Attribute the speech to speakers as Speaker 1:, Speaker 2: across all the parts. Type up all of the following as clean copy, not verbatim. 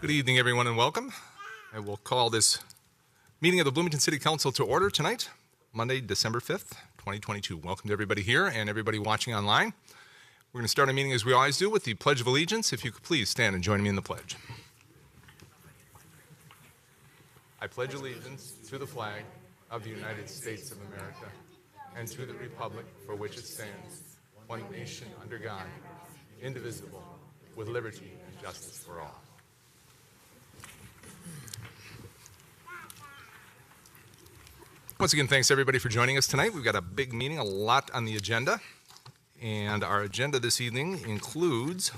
Speaker 1: Good evening, everyone, and welcome. I will call this meeting of the Bloomington City Council to order tonight, Monday, December 5th, 2022. Welcome to everybody here and everybody watching online. We're going to start our meeting as we always do with the Pledge of Allegiance. If you could please stand and join me in the pledge. I pledge allegiance to the flag of the United States of America and to the republic for which it stands, one nation under God, indivisible, with liberty and justice for all. Once again, thanks everybody for joining us tonight. We've got a big meeting, a lot on the agenda. And our agenda this evening includes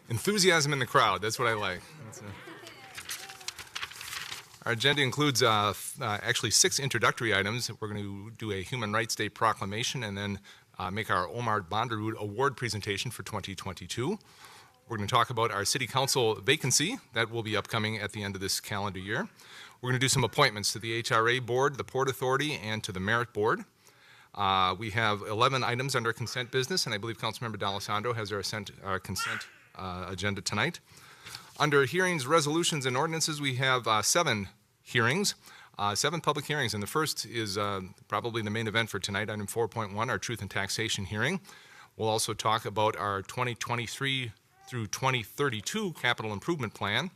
Speaker 1: enthusiasm in the crowd. That's what I like. Our agenda includes actually 6 introductory items. We're going to do a Human Rights Day proclamation and then make our Omar Bonderud Award presentation for 2022. We're going to talk about our City Council vacancy. That will be upcoming at the end of this calendar year. We're going to do some appointments to the HRA Board, the Port Authority, and to the Merit Board. We have 11 items under consent business, and I believe Councilmember D'Alessandro has our consent agenda tonight. Under hearings, resolutions, and ordinances, we have 7 hearings, 7 public hearings, and the first is probably the main event for tonight, item 4.1, our Truth and Taxation hearing. We'll also talk about our 2023 through 2032 capital improvement plan.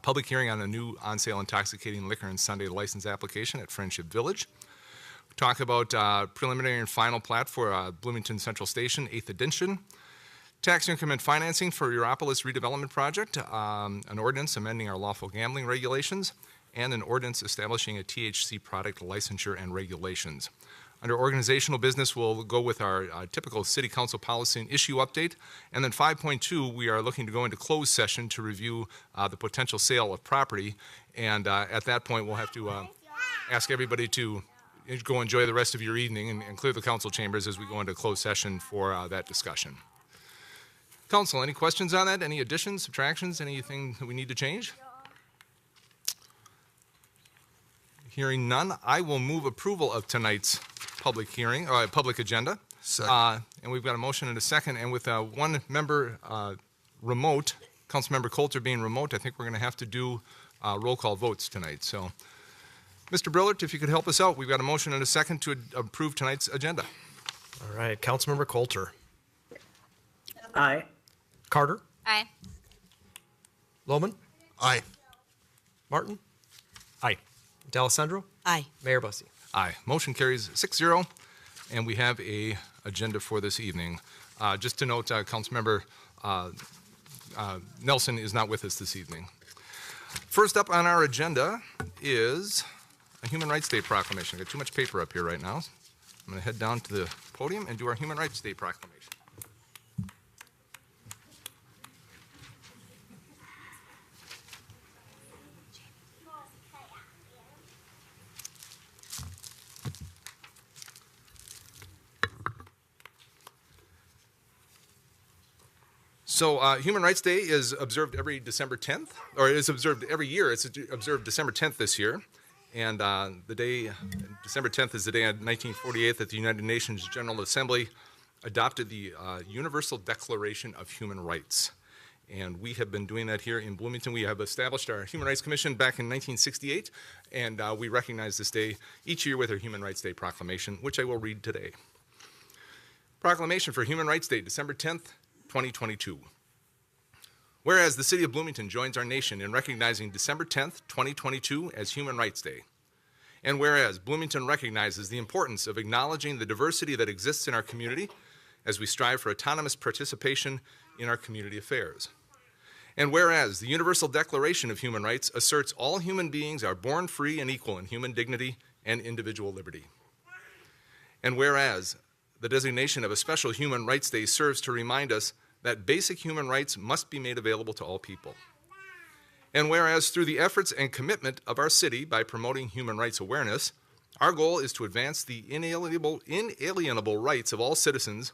Speaker 1: Public hearing on a new on-sale intoxicating liquor and Sunday license application at Friendship Village. Talk about preliminary and final plat for Bloomington Central Station, 8th edition. Tax increment financing for Gyropolis Redevelopment project, an ordinance amending our lawful gambling regulations, and an ordinance establishing a THC product licensure and regulations. Under organizational business, we'll go with our typical City Council policy and issue update. And then 5.2, we are looking to go into closed session to review the potential sale of property. And at that point, we'll have to ask everybody to go enjoy the rest of your evening and clear the council chambers as we go into closed session for that discussion. Council, any questions on that? Any additions, subtractions, anything that we need to change? Hearing none, I will move approval of tonight's public hearing, or public agenda. And we've got a motion and a second, and with one member remote, Councilmember Coulter being remote, I think we're going to have to do roll call votes tonight. So, Mr. Brillert, if you could help us out, we've got a motion and a second to approve tonight's agenda.
Speaker 2: All right, Councilmember Coulter.
Speaker 3: Aye.
Speaker 2: Carter.
Speaker 4: Aye.
Speaker 2: Lohman.
Speaker 5: Aye.
Speaker 2: Martin.
Speaker 1: Aye.
Speaker 2: D'Alessandro.
Speaker 4: Aye.
Speaker 2: Mayor Bussey.
Speaker 1: Aye. Motion carries 6-0, and we have a agenda for this evening. Just to note, Councilmember Nelson is not with us this evening. First up on our agenda is a Human Rights Day proclamation. I've got too much paper up here right now. I'm going to head down to the podium and do our Human Rights Day proclamation. So Human Rights Day is observed every December 10th, or is observed every year. It's observed December 10th this year. And the day, December 10th is the day in 1948 that the United Nations General Assembly adopted the Universal Declaration of Human Rights. And we have been doing that here in Bloomington. We have established our Human Rights Commission back in 1968, and we recognize this day each year with our Human Rights Day proclamation, which I will read today. Proclamation for Human Rights Day, December 10th, 2022. Whereas the City of Bloomington joins our nation in recognizing December 10th, 2022 as Human Rights Day. And whereas Bloomington recognizes the importance of acknowledging the diversity that exists in our community as we strive for autonomous participation in our community affairs. And whereas the Universal Declaration of Human Rights asserts all human beings are born free and equal in human dignity and individual liberty. And whereas the designation of a special Human Rights Day serves to remind us that basic human rights must be made available to all people. And whereas through the efforts and commitment of our city by promoting human rights awareness, our goal is to advance the inalienable rights of all citizens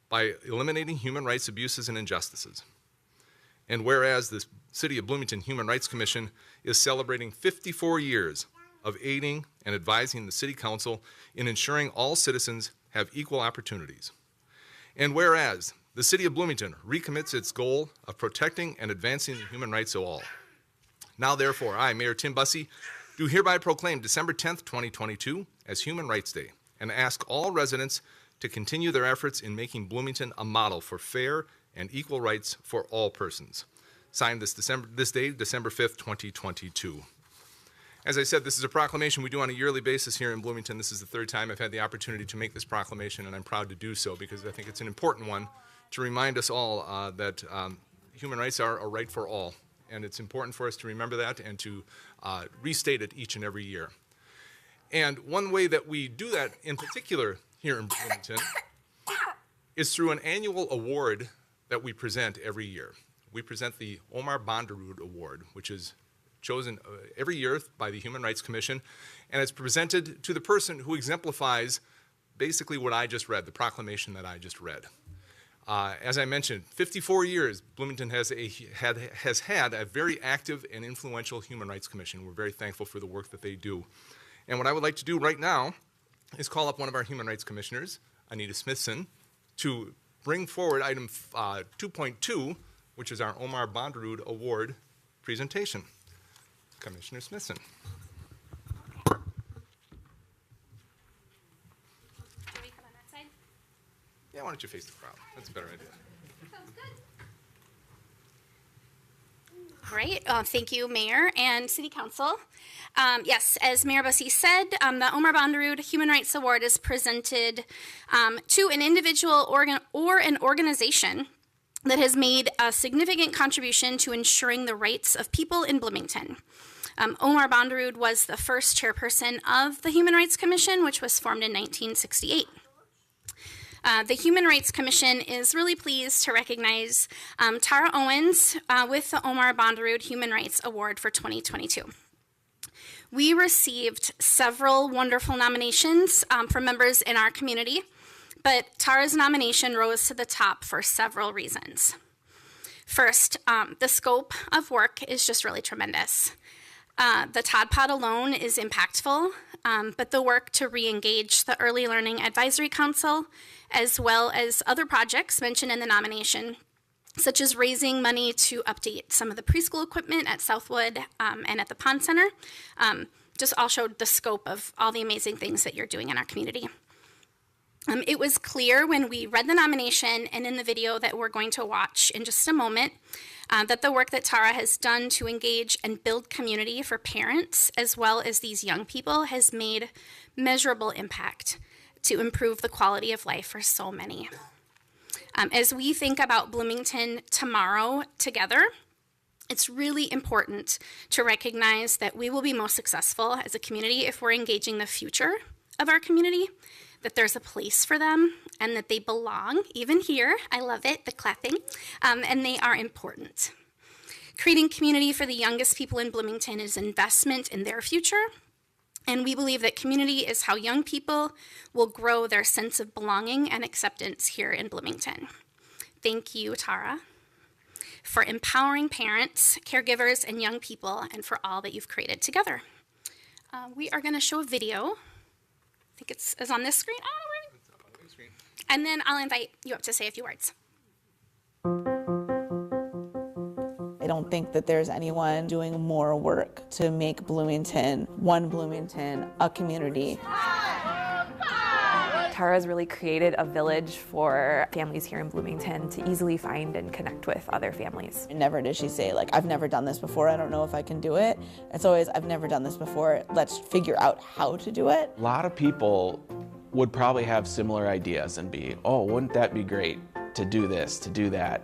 Speaker 1: by eliminating human rights abuses and injustices. And whereas the City of Bloomington Human Rights Commission is celebrating 54 years of aiding and advising the City Council in ensuring all citizens have equal opportunities. And whereas the City of Bloomington recommits its goal of protecting and advancing the human rights of all. Now, therefore, I, Mayor Tim Bussey, do hereby proclaim December 10th, 2022 as Human Rights Day and ask all residents to continue their efforts in making Bloomington a model for fair and equal rights for all persons. Signed this day, December 5th, 2022. As I said, this is a proclamation we do on a yearly basis here in Bloomington. This is the third time I've had the opportunity to make this proclamation, and I'm proud to do so because I think it's an important one to remind us all that human rights are a right for all. And it's important for us to remember that and to restate it each and every year. And one way that we do that in particular here in Bloomington is through an annual award that we present every year. We present the Omar Bonderud Award, which is chosen every year by the Human Rights Commission, and it's presented to the person who exemplifies basically what I just read, the proclamation that I just read. As I mentioned, 54 years, Bloomington has had a very active and influential Human Rights Commission. We're very thankful for the work that they do. And what I would like to do right now is call up one of our Human Rights Commissioners, Anita Smithson, to bring forward item 2.2, which is our Omar Bonderud Award presentation. Commissioner Smithson.
Speaker 4: Can we come on that side?
Speaker 1: Yeah, why don't you face the crowd? That's a better idea.
Speaker 4: Sounds good. Great. Thank you, Mayor and City Council. Yes, as Mayor Bussey said, the Omar Bonderud Human Rights Award is presented to an individual or an organization that has made a significant contribution to ensuring the rights of people in Bloomington. Omar Bonderud was the first chairperson of the Human Rights Commission, which was formed in 1968. The Human Rights Commission is really pleased to recognize Tara Owens with the Omar Bonderud Human Rights Award for 2022. We received several wonderful nominations from members in our community, but Tara's nomination rose to the top for several reasons. First, the scope of work is just really tremendous. The Todd Pod alone is impactful, but the work to re-engage the Early Learning Advisory Council, as well as other projects mentioned in the nomination, such as raising money to update some of the preschool equipment at Southwood and at the Pond Center, just all showed the scope of all the amazing things that you're doing in our community. It was clear when we read the nomination and in the video that we're going to watch in just a moment that the work that Tara has done to engage and build community for parents as well as these young people has made measurable impact to improve the quality of life for so many. As we think about Bloomington tomorrow together, it's really important to recognize that we will be most successful as a community if we're engaging the future of our community, that there's a place for them, and that they belong, even here. I love it, the clapping, and they are important. Creating community for the youngest people in Bloomington is investment in their future, and we believe that community is how young people will grow their sense of belonging and acceptance here in Bloomington. Thank you, Tara, for empowering parents, caregivers, and young people, and for all that you've created together. We are going to show a video. I think it's on this screen.
Speaker 1: It's up on the big screen.
Speaker 4: And then I'll invite you up to say a few words.
Speaker 5: I don't think that there's anyone doing more work to make Bloomington, one Bloomington, a community.
Speaker 6: Tara's really created a village for families here in Bloomington to easily find and connect with other families.
Speaker 5: Never does she say, like, I've never done this before, I don't know if I can do it. It's always, I've never done this before, let's figure out how to do it.
Speaker 7: A lot of people would probably have similar ideas and be, oh, wouldn't that be great to do this, to do that.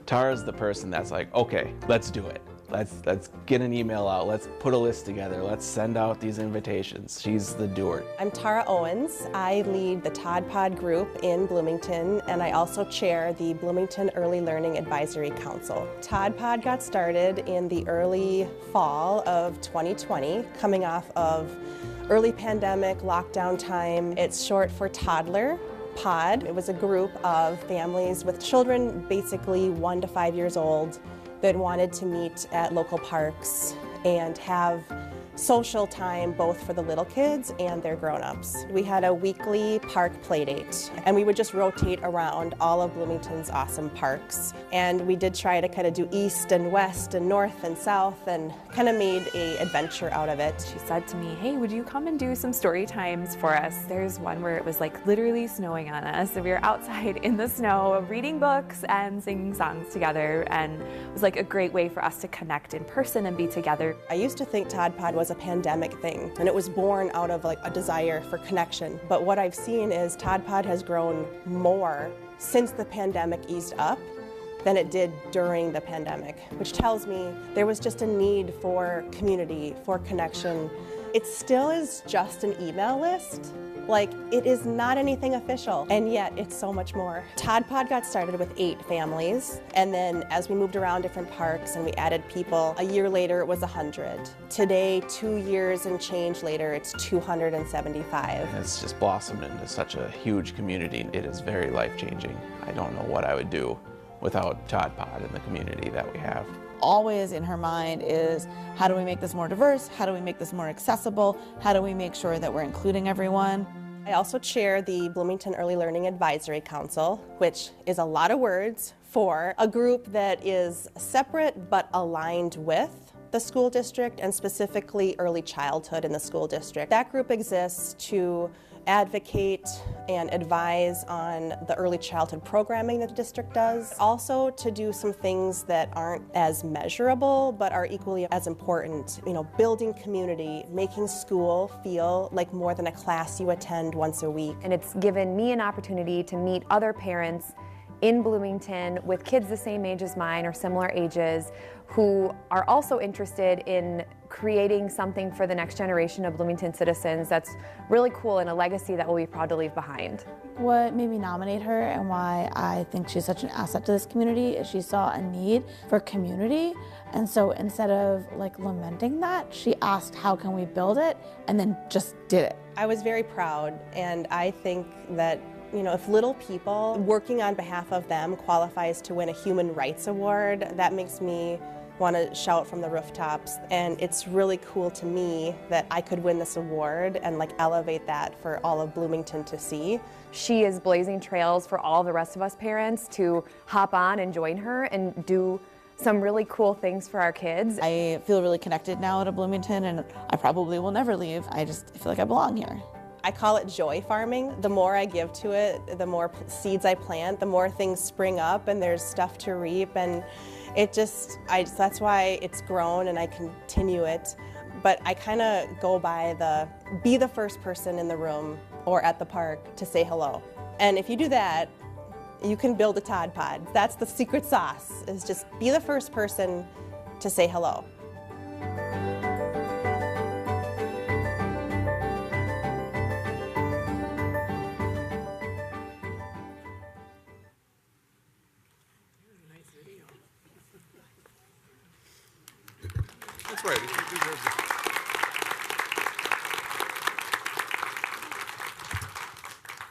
Speaker 7: Tara's the person that's like, okay, let's do it. Let's get an email out, let's put a list together, let's send out these invitations. She's the doer.
Speaker 8: I'm Tara Owens. I lead the Todd Pod group in Bloomington, and I also chair the Bloomington Early Learning Advisory Council. Todd Pod got started in the early fall of 2020, coming off of early pandemic lockdown time. It's short for toddler pod. It was a group of families with children basically 1 to 5 years old that wanted to meet at local parks and have social time both for the little kids and their grown-ups. We had a weekly park play date, and we would just rotate around all of Bloomington's awesome parks. And we did try to kind of do east and west and north and south, and kind of made an adventure out of it.
Speaker 6: She said to me, hey, would you come and do some story times for us? There's one where it was like literally snowing on us. So we were outside in the snow reading books and singing songs together, and it was like a great way for us to connect in person and be together.
Speaker 8: I used to think Todd Pod was a pandemic thing, and it was born out of like a desire for connection. But what I've seen is Todd Pod has grown more since the pandemic eased up than it did during the pandemic, which tells me there was just a need for community, for connection. It still is just an email list. Like, it is not anything official, and yet it's so much more. Todd Pod got started with 8 families, and then as we moved around different parks and we added people, a year later it was 100. Today, 2 years and change later, it's 275.
Speaker 7: It's just blossomed into such a huge community. It is very life-changing. I don't know what I would do without Todd Pod and the community that we have.
Speaker 5: Always in her mind is, how do we make this more diverse? How do we make this more accessible? How do we make sure that we're including everyone?
Speaker 8: I also chair the Bloomington Early Learning Advisory Council, which is a lot of words for a group that is separate but aligned with the school district, and specifically early childhood in the school district. That group exists to advocate and advise on the early childhood programming that the district does. Also to do some things that aren't as measurable but are equally as important. You know, building community, making school feel like more than a class you attend once a week.
Speaker 9: And it's given me an opportunity to meet other parents in Bloomington with kids the same age as mine or similar ages who are also interested in creating something for the next generation of Bloomington citizens that's really cool and a legacy that we'll be proud to leave behind.
Speaker 10: What made me nominate her and why I think she's such an asset to this community is she saw a need for community, and so instead of like lamenting that, she asked how can we build it, and then just did it.
Speaker 8: I was very proud, and I think that, you know, if little people working on behalf of them qualifies to win a Human Rights Award, that makes me want to shout from the rooftops. And it's really cool to me that I could win this award and like elevate that for all of Bloomington to see.
Speaker 9: She is blazing trails for all the rest of us parents to hop on and join her and do some really cool things for our kids.
Speaker 5: I feel really connected now to Bloomington, and I probably will never leave. I just feel like I belong here.
Speaker 8: I call it joy farming. The more I give to it, the more seeds I plant, the more things spring up and there's stuff to reap, and that's why it's grown and I continue it. But I kind of go by be the first person in the room or at the park to say hello. And if you do that, you can build a Todd Pod. That's the secret sauce, is just be the first person to say hello.
Speaker 1: That's right.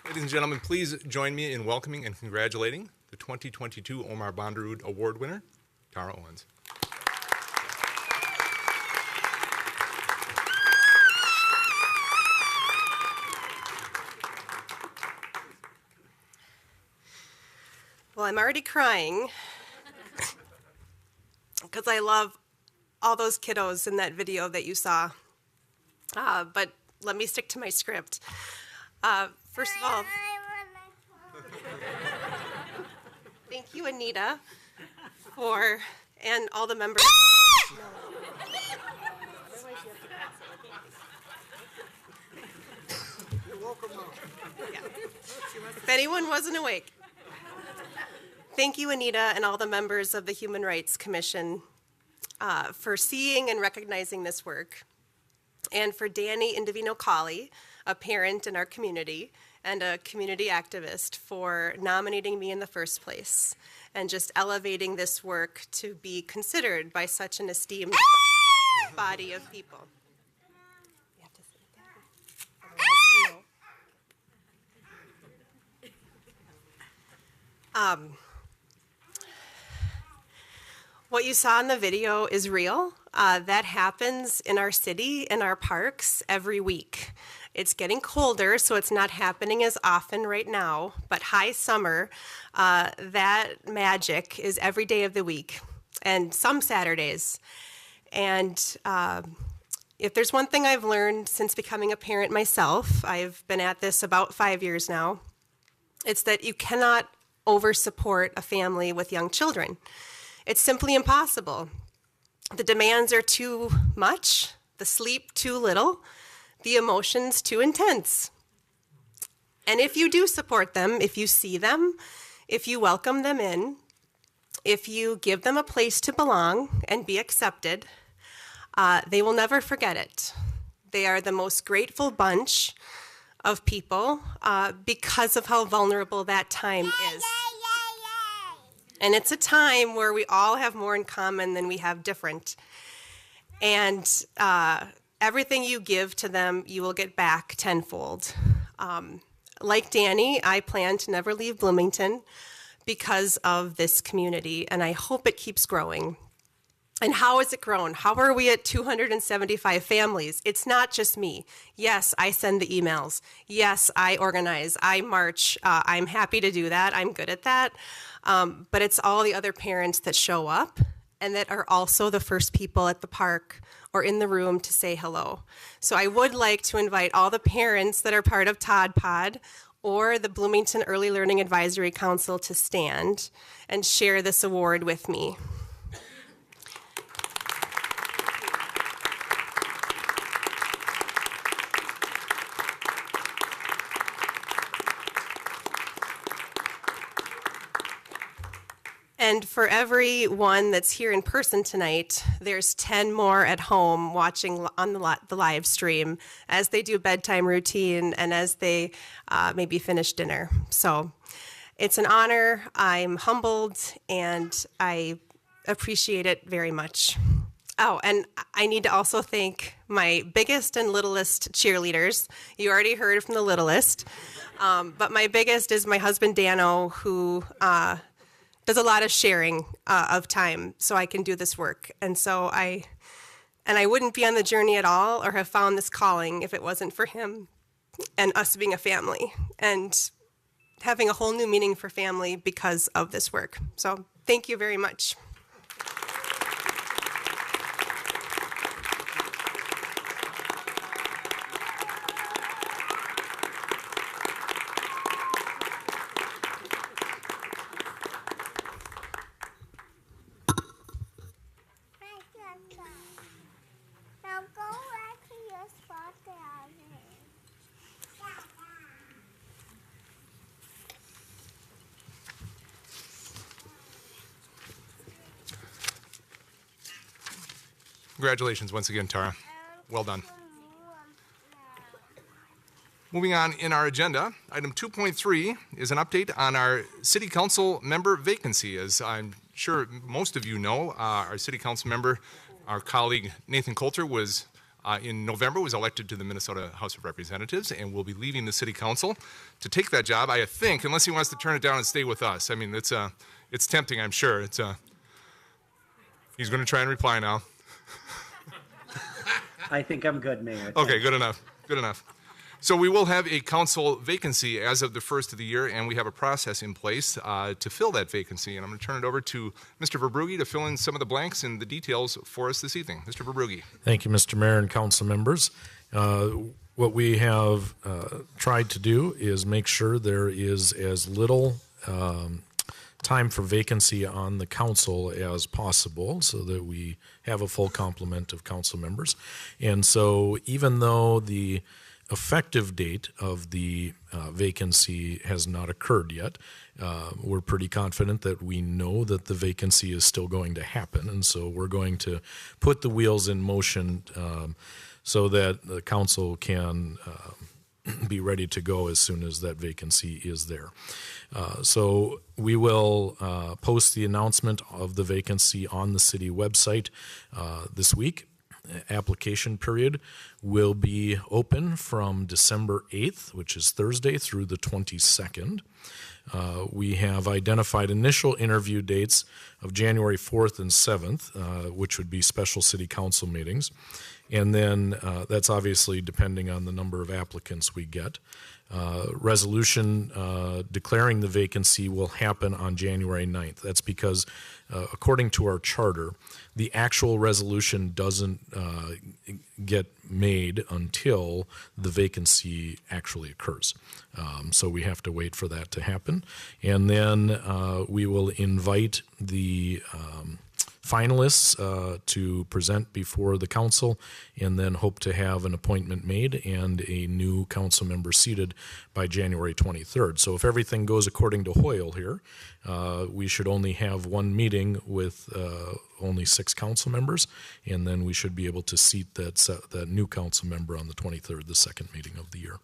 Speaker 1: Ladies and gentlemen, please join me in welcoming and congratulating the 2022 Omar Bonderud Award winner, Tara Owens.
Speaker 8: Well, I'm already crying because I love all those kiddos in that video that you saw. But let me stick to my script. First of all, thank you, Anita, and all the members.
Speaker 11: You're welcome.
Speaker 8: Yeah. If anyone wasn't awake. Thank you, Anita, and all the members of the Human Rights Commission for seeing and recognizing this work, and for Danny Indivino-Colley, a parent in our community and a community activist, for nominating me in the first place and just elevating this work to be considered by such an esteemed body of people. You have to sit down. Otherwise, What you saw in the video is real. That happens in our city, in our parks, every week. It's getting colder, so it's not happening as often right now, but high summer, that magic is every day of the week, and some Saturdays. And if there's one thing I've learned since becoming a parent myself, I've been at this about 5 years now, it's that you cannot over-support a family with young children. It's simply impossible. The demands are too much, the sleep too little, the emotions too intense. And if you do support them, if you see them, if you welcome them in, if you give them a place to belong and be accepted, they will never forget it. They are the most grateful bunch of people because of how vulnerable that time is. And it's a time where we all have more in common than we have different. And everything you give to them, you will get back tenfold. Like Danny, I plan to never leave Bloomington because of this community, and I hope it keeps growing. And how has it grown? How are we at 275 families? It's not just me. Yes, I send the emails. Yes, I organize. I march. I'm happy to do that. I'm good at that. But it's all the other parents that show up and that are also the first people at the park or in the room to say hello. So I would like to invite all the parents that are part of Todd Pod or the Bloomington Early Learning Advisory Council to stand and share this award with me. And for every one that's here in person tonight, there's 10 more at home watching on the live stream as they do bedtime routine and as they maybe finish dinner. So it's an honor. I'm humbled, and I appreciate it very much. Oh, and I need to also thank my biggest and littlest cheerleaders. You already heard from the littlest, but my biggest is my husband, Dano, who does a lot of sharing of time so I can do this work. And so I wouldn't be on the journey at all or have found this calling if it wasn't for him and us being a family and having a whole new meaning for family because of this work. So thank you very much.
Speaker 1: Congratulations once again, Tara. Well done. Moving on in our agenda, item 2.3 is an update on our city council member vacancy. As I'm sure most of you know, our city council member, our colleague Nathan Coulter, was in November was elected to the Minnesota House of Representatives and will be leaving the city council to take that job, I think, unless he wants to turn it down and stay with us. I mean, it's tempting, I'm sure. He's going to try and reply now.
Speaker 3: I think I'm good, Mayor.
Speaker 1: Okay, good enough. Good enough. So we will have a council vacancy as of the first of the year, and we have a process in place to fill that vacancy. And I'm going to turn it over to Mr. Verbrugge to fill in some of the blanks and the details for us this evening. Mr. Verbrugge.
Speaker 11: Thank you, Mr. Mayor and council members. What we have tried to do is make sure there is as little time for vacancy on the council as possible so that we have a full complement of council members. And so even though the effective date of the vacancy has not occurred yet, we're pretty confident that we know that the vacancy is still going to happen. And so we're going to put the wheels in motion so that the council can be ready to go as soon as that vacancy is there. So we will post the announcement of the vacancy on the city website this week. Application period will be open from December 8th, which is Thursday, through the 22nd. We have identified initial interview dates of January 4th and 7th, which would be special city council meetings. And then that's obviously depending on the number of applicants we get. Resolution declaring the vacancy will happen on January 9th. That's because, according to our charter, the actual resolution doesn't get made until the vacancy actually occurs. So we have to wait for that to happen. And then we will invite the finalists to present before the council, and then hope to have an appointment made and a new council member seated by January 23rd. So if everything goes according to Hoyle here, we should only have one meeting with only 6 council members, and then we should be able to seat that new council member on the 23rd, the second meeting of the year.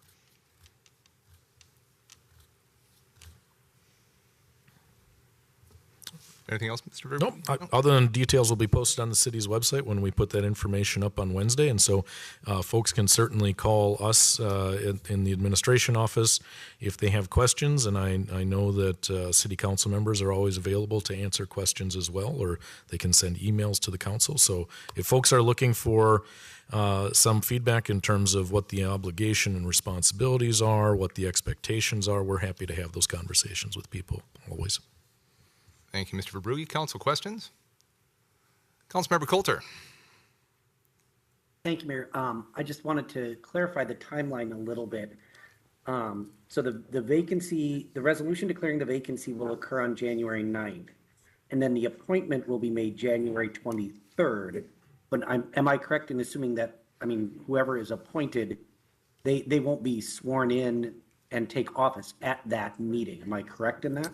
Speaker 1: Anything else, Mr. Verbeek?
Speaker 11: Nope. Other than details will be posted on the city's website when we put that information up on Wednesday. And so folks can certainly call us in the administration office if they have questions. And I know that city council members are always available to answer questions as well, or they can send emails to the council. So if folks are looking for some feedback in terms of what the obligation and responsibilities are, what the expectations are, we're happy to have those conversations with people always.
Speaker 1: Thank you, Mr. Verbrugge. Council questions? Councilmember Coulter.
Speaker 3: Thank you, Mayor. I just wanted to clarify the timeline a little bit. So the vacancy, the resolution declaring the vacancy will occur on January 9th, and then the appointment will be made January 23rd. But am I correct in assuming that, I mean, whoever is appointed, they won't be sworn in and take office at that meeting? Am I correct in that?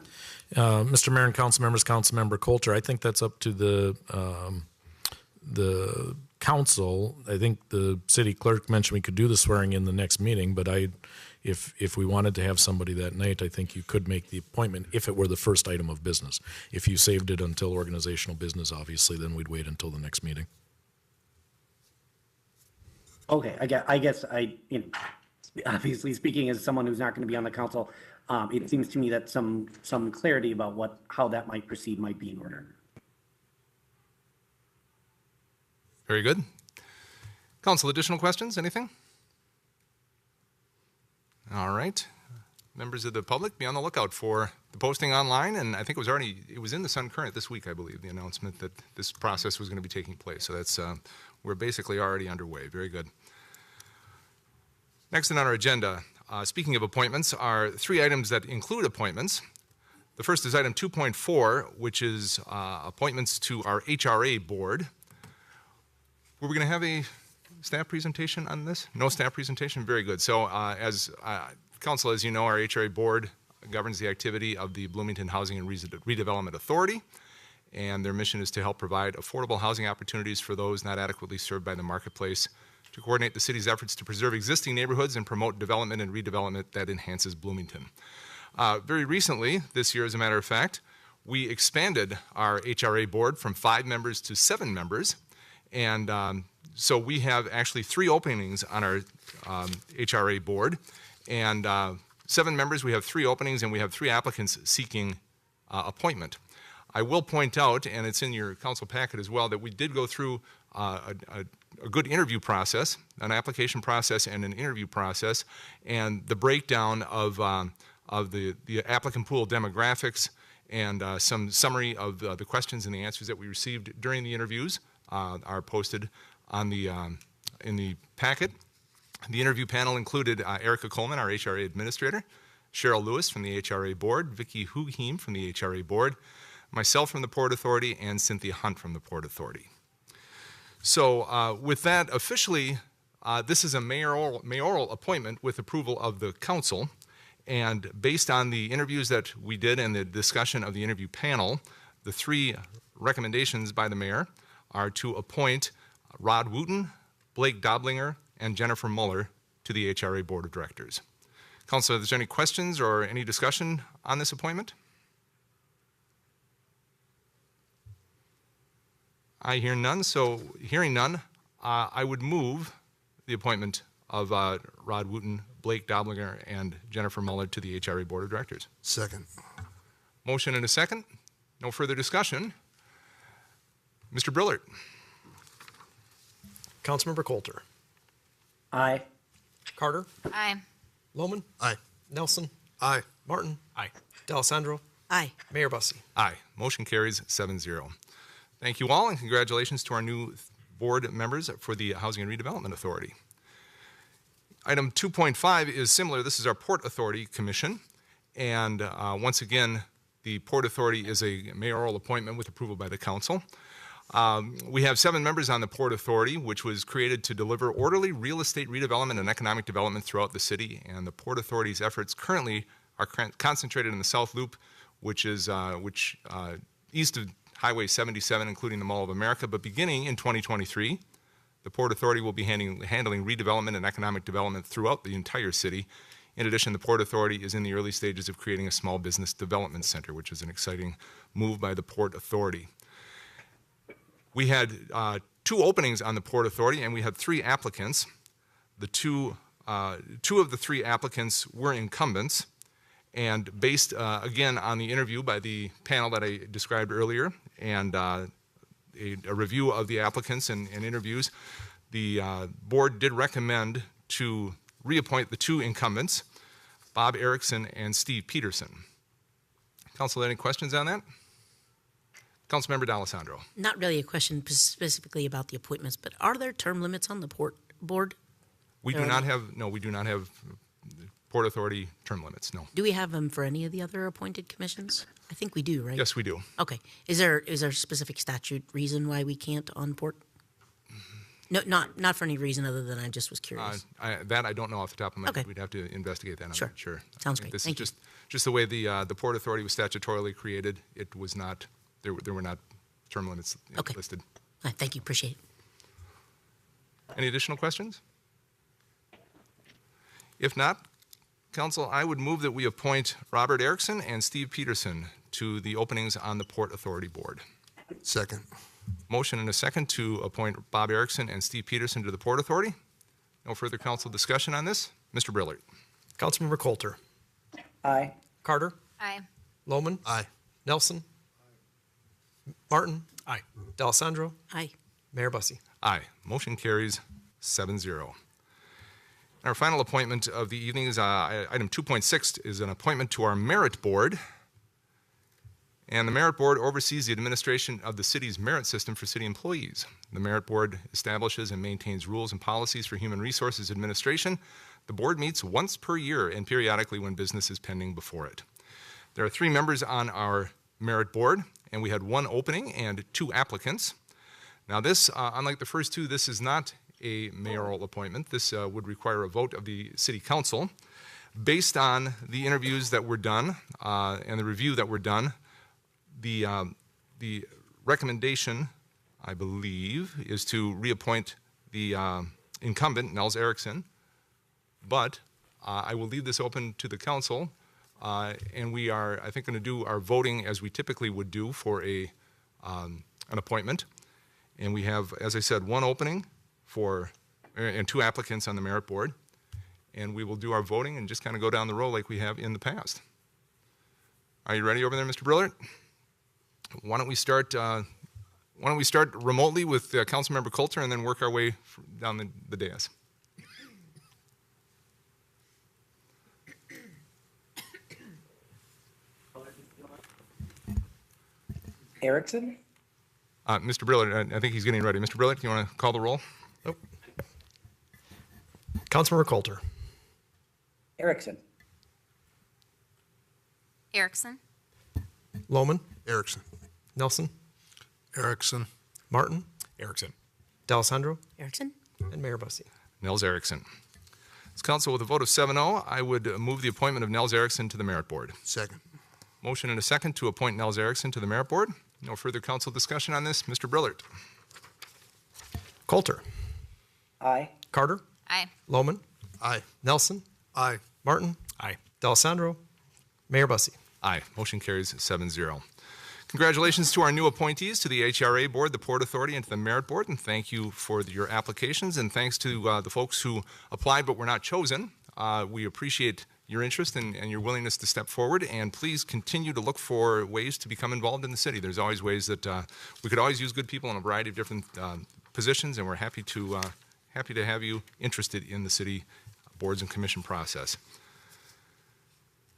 Speaker 11: Mr. Mayor and council members, Councilmember Coulter, I think that's up to the council. I think the city clerk mentioned we could do the swearing in the next meeting, but if we wanted to have somebody that night, I think you could make the appointment if it were the first item of business. If you saved it until organizational business, obviously, then we'd wait until the next meeting.
Speaker 3: Okay, I guess obviously speaking as someone who's not going to be on the council, it seems to me that some clarity about how that might proceed might be in order.
Speaker 1: Very good. Council, additional questions? Anything? All right. Members of the public, be on the lookout for the posting online, and I think it was in the Sun Current this week, I believe, the announcement that this process was going to be taking place. So that's we're basically already underway. Very good. Next on our agenda, speaking of appointments, are 3 items that include appointments. The first is item 2.4, which is appointments to our HRA board. Were we going to have a staff presentation on this? No staff presentation? Very good. So as council, as you know, our HRA board governs the activity of the Bloomington Housing and Redevelopment Authority, and their mission is to help provide affordable housing opportunities for those not adequately served by the marketplace, to coordinate the city's efforts to preserve existing neighborhoods and promote development and redevelopment that enhances Bloomington. Very recently, this year as a matter of fact, we expanded our HRA board from 5 members to 7 members. And so we have actually 3 openings on our HRA board. And 7 members, we have 3 openings, and we have 3 applicants seeking appointment. I will point out, and it's in your council packet as well, that we did go through a good interview process, an application process and an interview process, and the breakdown of the applicant pool demographics and some summary of the questions and the answers that we received during the interviews are posted on in the packet. The interview panel included Erica Coleman, our HRA administrator, Cheryl Lewis from the HRA board, Vicki Huheim from the HRA board, myself from the Port Authority, and Cynthia Hunt from the Port Authority. So with that, officially, this is a mayoral appointment with approval of the council. And based on the interviews that we did and the discussion of the interview panel, the 3 recommendations by the mayor are to appoint Rod Wooten, Blake Doblinger, and Jennifer Muller to the HRA Board of Directors. Council, is there any questions or any discussion on this appointment? I hear none, so hearing none, I would move the appointment of Rod Wooten, Blake Doblinger and Jennifer Muller to the HRA Board of Directors.
Speaker 12: Second.
Speaker 1: Motion and a second. No further discussion. Mr. Brillert.
Speaker 2: Councilmember Coulter.
Speaker 3: Aye.
Speaker 2: Carter.
Speaker 4: Aye.
Speaker 2: Lohman.
Speaker 12: Aye.
Speaker 2: Nelson.
Speaker 12: Aye.
Speaker 2: Martin.
Speaker 1: Aye.
Speaker 2: D'Alessandro.
Speaker 13: Aye.
Speaker 2: Mayor Busse.
Speaker 1: Aye. Motion carries 7-0. Thank you all, and congratulations to our new board members for the Housing and Redevelopment Authority. Item 2.5 is similar. This is our Port Authority Commission. And once again, the Port Authority is a mayoral appointment with approval by the council. We have 7 members on the Port Authority, which was created to deliver orderly real estate redevelopment and economic development throughout the city. And the Port Authority's efforts currently are concentrated in the South Loop, which is east of Highway 77, including the Mall of America. But beginning in 2023, the Port Authority will be handling redevelopment and economic development throughout the entire city. In addition, the Port Authority is in the early stages of creating a small business development center, which is an exciting move by the Port Authority. We had 2 openings on the Port Authority, and we had 3 applicants. The two of the 3 applicants were incumbents, and based, again, on the interview by the panel that I described earlier, and a review of the applicants and interviews, the board did recommend to reappoint the 2 incumbents, Bob Erickson and Steve Peterson. Council, any questions on that? Councilmember D'Alessandro.
Speaker 13: Not really a question specifically about the appointments, but are there term limits on the Port Board?
Speaker 1: We do not have Port Authority term limits, no.
Speaker 13: Do we have them for any of the other appointed commissions? I think we do, right?
Speaker 1: Yes, we do.
Speaker 13: Okay. Is there a specific statute reason why we can't on Port? No, not for any reason other than I just was curious.
Speaker 1: That I don't know off the top of my head.
Speaker 13: Okay.
Speaker 1: We'd have to investigate that. I'm
Speaker 13: Sure.
Speaker 1: not sure.
Speaker 13: Sounds great.
Speaker 1: This
Speaker 13: Thank
Speaker 1: is just the way the Port Authority was statutorily created. It was not, there were not term limits
Speaker 13: Okay.
Speaker 1: listed.
Speaker 13: Thank you. Appreciate it.
Speaker 1: Any additional questions? If not, Council, I would move that we appoint Robert Erickson and Steve Peterson to the openings on the Port Authority Board.
Speaker 12: Second.
Speaker 1: Motion and a second to appoint Bob Erickson and Steve Peterson to the Port Authority. No further council discussion on this. Mr. Brillert.
Speaker 2: Councilmember Coulter.
Speaker 3: Aye.
Speaker 2: Carter.
Speaker 4: Aye.
Speaker 2: Lohman.
Speaker 12: Aye.
Speaker 2: Nelson. Martin.
Speaker 1: Aye.
Speaker 2: D'Alessandro.
Speaker 13: Aye.
Speaker 2: Mayor Busse.
Speaker 1: Aye. Motion carries 7-0. Our final appointment of the evening is item 2.6 is an appointment to our Merit Board. And the Merit Board oversees the administration of the city's merit system for city employees. The Merit Board establishes and maintains rules and policies for human resources administration. The board meets once per year and periodically when business is pending before it. There are 3 members on our Merit Board, and we had 1 opening and 2 applicants. Now this, unlike the first 2, this is not a mayoral appointment. This would require a vote of the City Council. Based on the interviews that were done and the review that were done, the recommendation, I believe, is to reappoint the incumbent, Nels Erickson. But I will leave this open to the council, and we are, I think, going to do our voting as we typically would do for an appointment. And we have, as I said, 1 opening and 2 applicants on the Merit Board. And we will do our voting and just kind of go down the row like we have in the past. Are you ready over there, Mr. Brillert? Why don't we start remotely with Councilmember Coulter and then work our way down the dais.
Speaker 3: Erickson?
Speaker 1: Mr. Brillert, I think he's getting ready. Mr. Brillert, do you want to call the roll?
Speaker 2: Nope. Councilmember Coulter.
Speaker 3: Erickson?
Speaker 4: Erickson.
Speaker 2: Lohman.
Speaker 12: Erickson.
Speaker 2: Nelson.
Speaker 12: Erickson.
Speaker 2: Martin.
Speaker 1: Erickson.
Speaker 2: D'Alessandro.
Speaker 13: Erickson?
Speaker 2: And Mayor Busse.
Speaker 1: Nels Erickson. As council, with a vote of 7-0, I would move the appointment of Nels Erickson to the Merit Board.
Speaker 12: Second.
Speaker 1: Motion and a second to appoint Nels Erickson to the Merit Board. No further council discussion on this. Mr. Brillert.
Speaker 2: Coulter.
Speaker 3: Aye.
Speaker 2: Carter.
Speaker 4: Aye.
Speaker 2: Lohman.
Speaker 12: Aye.
Speaker 2: Nelson.
Speaker 12: Aye.
Speaker 2: Martin.
Speaker 1: Aye.
Speaker 2: D'Alessandro. Mayor Busse.
Speaker 1: Aye. Motion carries 7-0. Congratulations to our new appointees to the HRA Board, the Port Authority, and to the Merit Board, and thank you for your applications, and thanks to the folks who applied but were not chosen. We appreciate your interest and your willingness to step forward, and please continue to look for ways to become involved in the city. There's always ways that we could always use good people in a variety of different positions, and we're happy to have you interested in the city boards and commission process.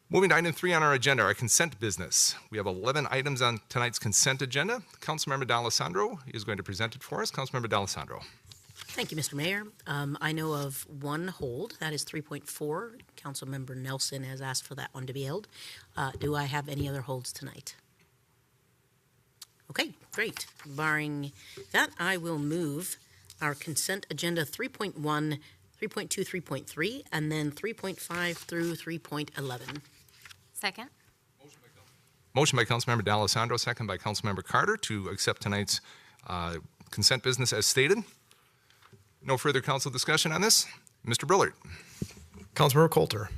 Speaker 1: Moving to item 3 on our agenda, our consent business. We have 11 items on tonight's consent agenda. Councilmember D'Alessandro is going to present it for us. Councilmember D'Alessandro.
Speaker 13: Thank you, Mr. Mayor. I know of one hold, that is 3.4. Councilmember Nelson has asked for that one to be held. Do I have any other holds tonight? Okay, great. Barring that, I will move our consent agenda 3.1, 3.2, 3.3, and then 3.5 through 3.11.
Speaker 14: Second.
Speaker 1: Motion by Councilmember D'Alessandro, second by Councilmember Carter to accept tonight's consent business as stated. No further council discussion on this. Mr. Brillard.
Speaker 2: Councilmember Coulter.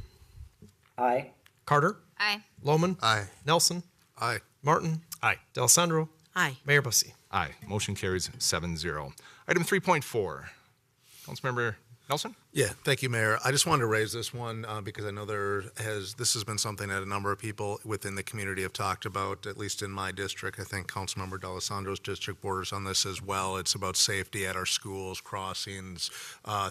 Speaker 3: Aye.
Speaker 2: Carter.
Speaker 14: Aye.
Speaker 2: Lohman.
Speaker 12: Aye.
Speaker 2: Nelson.
Speaker 12: Aye.
Speaker 2: Martin.
Speaker 11: Aye.
Speaker 2: D'Alessandro.
Speaker 13: Aye.
Speaker 2: Mayor Bussey.
Speaker 1: Aye. Motion carries 7-0. Item 3.4. Councilmember Nelson?
Speaker 12: Yeah, thank you, Mayor. I just wanted to raise this one because I know this has been something that a number of people within the community have talked about, at least in my district. I think Councilmember D'Alessandro's district borders on this as well. It's about safety at our schools, crossings,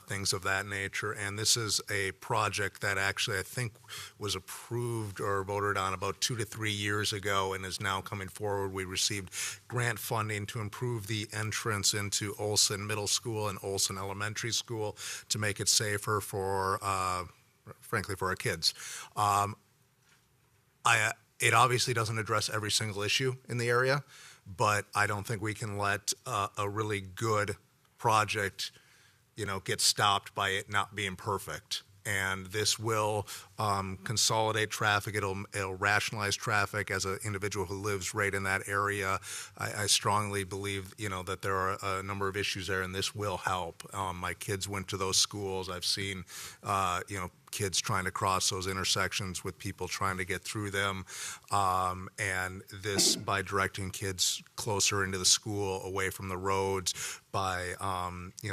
Speaker 12: things of that nature. And this is a project that actually I think was approved or voted on about 2 to 3 years ago and is now coming forward. We received grant funding to improve the entrance into Olson Middle School and Olson Elementary School to make it safer for, frankly, for our kids. It obviously doesn't address every single issue in the area, but I don't think we can let a really good project, get stopped by it not being perfect. And this will consolidate traffic. It'll rationalize traffic. As an individual who lives right in that area, I strongly believe, that there are a number of issues there, and this will help. My kids went to those schools. I've seen, kids trying to cross those intersections with people trying to get through them. And this, by directing kids closer into the school, away from the roads, by,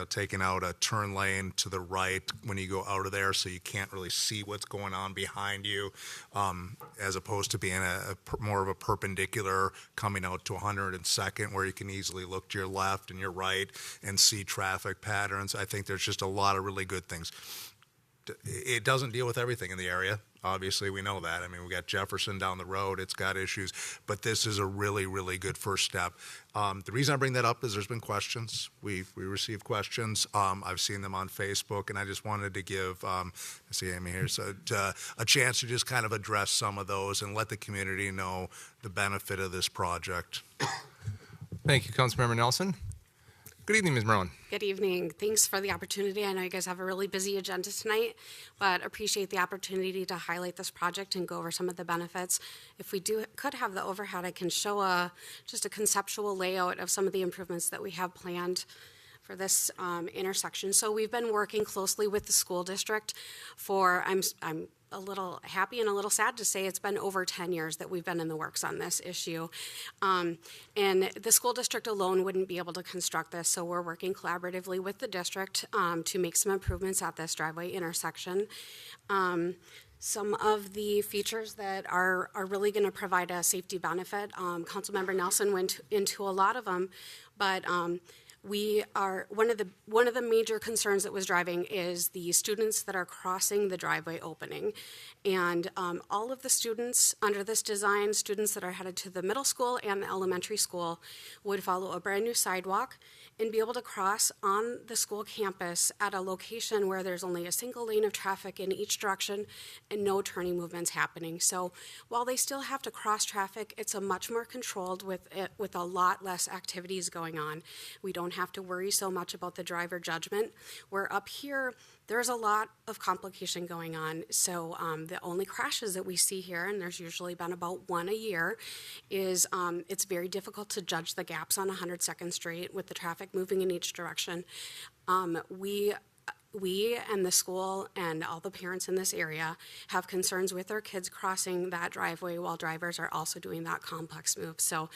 Speaker 12: taking out a turn lane to the right when you go out of there so you can't really see what's going on behind you, as opposed to being more of a perpendicular coming out to 102nd where you can easily look to your left and your right and see traffic patterns. I think there's just a lot of really good things. It doesn't deal with everything in the area. Obviously, we know that. I mean, we got Jefferson down the road. It's got issues. But this is a really, really good first step. The reason I bring that up is there's been questions. We received questions. I've seen them on Facebook, and I just wanted to give, I see Amy here, so a chance to just kind of address some of those and let the community know the benefit of this project.
Speaker 1: Thank you, Councilmember Nelson. Good evening, Ms. Marone.
Speaker 15: Good evening. Thanks for the opportunity. I know you guys have a really busy agenda tonight, but appreciate the opportunity to highlight this project and go over some of the benefits. If we could have the overhead, I can show just a conceptual layout of some of the improvements that we have planned for this intersection. So we've been working closely with the school district for, I'm a little happy and a little sad to say it's been over 10 years that we've been in the works on this issue. And the school district alone wouldn't be able to construct this, so we're working collaboratively with the district to make some improvements at this driveway intersection. Some of the features that are really going to provide a safety benefit, Councilmember Nelson went into a lot of them, but we are one of the major concerns that was driving is the students that are crossing the driveway opening, and all of the students under this design, students that are headed to the middle school and the elementary school, would follow a brand new sidewalk and be able to cross on the school campus at a location where there's only a single lane of traffic in each direction and no turning movements happening. So while they still have to cross traffic, it's a much more controlled with a lot less activities going on. We don't have to worry so much about the driver judgment. Where up here, there's a lot of complication going on. So the only crashes that we see here, and there's usually been about one a year, is it's very difficult to judge the gaps on 102nd Street with the traffic moving in each direction. we and the school and all the parents in this area have concerns with their kids crossing that driveway while drivers are also doing that complex move. So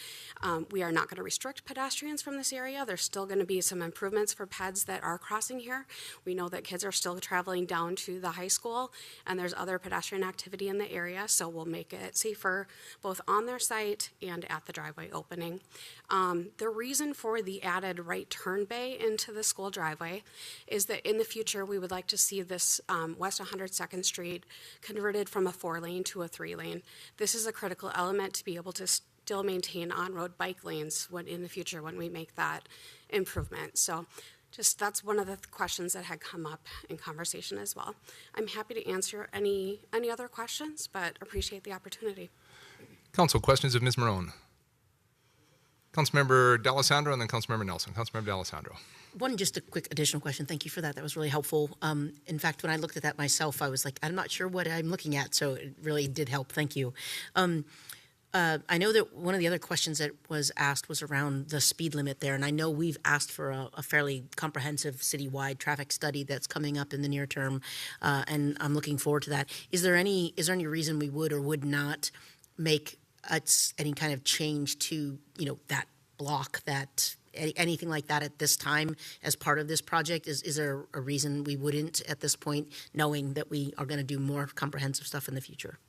Speaker 15: we are not going to restrict pedestrians from this area. There's still going to be some improvements for peds that are crossing here. We know that kids are still traveling down to the high school, and there's other pedestrian activity in the area, so we'll make it safer both on their site and at the driveway opening. The reason for the added right turn bay into the school driveway is that in the future we would like to see this West 102nd Street converted from a 4-lane to a 3-lane. This is a critical element to be able to still maintain on-road bike lanes in the future when we make that improvement. So just that's one of the questions that had come up in conversation as well. I'm happy to answer any other questions, but appreciate the opportunity.
Speaker 1: Council, questions of Ms. Marone. Councilmember D'Alessandro and then Councilmember Nelson. Councilmember D'Alessandro.
Speaker 13: Just a quick additional question. Thank you for that. That was really helpful. In fact, when I looked at that myself, I was like, I'm not sure what I'm looking at, so it really did help. Thank you. I know that one of the other questions that was asked was around the speed limit there, and I know we've asked for a fairly comprehensive citywide traffic study that's coming up in the near term, and I'm looking forward to that. Is there any reason we would or would not make any kind of change to that block, that anything like that at this time as part of this project? Is there a reason we wouldn't at this point, knowing that we are going to do more comprehensive stuff in the future?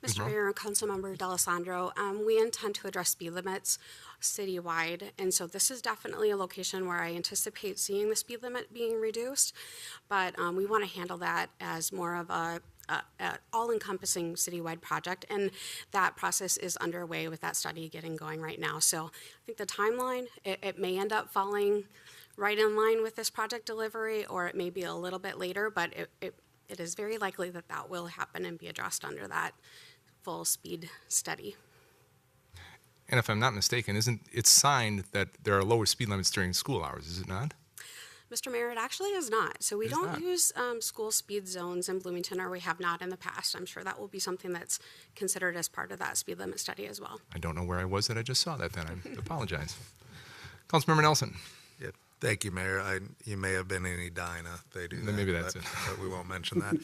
Speaker 15: Mr. Mayor and Councilmember D'Alessandro, we intend to address speed limits citywide, and so this is definitely a location where I anticipate seeing the speed limit being reduced, but we want to handle that as more of a all-encompassing citywide project, and that process is underway with that study getting going right now. So I think the timeline, it may end up falling right in line with this project delivery, or it may be a little bit later, but it is very likely that will happen and be addressed under that full speed study.
Speaker 1: And if I'm not mistaken, isn't it signed that there are lower speed limits during school hours, is it not?
Speaker 15: Mr. Mayor, it actually is not. So we don't use school speed zones in Bloomington, or we have not in the past. I'm sure that will be something that's considered as part of that speed limit study as well.
Speaker 1: I don't know where I was that I just saw that then. I apologize. Councilmember Nelson.
Speaker 12: Yeah, thank you, Mayor. You may have been in Edina. They do that.
Speaker 1: Maybe that's it.
Speaker 12: But we won't mention that.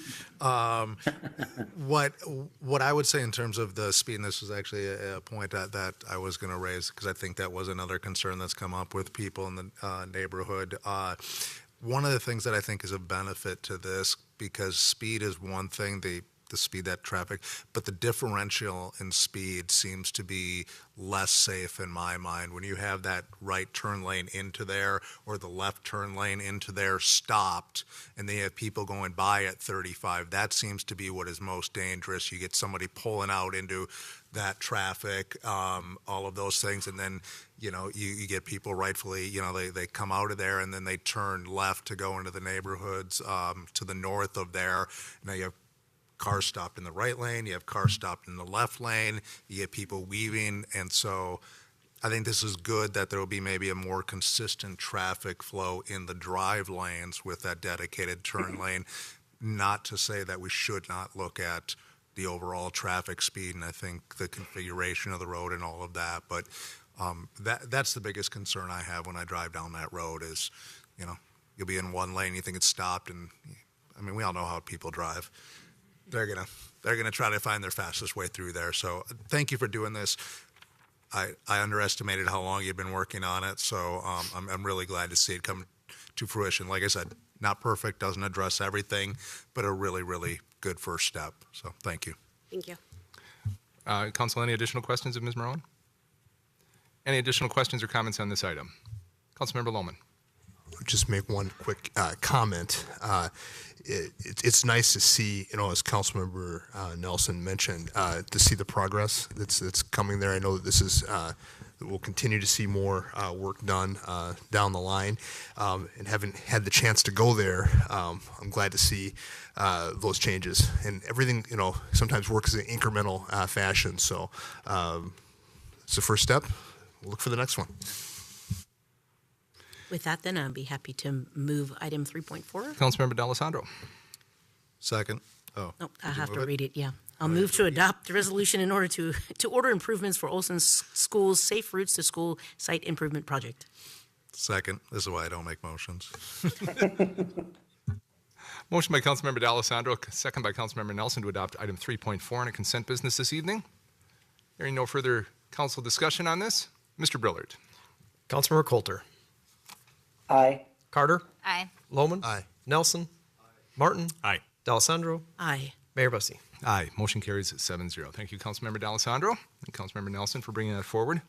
Speaker 12: What I would say in terms of the speed, and this was actually a point that I was going to raise, because I think that was another concern that's come up with people in the neighborhood. One of the things that I think is a benefit to this, because speed is one thing, the speed, that traffic, but the differential in speed seems to be less safe in my mind. When you have that right turn lane into there or the left turn lane into there stopped, and they have people going by at 35, that seems to be what is most dangerous. You get somebody pulling out into that traffic, all of those things, and then you get people rightfully, they come out of there and then they turn left to go into the neighborhoods to the north of there. Now you have cars stopped in the right lane, you have cars stopped in the left lane, you get people weaving, and so I think this is good that there will be maybe a more consistent traffic flow in the drive lanes with that dedicated turn lane. Not to say that we should not look at the overall traffic speed, and I think the configuration of the road and all of that, but that's the biggest concern I have when I drive down that road is, you'll be in one lane, you think it's stopped, and I mean, we all know how people drive. They're gonna try to find their fastest way through there. So thank you for doing this. I underestimated how long you've been working on it, so I'm really glad to see it come to fruition. Like I said, not perfect, doesn't address everything, but a really, really good first step. So thank you.
Speaker 15: Thank you.
Speaker 1: Council, any additional questions of Ms. Marone? Any additional questions or comments on this item? Councilmember Lohman.
Speaker 2: Just make one quick comment. It's nice to see, as Councilmember Nelson mentioned, to see the progress that's coming there. I know that this is we'll continue to see more work done down the line, and having had the chance to go there, I'm glad to see those changes and everything. Sometimes works in incremental fashion. So it's the first step. We'll look for the next one.
Speaker 13: With that, then, I'd be happy to move item 3.4.
Speaker 1: Councilmember D'Alessandro.
Speaker 12: Second. Oh,
Speaker 13: I have to read it, yeah. I'll move to adopt the resolution in order to order improvements for Olson School's Safe Routes to School Site Improvement Project.
Speaker 12: Second. This is why I don't make motions.
Speaker 1: Motion by Councilmember D'Alessandro, second by Councilmember Nelson to adopt item 3.4 on a consent business this evening. Hearing no further council discussion on this, Mr. Brillard.
Speaker 14: Councilmember Coulter.
Speaker 3: Aye.
Speaker 14: Carter.
Speaker 4: Aye.
Speaker 14: Lohman.
Speaker 12: Aye.
Speaker 14: Nelson. Martin.
Speaker 11: Aye.
Speaker 14: D'Alessandro.
Speaker 13: Aye.
Speaker 14: Mayor Bussey.
Speaker 1: Aye. Motion carries 7-0. Thank you, Councilmember D'Alessandro and Councilmember Nelson for bringing that forward.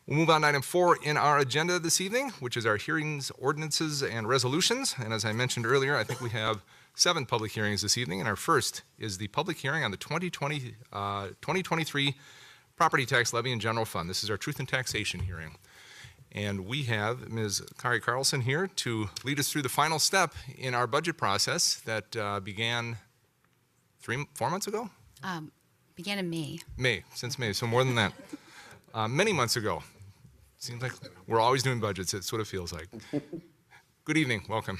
Speaker 1: We'll move on to item 4 in our agenda this evening, which is our hearings, ordinances, and resolutions. And as I mentioned earlier, I think we have 7 public hearings this evening. And our first is the public hearing on the 2023 property tax levy and general fund. This is our truth and taxation hearing. And we have Ms. Kari Carlson here to lead us through the final step in our budget process that began 4 months ago?
Speaker 16: Began in May.
Speaker 1: Since May, so more than that. Many months ago. Seems like we're always doing budgets. It's what it feels like. Good evening. Welcome.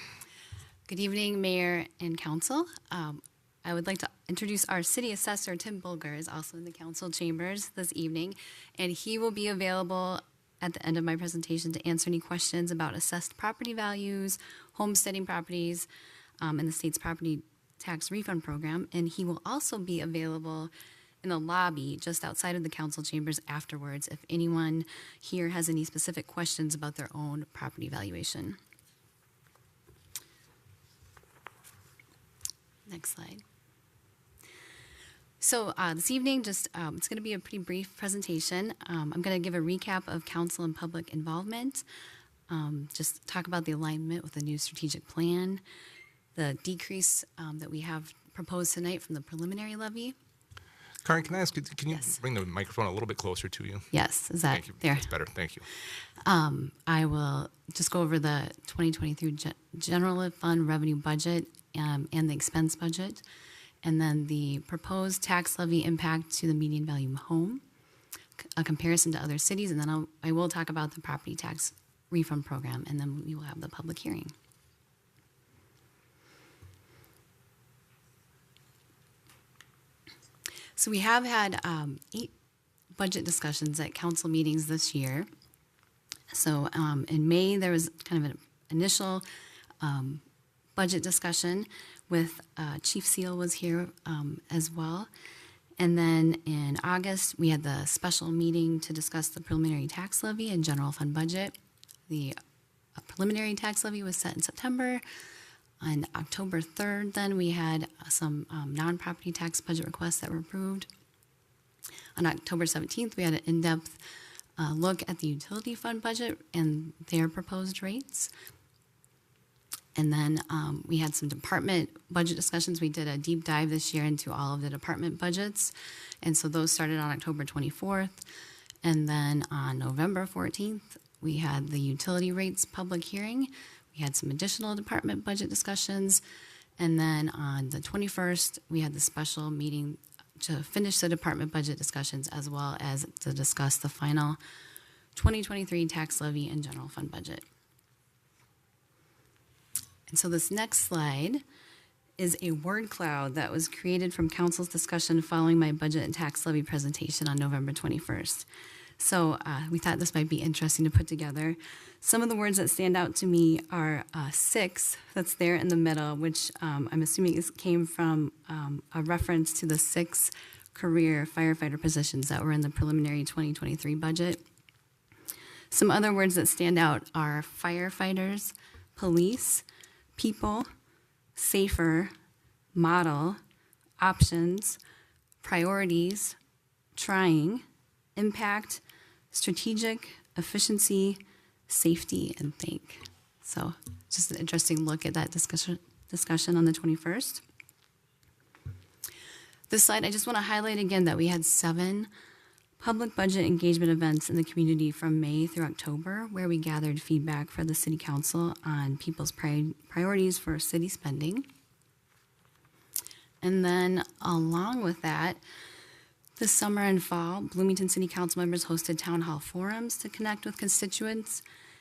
Speaker 16: Good evening, Mayor and Council. I would like to introduce our City Assessor, Tim Bulger, is also in the Council chambers this evening, and he will be available at the end of my presentation to answer any questions about assessed property values, homesteading properties, and the state's property tax refund program. And he will also be available in the lobby just outside of the council chambers afterwards if anyone here has any specific questions about their own property valuation. Next slide. So this evening, it's going to be a pretty brief presentation. I'm going to give a recap of council and public involvement, just talk about the alignment with the new strategic plan, the decrease that we have proposed tonight from the preliminary levy.
Speaker 1: Karen, can I ask you, can you bring the microphone a little bit closer to you?
Speaker 16: Yes, is that
Speaker 1: Thank you.
Speaker 16: there?
Speaker 1: That's better, thank you.
Speaker 16: I will just go over the 2023 general fund revenue budget and the expense budget, and then the proposed tax levy impact to the median value home, a comparison to other cities, and then I will talk about the property tax refund program, and then we will have the public hearing. So we have had 8 budget discussions at council meetings this year. So in May, there was kind of an initial budget discussion with Chief Seal was here as well. And then in August, we had the special meeting to discuss the preliminary tax levy and general fund budget. The preliminary tax levy was set in September. On October 3rd, then, we had some non-property tax budget requests that were approved. On October 17th, we had an in-depth look at the utility fund budget and their proposed rates. And then we had some department budget discussions. We did a deep dive this year into all of the department budgets. And so those started on October 24th. And then on November 14th, we had the utility rates public hearing. We had some additional department budget discussions. And then on the 21st, we had the special meeting to finish the department budget discussions as well as to discuss the final 2023 tax levy and general fund budget. And so this next slide is a word cloud that was created from council's discussion following my budget and tax levy presentation on November 21st. So we thought this might be interesting to put together. Some of the words that stand out to me are 6, that's there in the middle, which I'm assuming came from a reference to the 6 career firefighter positions that were in the preliminary 2023 budget. Some other words that stand out are firefighters, police, people, safer, model, options, priorities, trying, impact, strategic, efficiency, safety, and think. So just an interesting look at that discussion on the 21st. This slide, I just want to highlight again that we had 7 public budget engagement events in the community from May through October, where we gathered feedback for the City Council on people's priorities for city spending. And then along with that, this summer and fall, Bloomington City Council members hosted town hall forums to connect with constituents,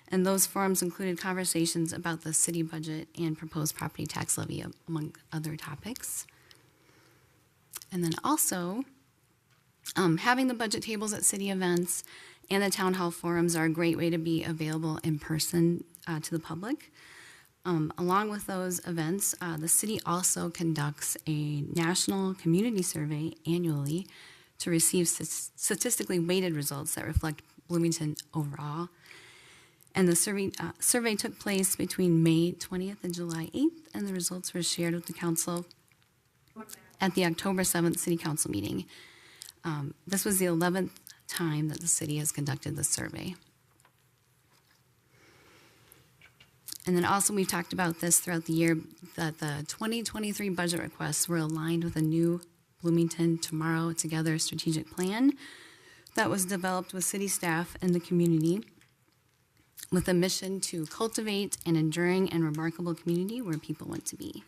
Speaker 16: and those forums included conversations about the city budget and proposed property tax levy, among other topics. And then also, having the budget tables at city events and the town hall forums are a great way to be available in person to the public. Along with those events, the city also conducts a national community survey annually to receive statistically weighted results that reflect Bloomington overall. And the survey took place between May 20th and July 8th, and the results were shared with the council at the October 7th City Council meeting. This was the 11th time that the city has conducted this survey. And then also we've talked about this throughout the year, that the 2023 budget requests were aligned with a new Bloomington Tomorrow Together strategic plan that was developed with city staff and the community with a mission to cultivate an enduring and remarkable community where people want to be.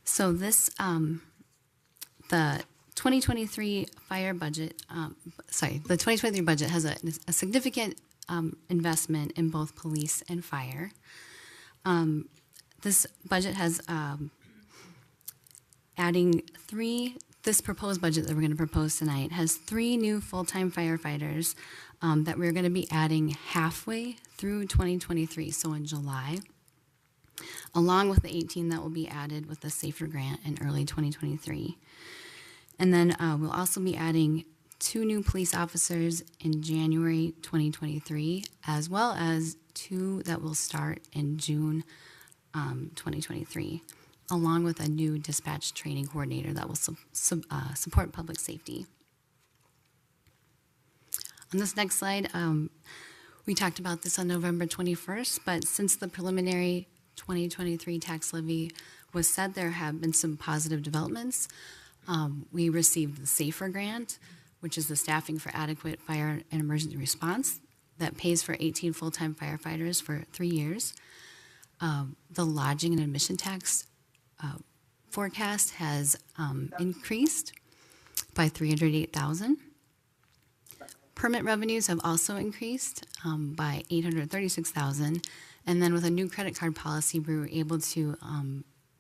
Speaker 16: So this, the 2023 fire budget, the 2023 budget has a significant investment in both police and fire. This budget has this proposed budget that we're going to propose tonight has 3 new full-time firefighters that we're going to be adding halfway through 2023, so in July, along with the 18 that will be added with the SAFER grant in early 2023. And then we'll also be adding 2 new police officers in January 2023, as well as 2 that will start in June 2023, along with a new dispatch training coordinator that will support public safety. On this next slide, we talked about this on November 21st, but since the preliminary 2023 tax levy was set, there have been some positive developments. We received the SAFER grant, which is the Staffing for Adequate Fire and Emergency Response, that pays for 18 full-time firefighters for 3 years. The lodging and admission tax forecast has increased by $308,000. Permit revenues have also increased by $836,000, and then with a new credit card policy, we were able to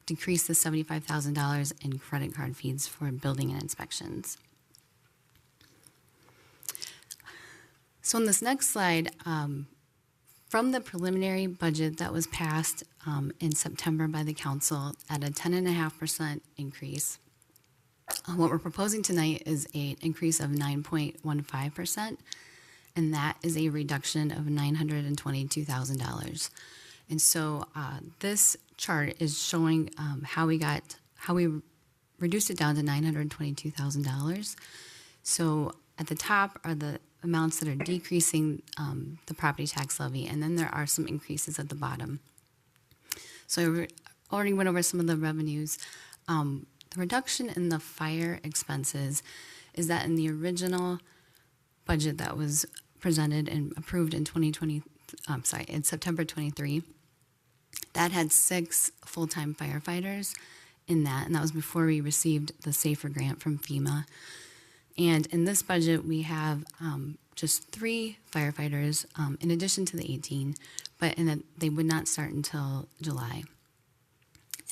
Speaker 16: decrease the $75,000 in credit card fees for building and inspections. So in this next slide, from the preliminary budget that was passed in September by the council at a 10.5% increase, what we're proposing tonight is an increase of 9.15%, and that is a reduction of $922,000. And so this chart is showing how we reduced it down to $922,000. So at the top are the amounts that are decreasing the property tax levy, and then there are some increases at the bottom. So I already went over some of the revenues. The reduction in the fire expenses is that in the original budget that was presented and approved in in September 23, that had 6 full-time firefighters in that, and that was before we received the SAFER grant from FEMA. And in this budget, we have just 3 firefighters in addition to the 18, but they would not start until July.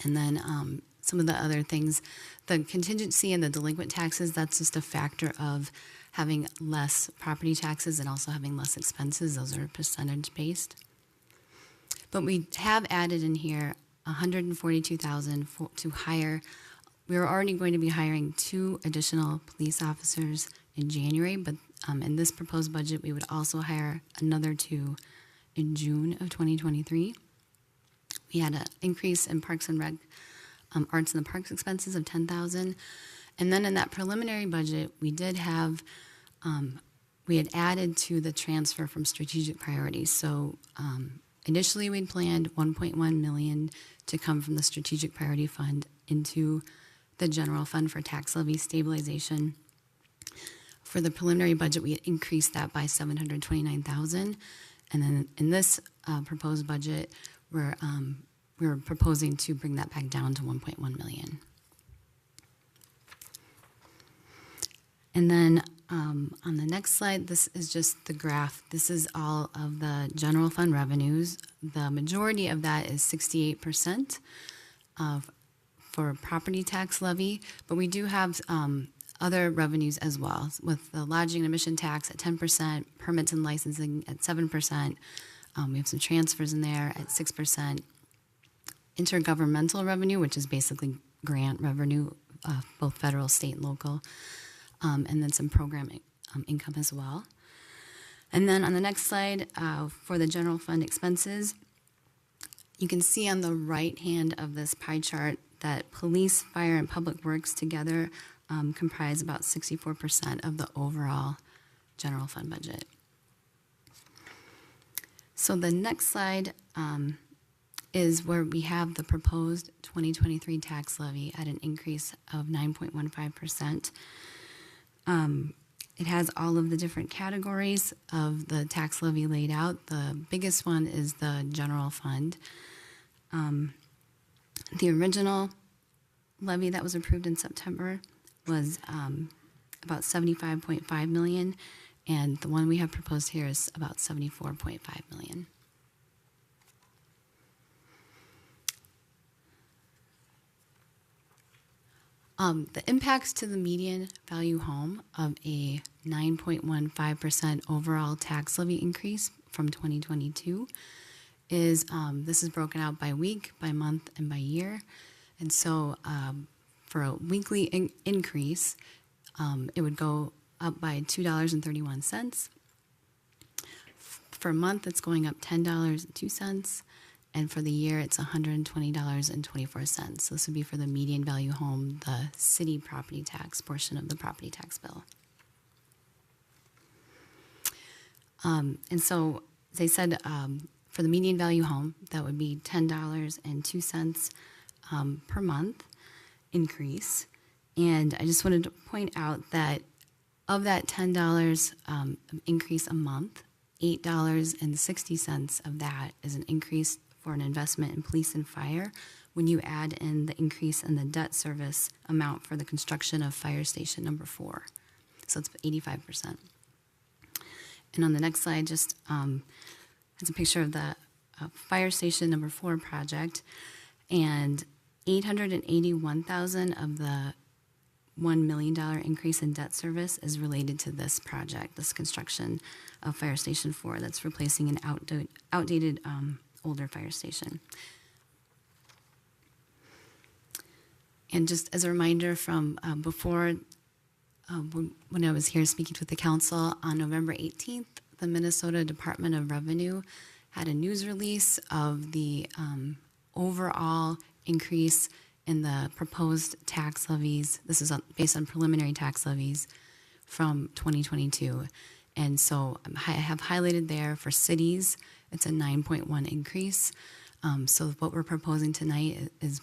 Speaker 16: And then some of the other things, the contingency and the delinquent taxes, that's just a factor of having less property taxes and also having less expenses. Those are percentage-based. But we have added in here $142,000 to hire. We were already going to be hiring 2 additional police officers in January, but in this proposed budget, we would also hire another 2 in June of 2023. We had an increase in Parks and Rec, Arts and the Parks expenses of $10,000. And then in that preliminary budget, we did have, we had added to the transfer from strategic priorities. So initially we'd planned $1.1 million to come from the strategic priority fund into the general fund for tax levy stabilization. For the preliminary budget, we had increased that by $729,000. And then in this proposed budget, we're proposing to bring that back down to $1.1 million. And then on the next slide, this is just the graph. This is all of the general fund revenues. The majority of that is 68% for property tax levy, but we do have other revenues as well, with the lodging and admission tax at 10%, permits and licensing at 7%. We have some transfers in there at 6%. Intergovernmental revenue, which is basically grant revenue, both federal, state, and local, and then some program income as well. And then on the next slide, for the general fund expenses, you can see on the right hand of this pie chart that police, fire, and public works together comprise about 64% of the overall general fund budget. So the next slide is where we have the proposed 2023 tax levy at an increase of 9.15%. It has all of the different categories of the tax levy laid out. The biggest one is the general fund. The original levy that was approved in September was about $75.5 million, and the one we have proposed here is about $74.5 million. The impacts to the median value home of a 9.15% overall tax levy increase from 2022 is, this is broken out by week, by month, and by year. And so for a weekly increase, it would go up by $2.31. For a month, it's going up $10.02. And for the year, it's $120.24. So this would be for the median value home, the city property tax portion of the property tax bill. And so, as I said, for the median value home, that would be $10.02 per month increase. And I just wanted to point out that of that $10 increase a month, $8.60 of that is an increase for an investment in police and fire when you add in the increase in the debt service amount for the construction of fire station number 4. So it's 85%. And on the next slide, just has a picture of the fire station number 4 project, and $881,000 of the $1 million increase in debt service is related to this project, this construction of Fire Station 4 that's replacing an outdated older fire station. And just as a reminder from before, when I was here speaking with the council on November 18th, the Minnesota Department of Revenue had a news release of the overall increase in the proposed tax levies. This is based on preliminary tax levies from 2022. And so I have highlighted there for cities, it's a 9.1 increase. So what we're proposing tonight is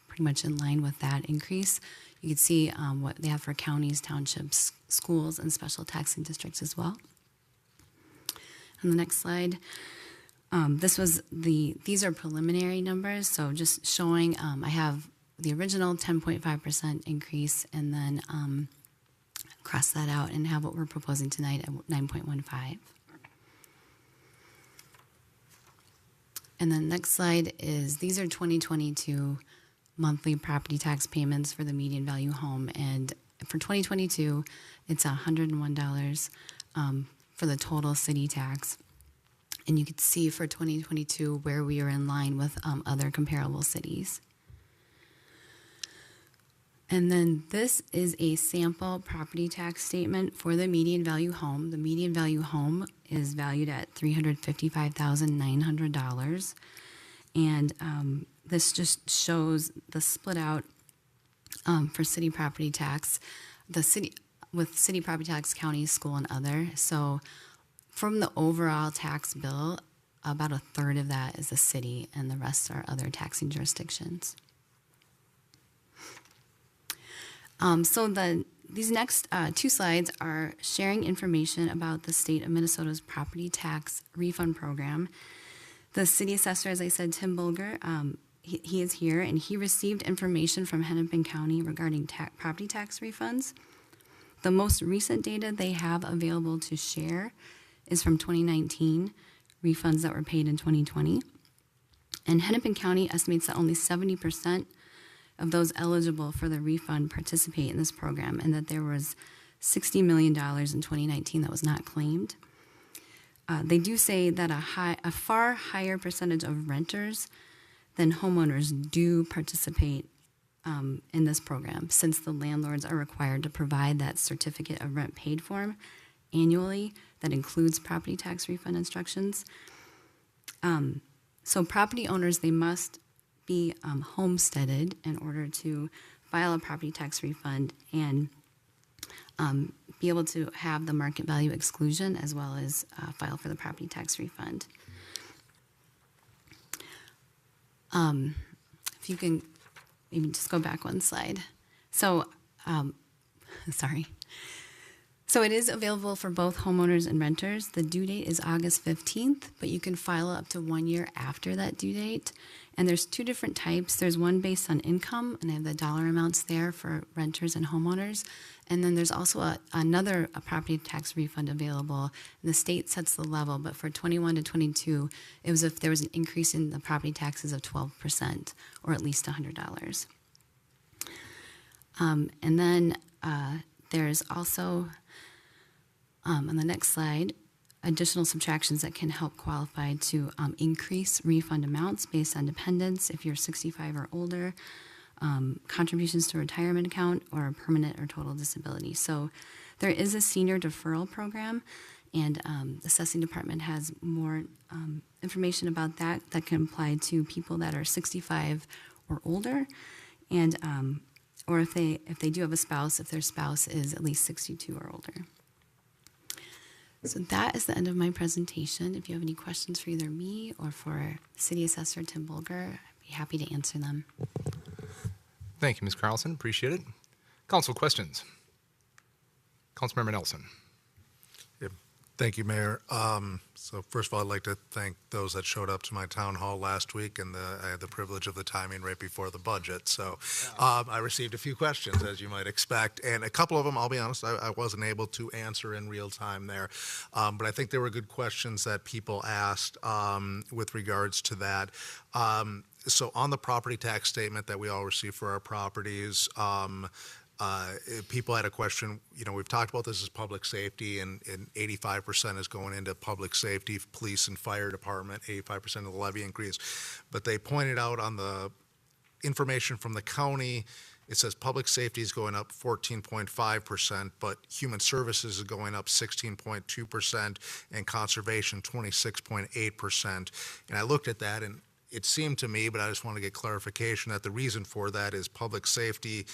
Speaker 16: pretty much in line with that increase. You can see what they have for counties, townships, schools, and special taxing districts as well. On the next slide, these are preliminary numbers, so just showing I have the original 10.5% increase, and then cross that out and have what we're proposing tonight at 9.15. And then next slide is, these are 2022 monthly property tax payments for the median value home, and for 2022, it's $101 for the total city tax. And you can see for 2022 where we are in line with other comparable cities. And then this is a sample property tax statement for the median value home. The median value home is valued at $355,900. And this just shows the split out for city property tax, with city property tax, county, school, and other. So from the overall tax bill, about a third of that is the city, and the rest are other taxing jurisdictions. These next two slides are sharing information about the state of Minnesota's property tax refund program. The city assessor, as I said, Tim Bulger, he is here, and he received information from Hennepin County regarding property tax refunds. The most recent data they have available to share is from 2019, refunds that were paid in 2020. And Hennepin County estimates that only 70% of those eligible for the refund participate in this program, and that there was $60 million in 2019 that was not claimed. They do say that a far higher percentage of renters than homeowners do participate in this program, since the landlords are required to provide that certificate of rent paid form annually that includes property tax refund instructions. So property owners, they must be homesteaded in order to file a property tax refund and be able to have the market value exclusion as well as file for the property tax refund. If you can maybe just go back one slide. So, sorry. So it is available for both homeowners and renters. The due date is August 15th, but you can file up to 1 year after that due date. And there's two different types. There's one based on income, and I have the dollar amounts there for renters and homeowners. And then there's also another property tax refund available. And the state sets the level, but for 21 to 22, it was if there was an increase in the property taxes of 12%, or at least $100. And then there's also, on the next slide, additional subtractions that can help qualify to increase refund amounts based on dependents if you're 65 or older, contributions to a retirement account, or a permanent or total disability. So there is a senior deferral program, and the assessing department has more information about that can apply to people that are 65 or older, and or if they do have a spouse, if their spouse is at least 62 or older. So that is the end of my presentation. If you have any questions for either me or for City Assessor Tim Bulger, I'd be happy to answer them.
Speaker 1: Thank you, Ms. Carlson. Appreciate it. Council questions? Councilmember Nelson.
Speaker 12: Thank you, Mayor. So first of all, I'd like to thank those that showed up to my town hall last week, and I had the privilege of the timing right before the budget. So I received a few questions, as you might expect, and a couple of them, I'll be honest, I wasn't able to answer in real time there. But I think there were good questions that people asked with regards to that. So on the property tax statement that we all receive for our properties, people had a question, we've talked about this as public safety, and 85% is going into public safety, police and fire department, 85% of the levy increase. But they pointed out on the information from the county, it says public safety is going up 14.5%, but human services is going up 16.2%, and conservation 26.8%. And I looked at that, and it seemed to me, but I just want to get clarification, that the reason for that is public safety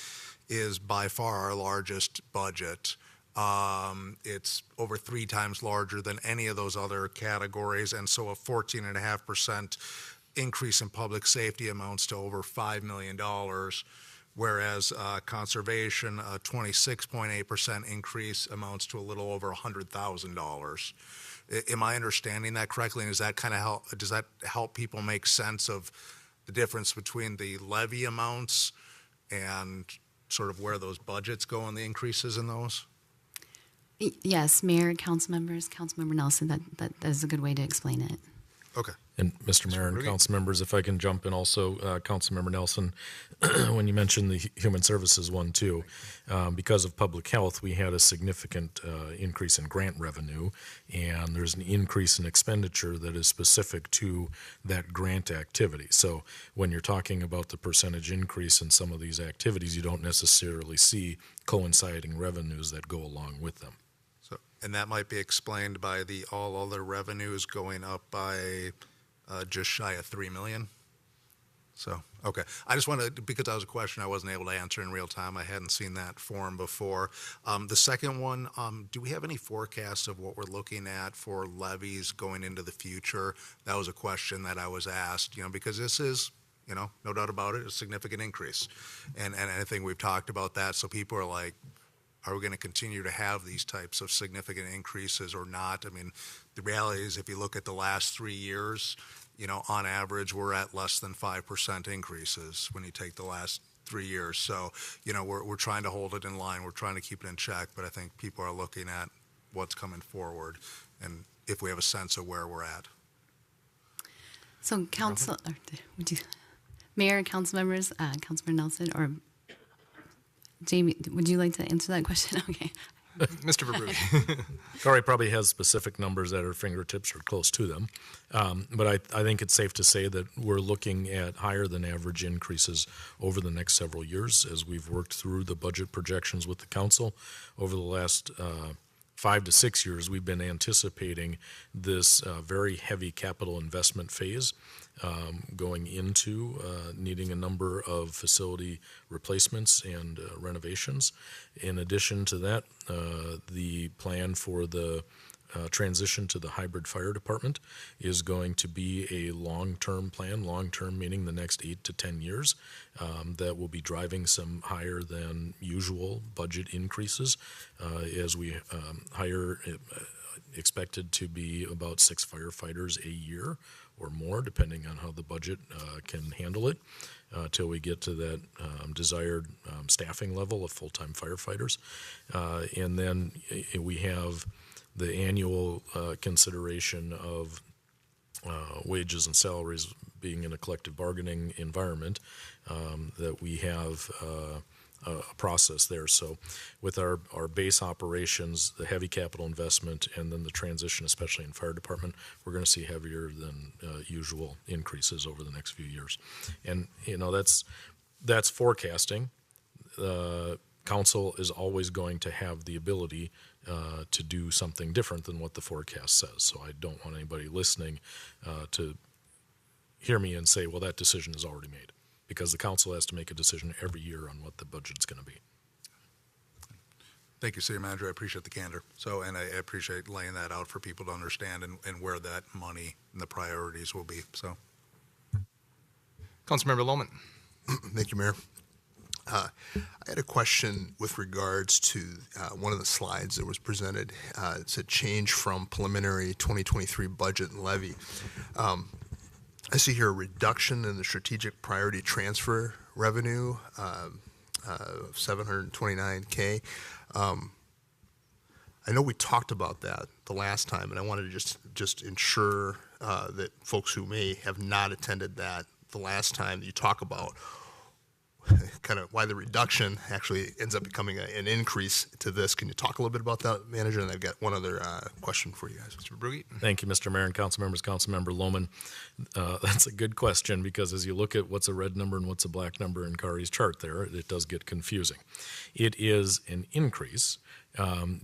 Speaker 12: is by far our largest budget. It's over 3 times larger than any of those other categories, and so a 14.5% increase in public safety amounts to over $5 million, whereas conservation, a 26.8% increase amounts to a little over $100,000. Am I understanding that correctly? And does that help people make sense of the difference between the levy amounts and sort of where those budgets go and the increases in those?
Speaker 16: Yes, Mayor, council members, Councilmember Nelson, that is a good way to explain it.
Speaker 12: Okay.
Speaker 11: And Mr. Mayor and council members, if I can jump in also, Councilmember Nelson, when you mentioned the human services one too, because of public health, we had a significant increase in grant revenue, and there's an increase in expenditure that is specific to that grant activity. So when you're talking about the percentage increase in some of these activities, you don't necessarily see coinciding revenues that go along with them.
Speaker 12: So, and that might be explained by the all other revenues going up by just shy of $3 million. So, okay. I just wanted, because that was a question I wasn't able to answer in real time. I hadn't seen that form before. The second one, do we have any forecasts of what we're looking at for levies going into the future? That was a question that I was asked, because this is, no doubt about it, a significant increase. And I think we've talked about that. So people are like, are we going to continue to have these types of significant increases or not? I mean, the reality is, if you look at the last 3 years, on average, we're at less than 5% increases when you take the last 3 years. So, we're trying to hold it in line. We're trying to keep it in check. But I think people are looking at what's coming forward and if we have a sense of where we're at.
Speaker 16: So, Council, Mayor, council members, Councilman Nelson, or Jamie, would you like to answer that question? Okay.
Speaker 1: Mr. Verbrugge.
Speaker 11: Corey probably has specific numbers at her fingertips or close to them. But I think it's safe to say that we're looking at higher than average increases over the next several years as we've worked through the budget projections with the council. Over the last 5 to 6 years, we've been anticipating this very heavy capital investment phase going into needing a number of facility replacements and renovations. In addition to that, the plan for the transition to the hybrid fire department is going to be a long-term plan, long-term meaning the next 8 to 10 years, that will be driving some higher than usual budget increases as we hire expected to be about 6 firefighters a year or more, depending on how the budget can handle it, till we get to that desired staffing level of full-time firefighters. And then we have the annual consideration of wages and salaries being in a collective bargaining environment, that we have a process there. So with our base operations, the heavy capital investment, and then the transition, especially in fire department, we're going to see heavier than usual increases over the next few years. And, you know, that's forecasting. Council is always going to have the ability to do something different than what the forecast says. So I don't want anybody listening to hear me and say, well, that decision is already made, because the council has to make a decision every year on what the budget's going to be.
Speaker 12: Thank you, City Manager. I appreciate the candor. So, and I appreciate laying that out for people to understand and where that money and the priorities will be. So,
Speaker 1: Councilmember Lohman.
Speaker 2: Thank you, Mayor. I had a question with regards to one of the slides that was presented. It said change from preliminary 2023 budget and levy. I see here a reduction in the strategic priority transfer revenue of $729K. I know we talked about that the last time, and I wanted to just ensure that folks who may have not attended that the last time that you talk about kind of why the reduction actually ends up becoming an increase to this. Can you talk a little bit about that, Manager? And I've got one other question for you guys. Mr. Verbrugge.
Speaker 11: Thank you, Mr. Mayor and council members. Councilmember Lohman, that's a good question, because as you look at what's a red number and what's a black number in Kari's chart there, it does get confusing. It is an increase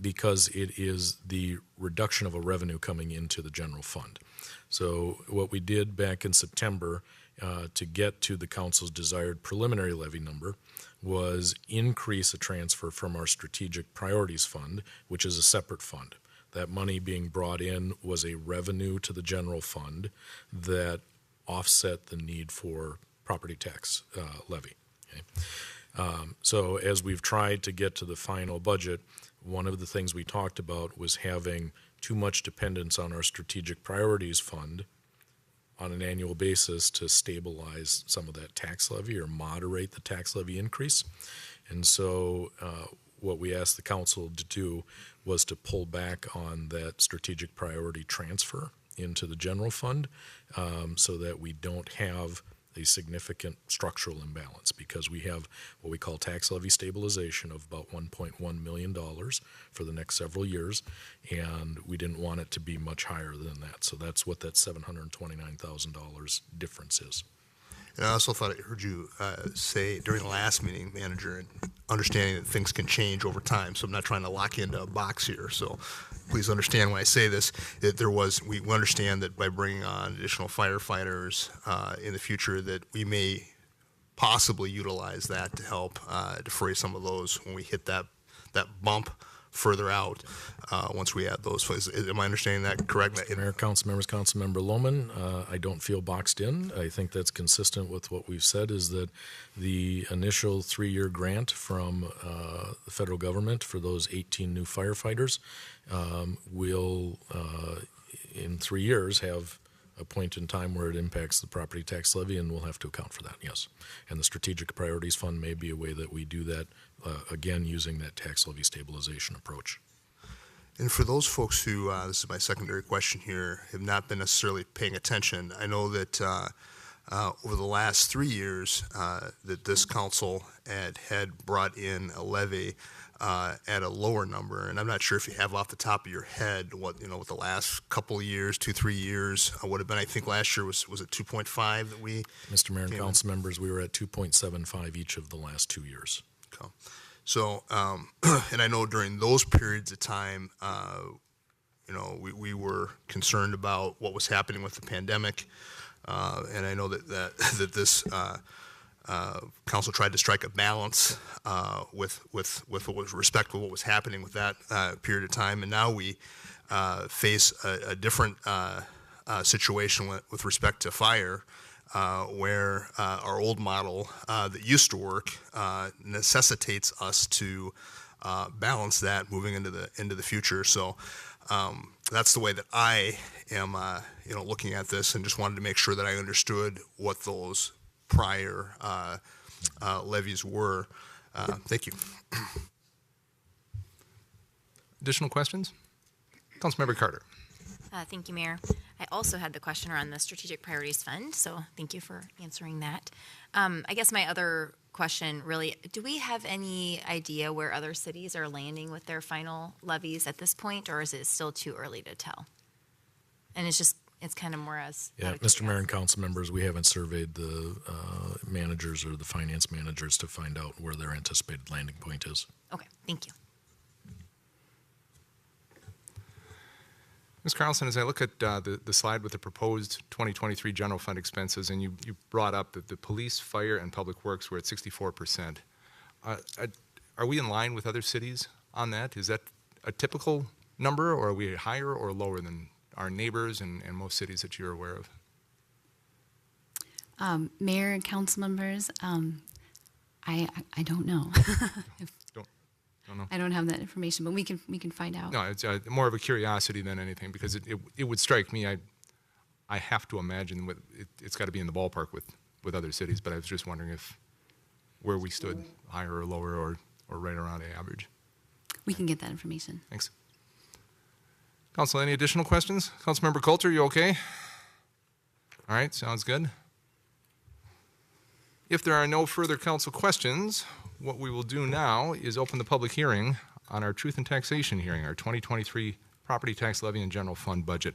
Speaker 11: because it is the reduction of a revenue coming into the general fund. So what we did back in September to get to the council's desired preliminary levy number was increase a transfer from our strategic priorities fund, which is a separate fund. That money being brought in was a revenue to the general fund that offset the need for property tax levy. Okay? So as we've tried to get to the final budget, one of the things we talked about was having too much dependence on our strategic priorities fund on an annual basis to stabilize some of that tax levy or moderate the tax levy increase. And so what we asked the council to do was to pull back on that strategic priority transfer into the general fund so that we don't have a significant structural imbalance, because we have what we call tax levy stabilization of about $1.1 million for the next several years, and we didn't want it to be much higher than that. So that's what that $729,000 difference is.
Speaker 2: And I also thought I heard you say during the last meeting, Manager, and understanding that things can change over time. So I'm not trying to lock into a box here. So please understand when I say this, that we understand that by bringing on additional firefighters in the future, that we may possibly utilize that to help defray some of those when we hit that bump further out once we add those. Am I understanding that correct?
Speaker 11: Mayor, council members, Councilmember Lohman, I don't feel boxed in. I think that's consistent with what we've said, is that the initial 3-year grant from the federal government for those 18 new firefighters will, in 3 years, have a point in time where it impacts the property tax levy, and we'll have to account for that, yes. And the Strategic Priorities Fund may be a way that we do that, again, using that tax levy stabilization approach.
Speaker 2: And for those folks who, this is my secondary question here, have not been necessarily paying attention, I know that over the last 3 years that this council had brought in a levy at a lower number, and I'm not sure if you have off the top of your head what the last couple of years, 2-3 years would have been. I think last year was it 2.5 that we.
Speaker 11: Mr. Mayor and council members, we were at 2.75 each of the last 2 years.
Speaker 2: Okay. So, and I know during those periods of time, we were concerned about what was happening with the pandemic, and I know that this council tried to strike a balance with respect to what was happening with that period of time, and now we face a different situation with respect to fire, where our old model that used to work necessitates us to balance that moving into the future. So that's the way that I am, looking at this, and just wanted to make sure that I understood what those prior levies were. Thank you.
Speaker 1: Additional questions? Councilmember Carter.
Speaker 17: Thank you, Mayor. I also had the question around the Strategic Priorities Fund, so thank you for answering that. I guess my other question really, do we have any idea where other cities are landing with their final levies at this point, or is it still too early to tell? And it's kind of more as...
Speaker 11: Yeah, Mr. Mayor and council members, we haven't surveyed the managers or the finance managers to find out where their anticipated landing point is.
Speaker 17: Okay, thank you.
Speaker 1: Ms. Carlson, as I look at the slide with the proposed 2023 general fund expenses, and you brought up that the police, fire, and public works were at 64%. Are we in line with other cities on that? Is that a typical number, or are we higher or lower than our neighbors and most cities that you're aware of?
Speaker 16: Mayor and council members, I don't know.
Speaker 1: Don't know.
Speaker 16: I don't have that information, but we can find out.
Speaker 1: No, it's more of a curiosity than anything, because it would strike me. I have to imagine it's got to be in the ballpark with other cities, but I was just wondering where we stood, higher or lower, or right around the average.
Speaker 16: We can get that information.
Speaker 1: Thanks. Council, any additional questions? Councilmember Coulter, you okay? All right, sounds good. If there are no further council questions, what we will do now is open the public hearing on our Truth and Taxation hearing, our 2023 property tax levy and general fund budget.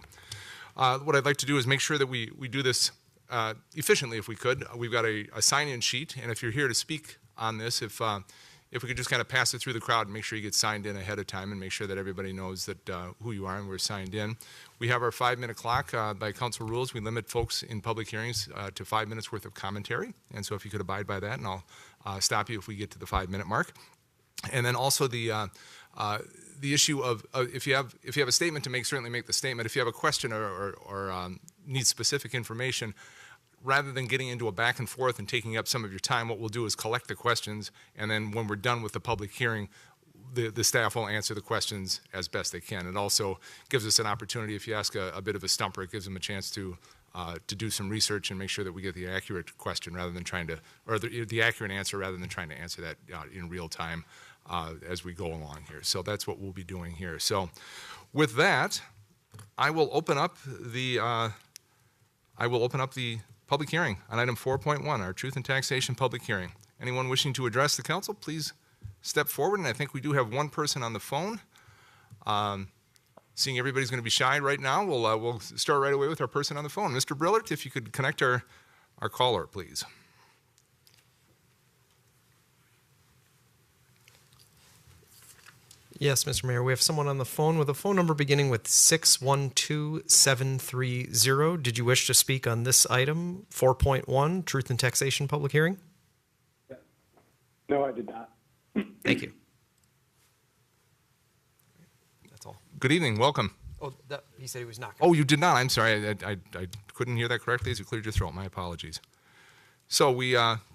Speaker 1: What I'd like to do is make sure that we do this efficiently if we could. We've got a sign-in sheet, and if you're here to speak on this, if we could just kind of pass it through the crowd and make sure you get signed in ahead of time and make sure that everybody knows that who you are and we're signed in. We have our 5-minute clock. By council rules, we limit folks in public hearings to 5 minutes worth of commentary, and so if you could abide by that, and I'll stop you if we get to the 5-minute mark. And then also the issue of if you have a statement to make, certainly make the statement. If you have a question or need specific information, rather than getting into a back and forth and taking up some of your time, what we'll do is collect the questions, and then when we're done with the public hearing, the staff will answer the questions as best they can. It also gives us an opportunity, if you ask a bit of a stumper, it gives them a chance to do some research and make sure that we get the accurate question rather than trying to, or the accurate answer rather than trying to answer that in real time as we go along here. So that's what we'll be doing here. So with that, I will open up the public hearing on item 4.1, our Truth and Taxation public hearing. Anyone wishing to address the council, please step forward. And I think we do have one person on the phone. Seeing everybody's going to be shy right now, we'll start right away with our person on the phone. Mr. Brillert, if you could connect our caller, please.
Speaker 14: Yes, Mr. Mayor, we have someone on the phone with a phone number beginning with 612730. Did you wish to speak on this item, 4.1, Truth and Taxation Public Hearing?
Speaker 18: No, I did not.
Speaker 14: Thank you. That's all.
Speaker 1: Good evening. Welcome.
Speaker 14: Oh, he said he was not.
Speaker 1: Oh, you did not. I'm sorry. I couldn't hear that correctly as you cleared your throat. My apologies. So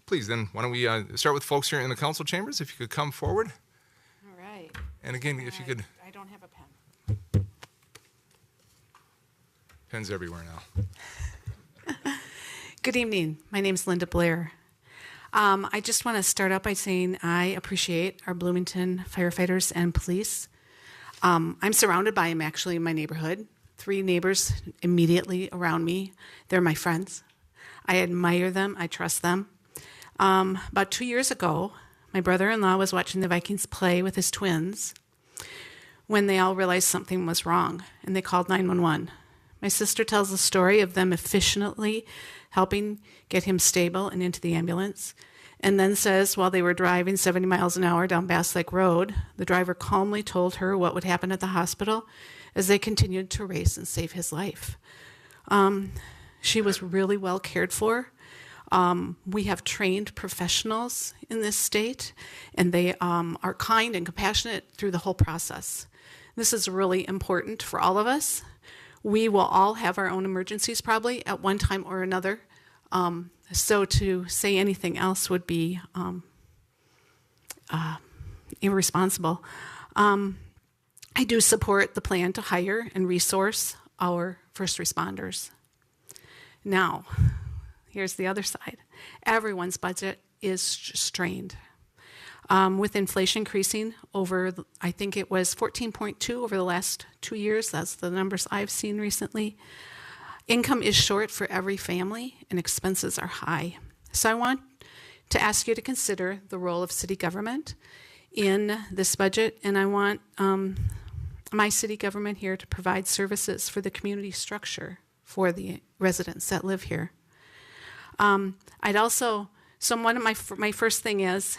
Speaker 1: please, then, why don't we start with folks here in the council chambers, if you could come forward.
Speaker 15: All right.
Speaker 1: And again, if you could.
Speaker 15: I don't have a pen.
Speaker 1: Pens everywhere now.
Speaker 15: Good evening. My name's Linda Blair. I just want to start out by saying I appreciate our Bloomington firefighters and police. I'm surrounded by them, actually, in my neighborhood. 3 neighbors immediately around me. They're my friends.
Speaker 19: I admire them. I trust them. About 2 years ago, my brother-in-law was watching the Vikings play with his twins when they all realized something was wrong, and they called 911. My sister tells the story of them efficiently helping get him stable and into the ambulance, and then says while they were driving 70 miles an hour down Bass Lake Road, the driver calmly told her what would happen at the hospital as they continued to race and save his life. She was really well cared for. We have trained professionals in this state, and they are kind and compassionate through the whole process. This is really important for all of us. We will all have our own emergencies probably at one time or another. So to say anything else would be irresponsible. I do support the plan to hire and resource our first responders. Now, here's the other side. Everyone's budget is strained. With inflation increasing over, I think it was 14.2 over the last 2 years. That's the numbers I've seen recently. Income is short for every family, and expenses are high. So I want to ask you to consider the role of city government in this budget, and I want my city government here to provide services for the community structure for the residents that live here. I'd also, so one of my first thing is,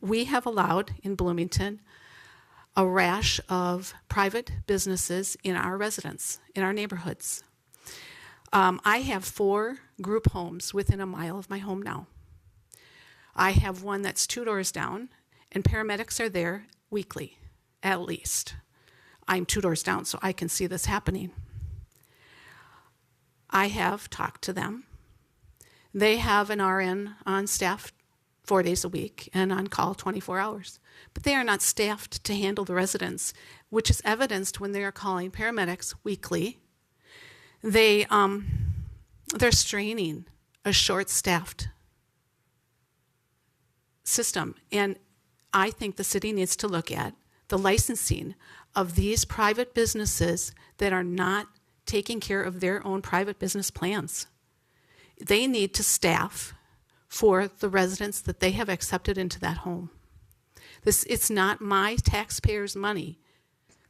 Speaker 19: we have allowed in Bloomington a rash of private businesses in our residents, in our neighborhoods. I have 4 group homes within a mile of my home now. I have one that's 2 doors down, and paramedics are there weekly, at least. I'm 2 doors down, so I can see this happening. I have talked to them. They have an RN on staff 4 days a week and on call 24 hours. But they are not staffed to handle the residents, which is evidenced when they are calling paramedics weekly. They're straining a short-staffed system. And I think the city needs to look at the licensing of these private businesses that are not taking care of their own private business plans. They need to staff for the residents that they have accepted into that home. It's not my taxpayers' money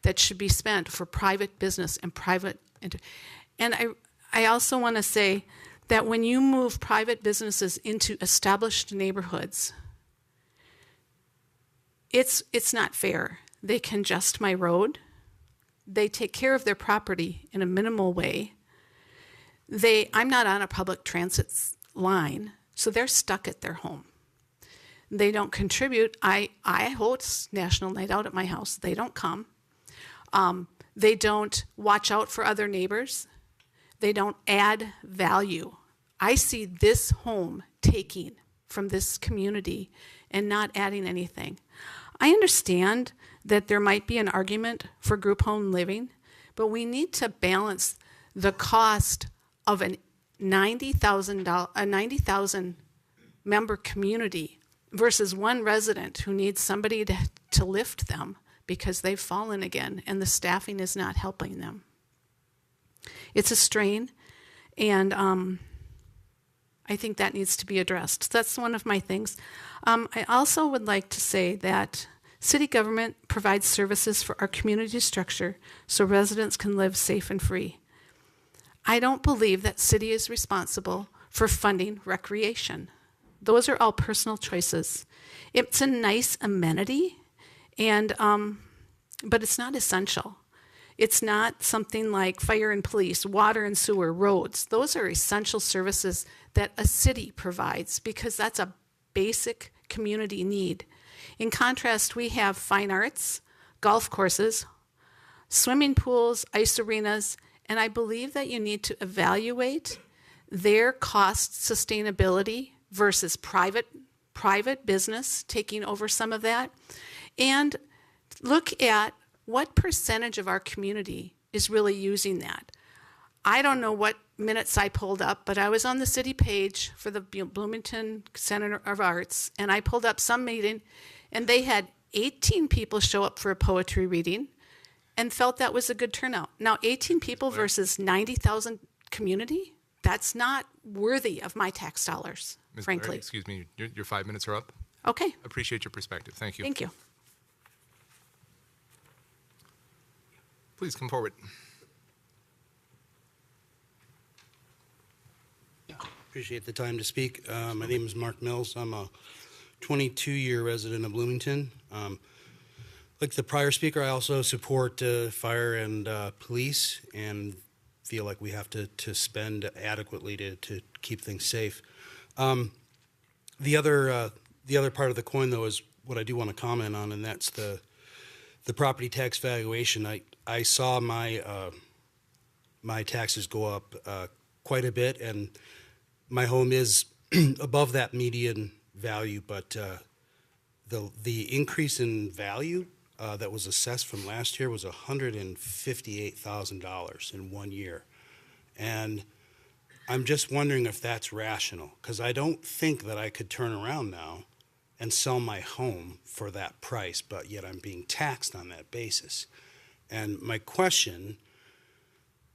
Speaker 19: that should be spent for private business and private. And I also want to say that when you move private businesses into established neighborhoods, it's not fair. They congest my road. They take care of their property in a minimal way. I'm not on a public transit line, so they're stuck at their home. They don't contribute. I host National Night Out at my house. They don't come. They don't watch out for other neighbors. They don't add value. I see this home taking from this community and not adding anything. I understand that there might be an argument for group home living, but we need to balance the cost of a 90,000 member community versus one resident who needs somebody to lift them because they've fallen again and the staffing is not helping them. It's a strain, and I think that needs to be addressed. That's one of my things. I also would like to say that city government provides services for our community structure so residents can live safe and free. I don't believe that city is responsible for funding recreation. Those are all personal choices. It's a nice amenity, and but it's not essential. It's not something like fire and police, water and sewer, roads. Those are essential services that a city provides because that's a basic community need. In contrast, we have fine arts, golf courses, swimming pools, ice arenas, and I believe that you need to evaluate their cost sustainability versus private business taking over some of that, and look at what percentage of our community is really using that. I don't know what minutes I pulled up, but I was on the city page for the Bloomington Center of Arts, and I pulled up some meeting, and they had 18 people show up for a poetry reading and felt that was a good turnout. Now, 18 people versus 90,000 community, That's not worthy of my tax dollars,
Speaker 1: Ms.
Speaker 19: frankly.
Speaker 1: Blair, excuse me, your 5 minutes are up.
Speaker 19: Okay,
Speaker 1: Appreciate your perspective. Thank you.
Speaker 19: thank you.
Speaker 1: Please come forward.
Speaker 20: Appreciate the time to speak. My name is Mark Mills. I'm a 22-year resident of Bloomington. Like the prior speaker, I also support fire and police and feel like we have to spend adequately to keep things safe. The other part of the coin, though, is what I do want to comment on, and that's the property tax valuation. I saw my my taxes go up quite a bit, and my home is above that median value, but the increase in value that was assessed from last year was $158,000 in 1 year. And I'm just wondering if that's rational, because I don't think that I could turn around now and sell my home for that price, but yet I'm being taxed on that basis. And my question,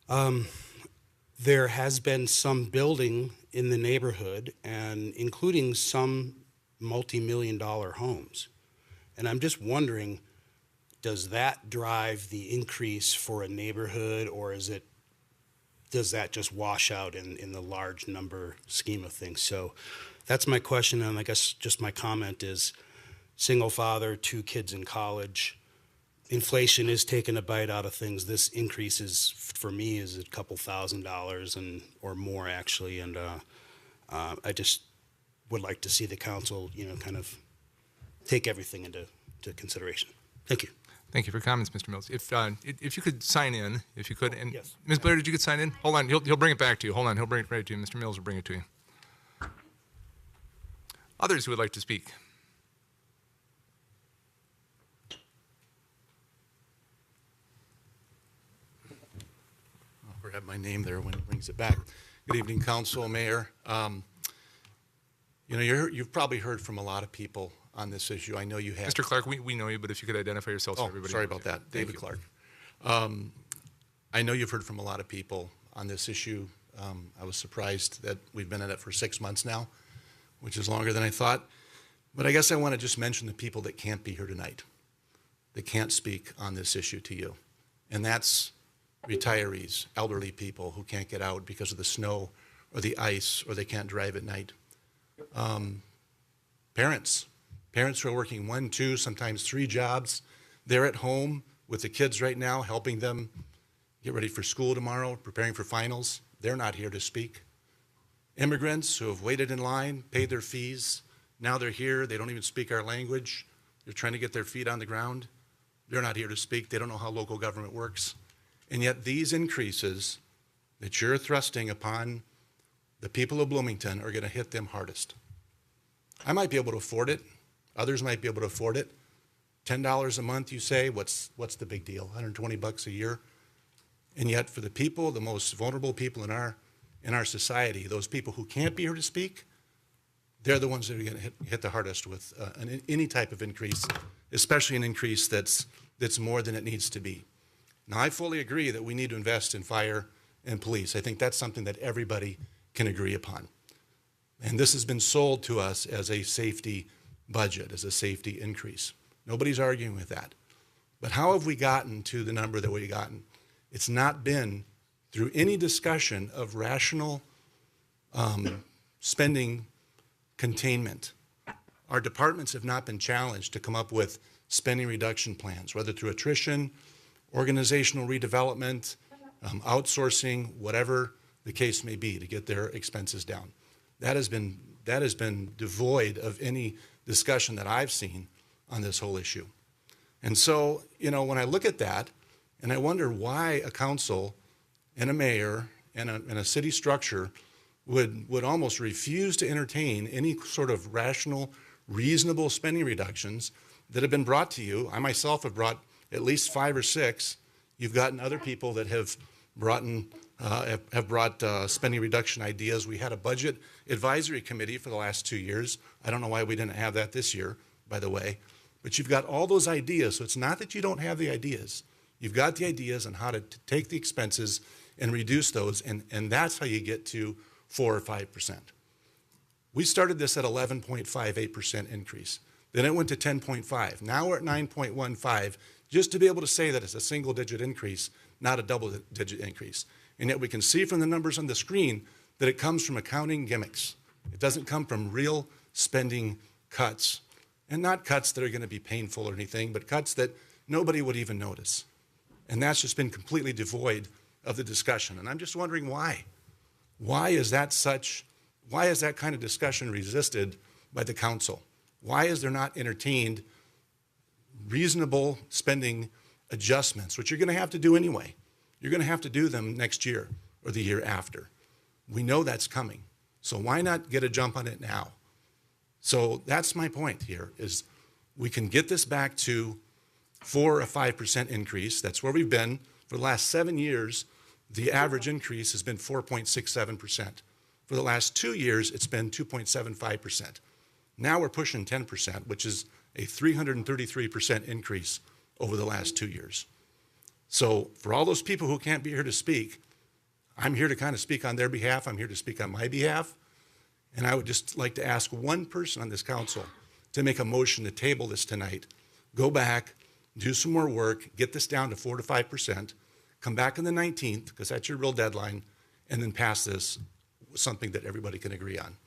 Speaker 20: there has been some building in the neighborhood, and including some multi-million-dollar homes. And I'm just wondering, does that drive the increase for a neighborhood, or does that just wash out in the large number scheme of things? So that's my question, and I guess just my comment is, single father, 2 kids in college, inflation is taking a bite out of things. This increase is, for me, is a couple $1,000s or more, actually, and I just would like to see the council, kind of take everything into consideration. Thank you.
Speaker 1: Thank you for your comments, Mr. Mills. If you could sign in, if you could, and
Speaker 20: Yes.
Speaker 1: Ms. Blair, did you get sign in? Hold on, he'll bring it back to you. Hold on, he'll bring it right to you. Mr. Mills will bring it to you. Others who would like to speak?
Speaker 19: I'll have my name there when he brings it back. Good evening, Council, Mayor. You've probably heard from a lot of people on this issue. I know you have.
Speaker 1: Mr. Clark, we know you, but if you could identify yourself so everybody.
Speaker 19: Sorry about that. David Clark. I know you've heard from a lot of people on this issue. I was surprised that we've been at it for 6 months now, which is longer than I thought. But I guess I want to just mention the people that can't be here tonight, that can't speak on this issue to you. And that's retirees, elderly people who can't get out because of the snow or the ice, or they can't drive at night. Parents who are working 1, 2, sometimes 3 jobs. They're at home with the kids right now, helping them get ready for school tomorrow, preparing for finals. They're not here to speak. Immigrants who have waited in line, paid their fees. Now they're here. They don't even speak our language. They're trying to get their feet on the ground. They're not here to speak. They don't know how local government works. And yet these increases that you're thrusting upon the people of Bloomington are going to hit them hardest. I might be able to afford it. Others might be able to afford it. $10 a month, you say, what's the big deal? $120 a year. And yet for the people, the most vulnerable people in our society, those people who can't be here to speak, they're the ones that are going to hit the hardest with any type of increase, especially an increase that's more than it needs to be. Now, I fully agree that we need to invest in fire and police. I think that's something that everybody can agree upon. And this has been sold to us as a safety budget, as a safety increase. Nobody's arguing with that. But how have we gotten to the number that we've gotten? It's not been through any discussion of rational spending containment. Our departments have not been challenged to come up with spending reduction plans, whether through attrition, organizational redevelopment, outsourcing, whatever the case may be, to get their expenses down. That has been devoid of any discussion that I've seen on this whole issue. And so, when I look at that, and I wonder why a council and a mayor and a city structure would almost refuse to entertain any sort of rational, reasonable spending reductions that have been brought to you. I myself have brought at least 5 or 6. You've gotten other people that have brought spending reduction ideas. We had a budget advisory committee for the last 2 years. I don't know why we didn't have that this year, by the way. But you've got all those ideas, so it's not that you don't have the ideas. You've got the ideas on how to take the expenses and reduce those, and that's how you get to 4 or 5%. We started this at 11.58% increase. Then it went to 10.5. Now we're at 9.15, just to be able to say that it's a single-digit increase, not a double-digit increase. And yet we can see from the numbers on the screen that it comes from accounting gimmicks. It doesn't come from real spending cuts, and not cuts that are going to be painful or anything, but cuts that nobody would even notice. And that's just been completely devoid of the discussion. And I'm just wondering why. Why is that kind of discussion resisted by the council? Why is there not entertained reasonable spending adjustments, which you're going to have to do anyway? You're going to have to do them next year or the year after. We know that's coming. So why not get a jump on it now? So that's my point here, is we can get this back to 4 or 5% increase. That's where we've been for the last 7 years. The average increase has been 4.67%. For the last 2 years, it's been 2.75%. Now we're pushing 10%, which is a 333% increase over the last 2 years. So for all those people who can't be here to speak, I'm here to kind of speak on their behalf. I'm here to speak on my behalf. And I would just like to ask one person on this council to make a motion to table this tonight. Go back, do some more work, get this down to 4 to 5%, come back on the 19th, because that's your real deadline, and then pass this, something that everybody can agree on.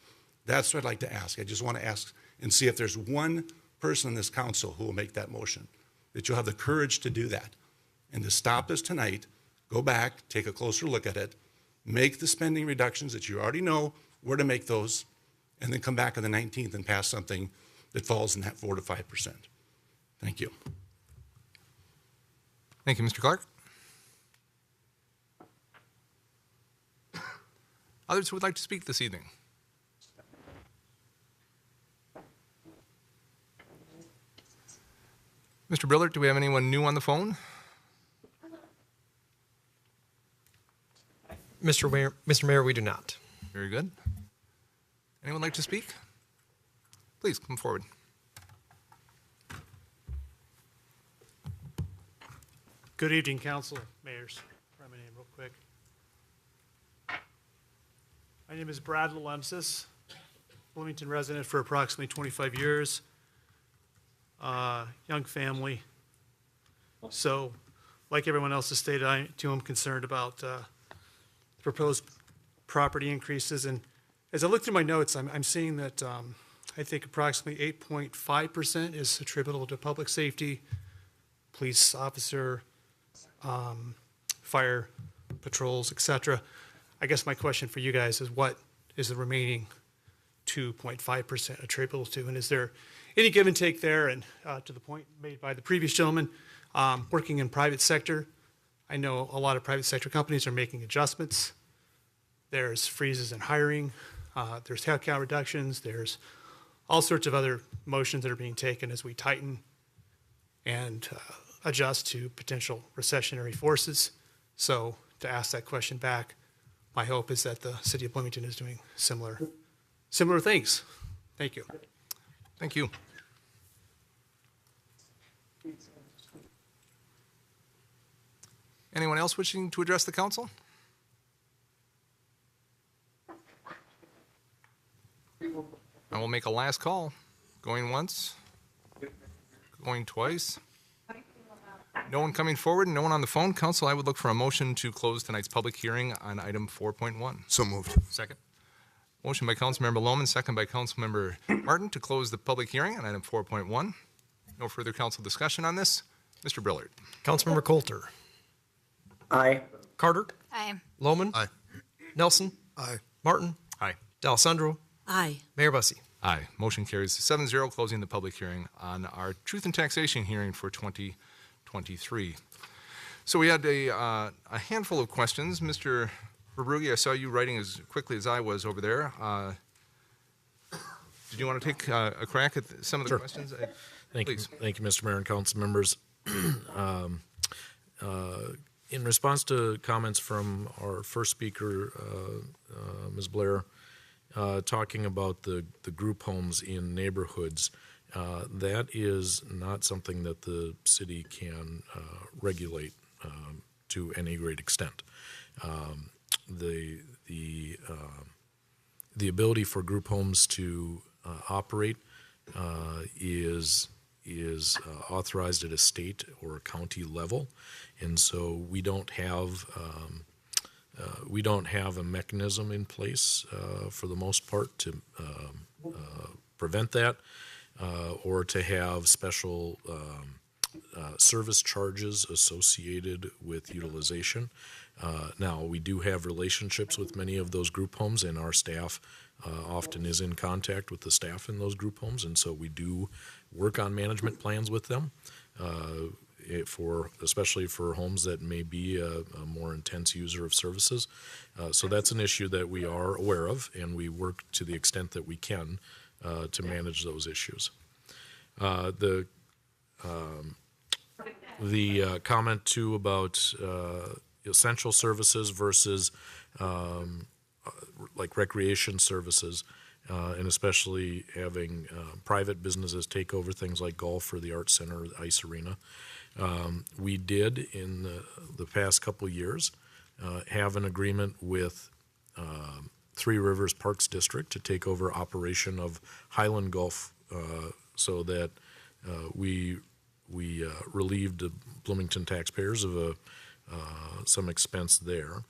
Speaker 19: That's what I'd like to ask. I just want to ask and see if there's one person in this council who will make that motion, that you'll have the courage to do that. And to stop this tonight, go back, take a closer look at it, make the spending reductions that you already know where to make those, and then come back on the 19th and pass something that falls in that 4 to 5%. Thank you.
Speaker 1: Thank you, Mr. Clark. Others who would like to speak this evening? Mr. Brillert, do we have anyone new on the phone?
Speaker 14: Mr. Mayor, we do not.
Speaker 1: Very good. Anyone like to speak? Please come forward.
Speaker 21: Good evening, Council, Mayors. Try my name real quick. My name is Brad Lemsis, Bloomington resident for approximately 25 years. Young family. So, like everyone else has stated, I too am concerned about the proposed property increases. And as I look through my notes, I'm seeing that I think approximately 8.5% is attributable to public safety, police officer, fire patrols, etc. I guess my question for you guys is, what is the remaining 2.5% attributable to? And is there any give and take there? And to the point made by the previous gentleman, working in private sector, I know a lot of private sector companies are making adjustments. There's freezes in hiring. There's headcount reductions. There's all sorts of other motions that are being taken as we tighten and adjust to potential recessionary forces. So to ask that question back, my hope is that the city of Bloomington is doing similar things. Thank you.
Speaker 1: Thank you. Anyone else wishing to address the council? I will make a last call. Going once, going twice. No one coming forward, no one on the phone. Council, I would look for a motion to close tonight's public hearing on item 4.1.
Speaker 2: So moved.
Speaker 1: Second. Motion by Councilmember Lohman, second by Councilmember Martin to close the public hearing on item 4.1. No further council discussion on this. Mr. Brillert.
Speaker 14: Councilmember Coulter.
Speaker 3: Aye.
Speaker 14: Carter.
Speaker 17: Aye.
Speaker 14: Lohman.
Speaker 2: Aye.
Speaker 14: Nelson.
Speaker 2: Aye.
Speaker 14: Martin.
Speaker 1: Aye.
Speaker 14: D'Alessandro.
Speaker 15: Aye.
Speaker 14: Mayor Bussey.
Speaker 1: Aye. Motion carries 7-0, closing the public hearing on our Truth and Taxation hearing for 2023. So we had a handful of questions. Mr. Verbrugge, I saw you writing as quickly as I was over there. Did you want to take a crack at some of the questions?
Speaker 11: Thank
Speaker 1: Please.
Speaker 11: you. Thank you, Mr. Mayor and council members. In response to comments from our first speaker, Ms. Blair, talking about the group homes in neighborhoods, that is not something that the city can regulate. to any great extent. The ability for group homes to operate is authorized at a state or a county level, and so we don't have a mechanism in place for the most part to prevent that, or to have special service charges associated with utilization. Now, we do have relationships with many of those group homes, and our staff often is in contact with the staff in those group homes, and so we do work on management plans with them, especially for homes that may be a more intense user of services. So that's an issue that we are aware of, and we work to the extent that we can to manage those issues. The comment too about essential services versus like recreation services, and especially having private businesses take over things like golf or the art center, or the ice arena. We did in the past couple years have an agreement with Three Rivers Parks District to take over operation of Highland Golf, so that we relieved the Bloomington taxpayers of some expense there.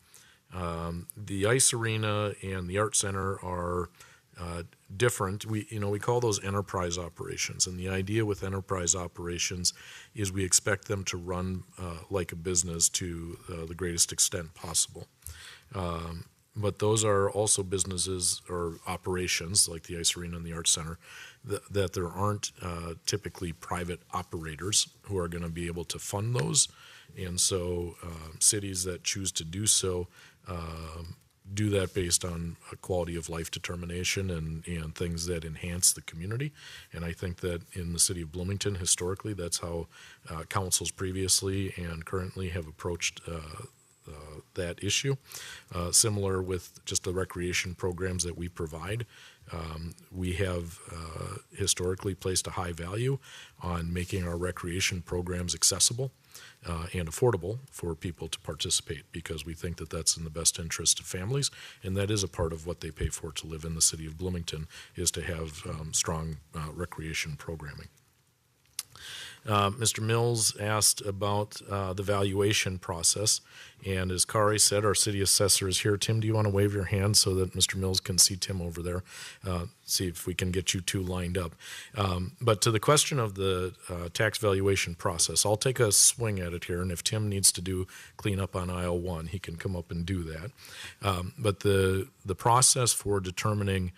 Speaker 11: The ice arena and the art center are different. We call those enterprise operations, and the idea with enterprise operations is we expect them to run like a business to the greatest extent possible. But those are also businesses or operations like the ice arena and the art center that there aren't typically private operators who are going to be able to fund those. And so cities that choose to do so do that based on a quality of life determination and things that enhance the community. And I think that in the city of Bloomington, historically, that's how councils previously and currently have approached that issue. Similar with just the recreation programs that we provide. We have historically placed a high value on making our recreation programs accessible and affordable for people to participate, because we think that that's in the best interest of families, and that is a part of what they pay for to live in the city of Bloomington, is to have strong recreation programming. Mr. Mills asked about the valuation process, and as Kari said, our city assessor is here. Tim, do you want to wave your hand so that Mr. Mills can see Tim over there? See if we can get you two lined up. But to the question of the tax valuation process, I'll take a swing at it here, and if Tim needs to do cleanup on aisle 1, he can come up and do that. But the process for determining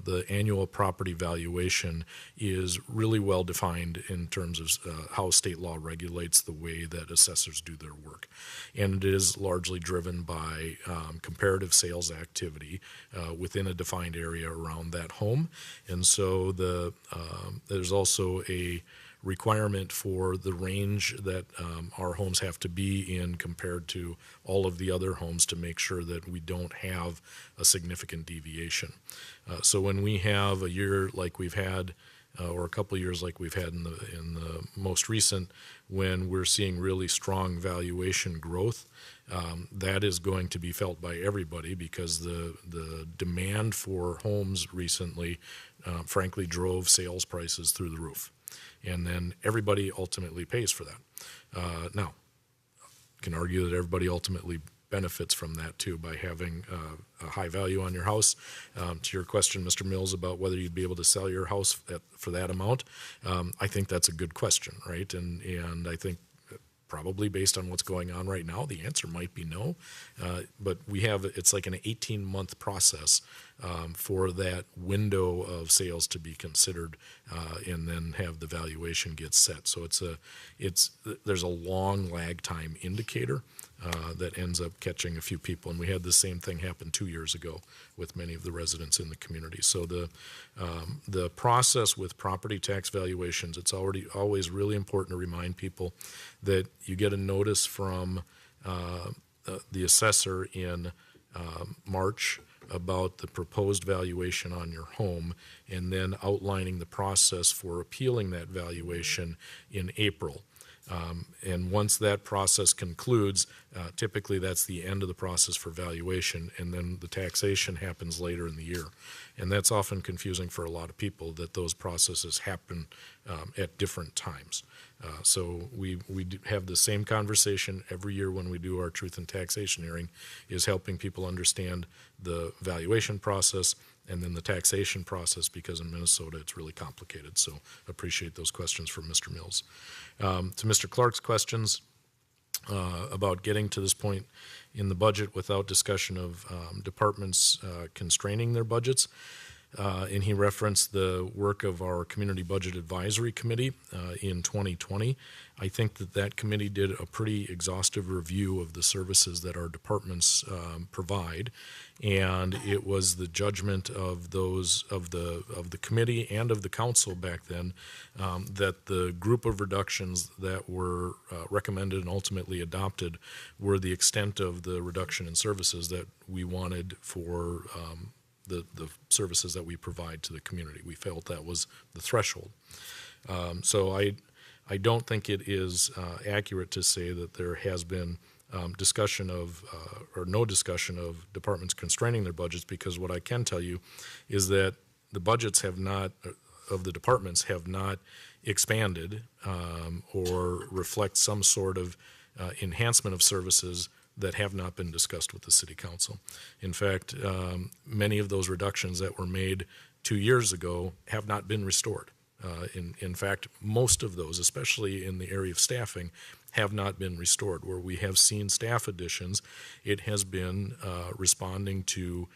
Speaker 11: the annual property valuation is really well defined in terms of how state law regulates the way that assessors do their work. And it is largely driven by comparative sales activity within a defined area around that home. And so there's also a requirement for the range that our homes have to be in compared to all of the other homes to make sure that we don't have a significant deviation. So when we have a year like we've had, or a couple of years like we've had in the most recent, when we're seeing really strong valuation growth, that is going to be felt by everybody, because the demand for homes recently, frankly, drove sales prices through the roof. And then everybody ultimately pays for that. Now, you can argue that everybody ultimately benefits from that too by having a high value on your house. To your question, Mr. Mills, about whether you'd be able to sell your house for that amount, I think that's a good question, right? And I think probably based on what's going on right now, the answer might be no. But it's like an 18-month process for that window of sales to be considered, and then have the valuation get set. So there's a long lag time indicator that ends up catching a few people. And we had the same thing happen 2 years ago with many of the residents in the community. So the process with property tax valuations, it's always really important to remind people that you get a notice from the assessor in March about the proposed valuation on your home, and then outlining the process for appealing that valuation in April. And once that process concludes, typically that's the end of the process for valuation, and then the taxation happens later in the year. And that's often confusing for a lot of people that those processes happen at different times. So we have the same conversation every year when we do our truth in taxation hearing, is helping people understand the valuation process and then the taxation process, because in Minnesota it's really complicated. So appreciate those questions from Mr. Mills. To Mr. Clark's questions about getting to this point in the budget without discussion of departments constraining their budgets, and he referenced the work of our Community Budget Advisory Committee in 2020. I think that committee did a pretty exhaustive review of the services that our departments provide, and it was the judgment of those of the committee and of the council back then that the group of reductions that were recommended and ultimately adopted were the extent of the reduction in services that we wanted for the services that we provide to the community. We felt that was the threshold. So I don't think it is accurate to say that there has been discussion of, or no discussion of departments constraining their budgets, because what I can tell you is that the budgets have not, of the departments have not expanded or reflect some sort of enhancement of services that have not been discussed with the City Council. In fact, many of those reductions that were made 2 years ago have not been restored. In fact, most of those, especially in the area of staffing, have not been restored. Where we have seen staff additions, it has been responding to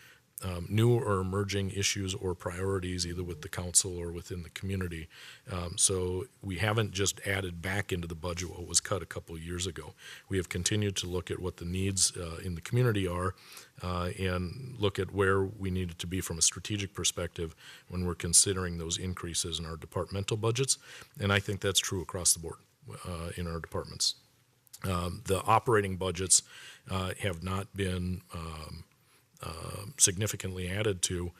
Speaker 11: new or emerging issues or priorities, either with the council or within the community. So we haven't just added back into the budget what was cut a couple of years ago. We have continued to look at what the needs in the community are and look at where we need it to be from a strategic perspective when we're considering those increases in our departmental budgets. And I think that's true across the board in our departments. The operating budgets have not been significantly added to,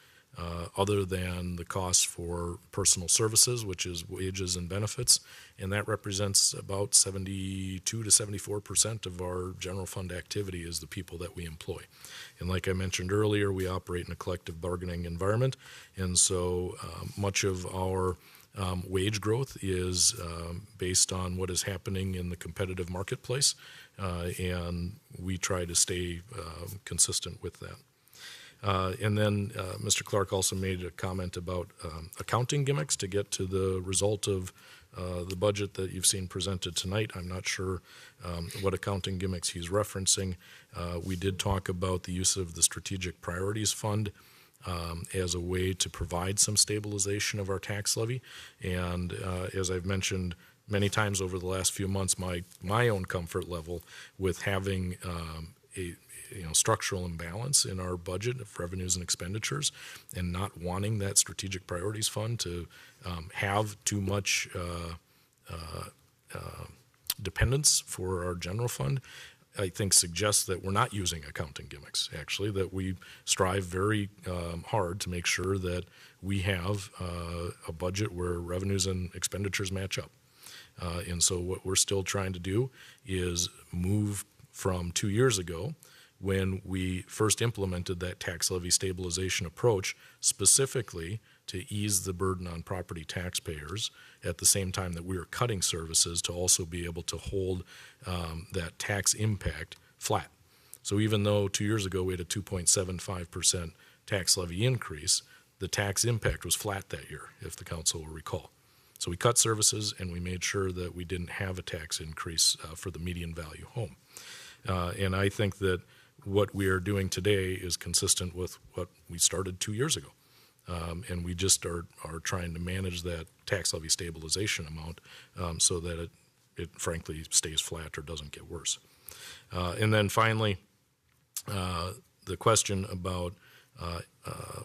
Speaker 11: other than the costs for personal services, which is wages and benefits, and that represents about 72 to 74% of our general fund activity is the people that we employ. And like I mentioned earlier, we operate in a collective bargaining environment, and so much of our wage growth is based on what is happening in the competitive marketplace, and we try to stay consistent with that. And then Mr. Clark also made a comment about accounting gimmicks to get to the result of the budget that you've seen presented tonight. I'm not sure what accounting gimmicks he's referencing. We did talk about the use of the Strategic Priorities Fund as a way to provide some stabilization of our tax levy. And as I've mentioned many times over the last few months, my own comfort level with having a structural imbalance in our budget of revenues and expenditures, and not wanting that Strategic Priorities Fund to have too much dependence for our general fund, I think suggests that we're not using accounting gimmicks, actually, that we strive very hard to make sure that we have a budget where revenues and expenditures match up. And so what we're still trying to do is move from 2 years ago, when we first implemented that tax levy stabilization approach, specifically to ease the burden on property taxpayers at the same time that we were cutting services, to also be able to hold that tax impact flat. So even though 2 years ago we had a 2.75% tax levy increase, the tax impact was flat that year, if the council will recall. So we cut services and we made sure that we didn't have a tax increase for the median value home. And I think that what we are doing today is consistent with what we started 2 years ago. And we just are trying to manage that tax levy stabilization amount so that it frankly stays flat or doesn't get worse. And then finally, the question about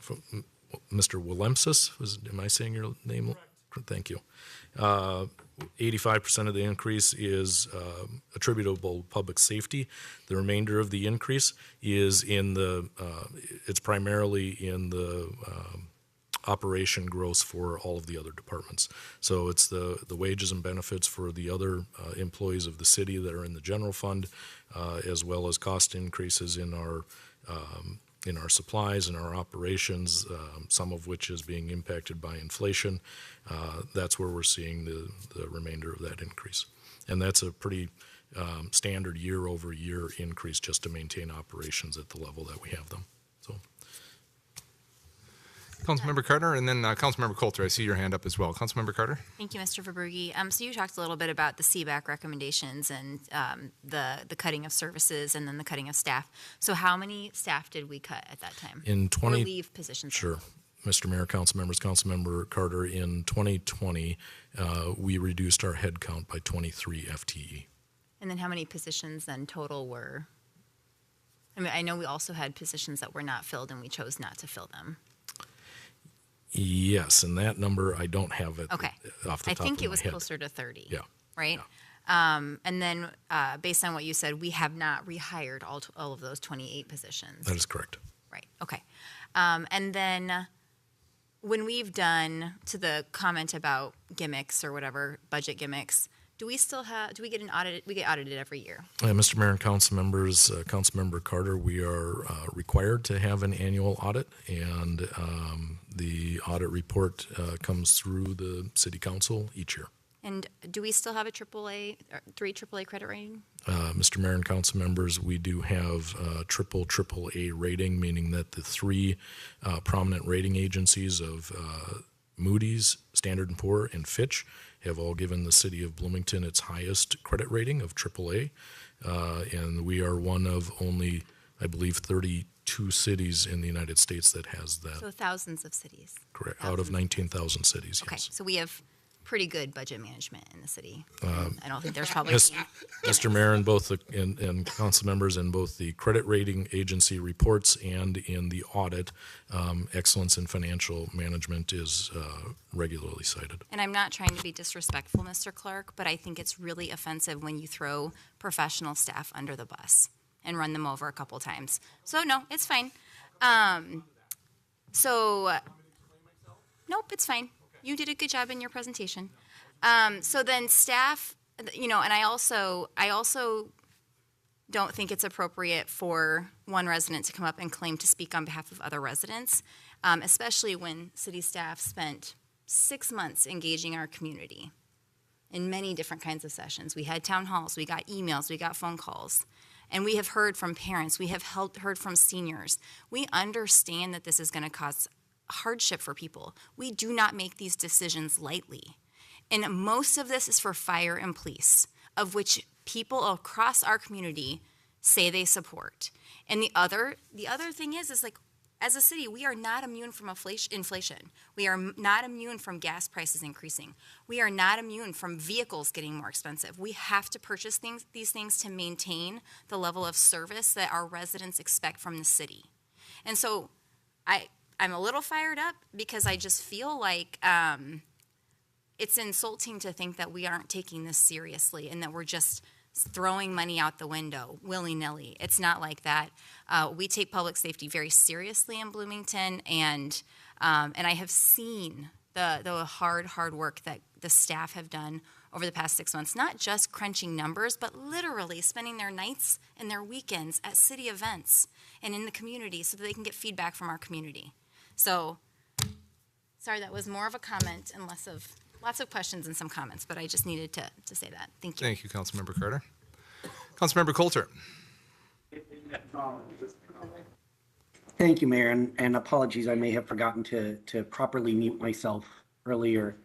Speaker 11: from Mr. Willemsis, am I saying your name? Correct. Thank you. 85% of the increase is attributable to public safety. The remainder of the increase is in the, it's primarily in the operation gross for all of the other departments. So it's the wages and benefits for the other employees of the city that are in the general fund, as well as cost increases in our supplies and our operations, some of which is being impacted by inflation. That's where we're seeing the remainder of that increase. And that's a pretty standard year-over-year increase just to maintain operations at the level that we have them. So,
Speaker 1: Councilmember Carter, and then Councilmember Coulter. I see your hand up as well. Councilmember Carter.
Speaker 17: Thank you, Mr. Verbrugge. So you talked a little bit about the CBAC recommendations and the cutting of services and then the cutting of staff. So how many staff did we cut at that time? Or leave positions?
Speaker 11: Sure. Mr. Mayor, council members, Councilmember Carter, in 2020, we reduced our head count by 23 FTE.
Speaker 17: And then how many positions then total were? I mean, I know we also had positions that were not filled and we chose not to fill them.
Speaker 11: Yes, and that number I don't have it
Speaker 17: Okay.
Speaker 11: off the top of my head.
Speaker 17: I think it was closer to 30.
Speaker 11: Yeah.
Speaker 17: Right?
Speaker 11: Yeah.
Speaker 17: And then based on what you said, we have not rehired all of those 28 positions.
Speaker 11: That is correct.
Speaker 17: Right. Okay. And then when we've done, to the comment about gimmicks or whatever, budget gimmicks, do we get an audit? We get audited every year.
Speaker 11: Mr. Mayor and council members, Councilmember Carter, we are required to have an annual audit, and the audit report comes through the city council each year.
Speaker 17: And do we still have a AAA, 3 AAA credit rating?
Speaker 11: Mr. Mayor and council members, we do have AAA rating, meaning that the 3 prominent rating agencies of Moody's, Standard & Poor, and Fitch have all given the city of Bloomington its highest credit rating of AAA. And we are one of only, I believe, 32 cities in the United States that has that.
Speaker 17: So thousands of cities.
Speaker 11: Correct. Out of 19,000 cities,
Speaker 17: Okay,
Speaker 11: yes.
Speaker 17: so we have pretty good budget management in the city. I don't think there's probably
Speaker 11: Mr. Mayor and both and council members in both the credit rating agency reports and in the audit, excellence in financial management is regularly cited.
Speaker 17: And I'm not trying to be disrespectful, Mr. Clerk, but I think it's really offensive when you throw professional staff under the bus and run them over a couple times. So no, it's fine. Nope, it's fine. You did a good job in your presentation. So then staff, and I also don't think it's appropriate for one resident to come up and claim to speak on behalf of other residents, especially when city staff spent 6 months engaging our community in many different kinds of sessions. We had town halls, we got emails, we got phone calls, and we have heard from parents, we have heard from seniors. We understand that this is going to cause hardship for people. We do not make these decisions lightly. And most of this is for fire and police, of which people across our community say they support. And the other thing is like, as a city, we are not immune from inflation. We are not immune from gas prices increasing. We are not immune from vehicles getting more expensive. We have to purchase these things to maintain the level of service that our residents expect from the city. And so I'm a little fired up because I just feel like it's insulting to think that we aren't taking this seriously and that we're just throwing money out the window willy-nilly. It's not like that. We take public safety very seriously in Bloomington, and I have seen the hard work that the staff have done over the past 6 months, not just crunching numbers, but literally spending their nights and their weekends at city events and in the community so that they can get feedback from our community. So, sorry, that was more of a comment and less of lots of questions and some comments, but I just needed to say that. Thank you.
Speaker 1: Thank you, Councilmember Carter. Councilmember Coulter.
Speaker 3: Thank you, Mayor, and apologies, I may have forgotten to properly mute myself earlier.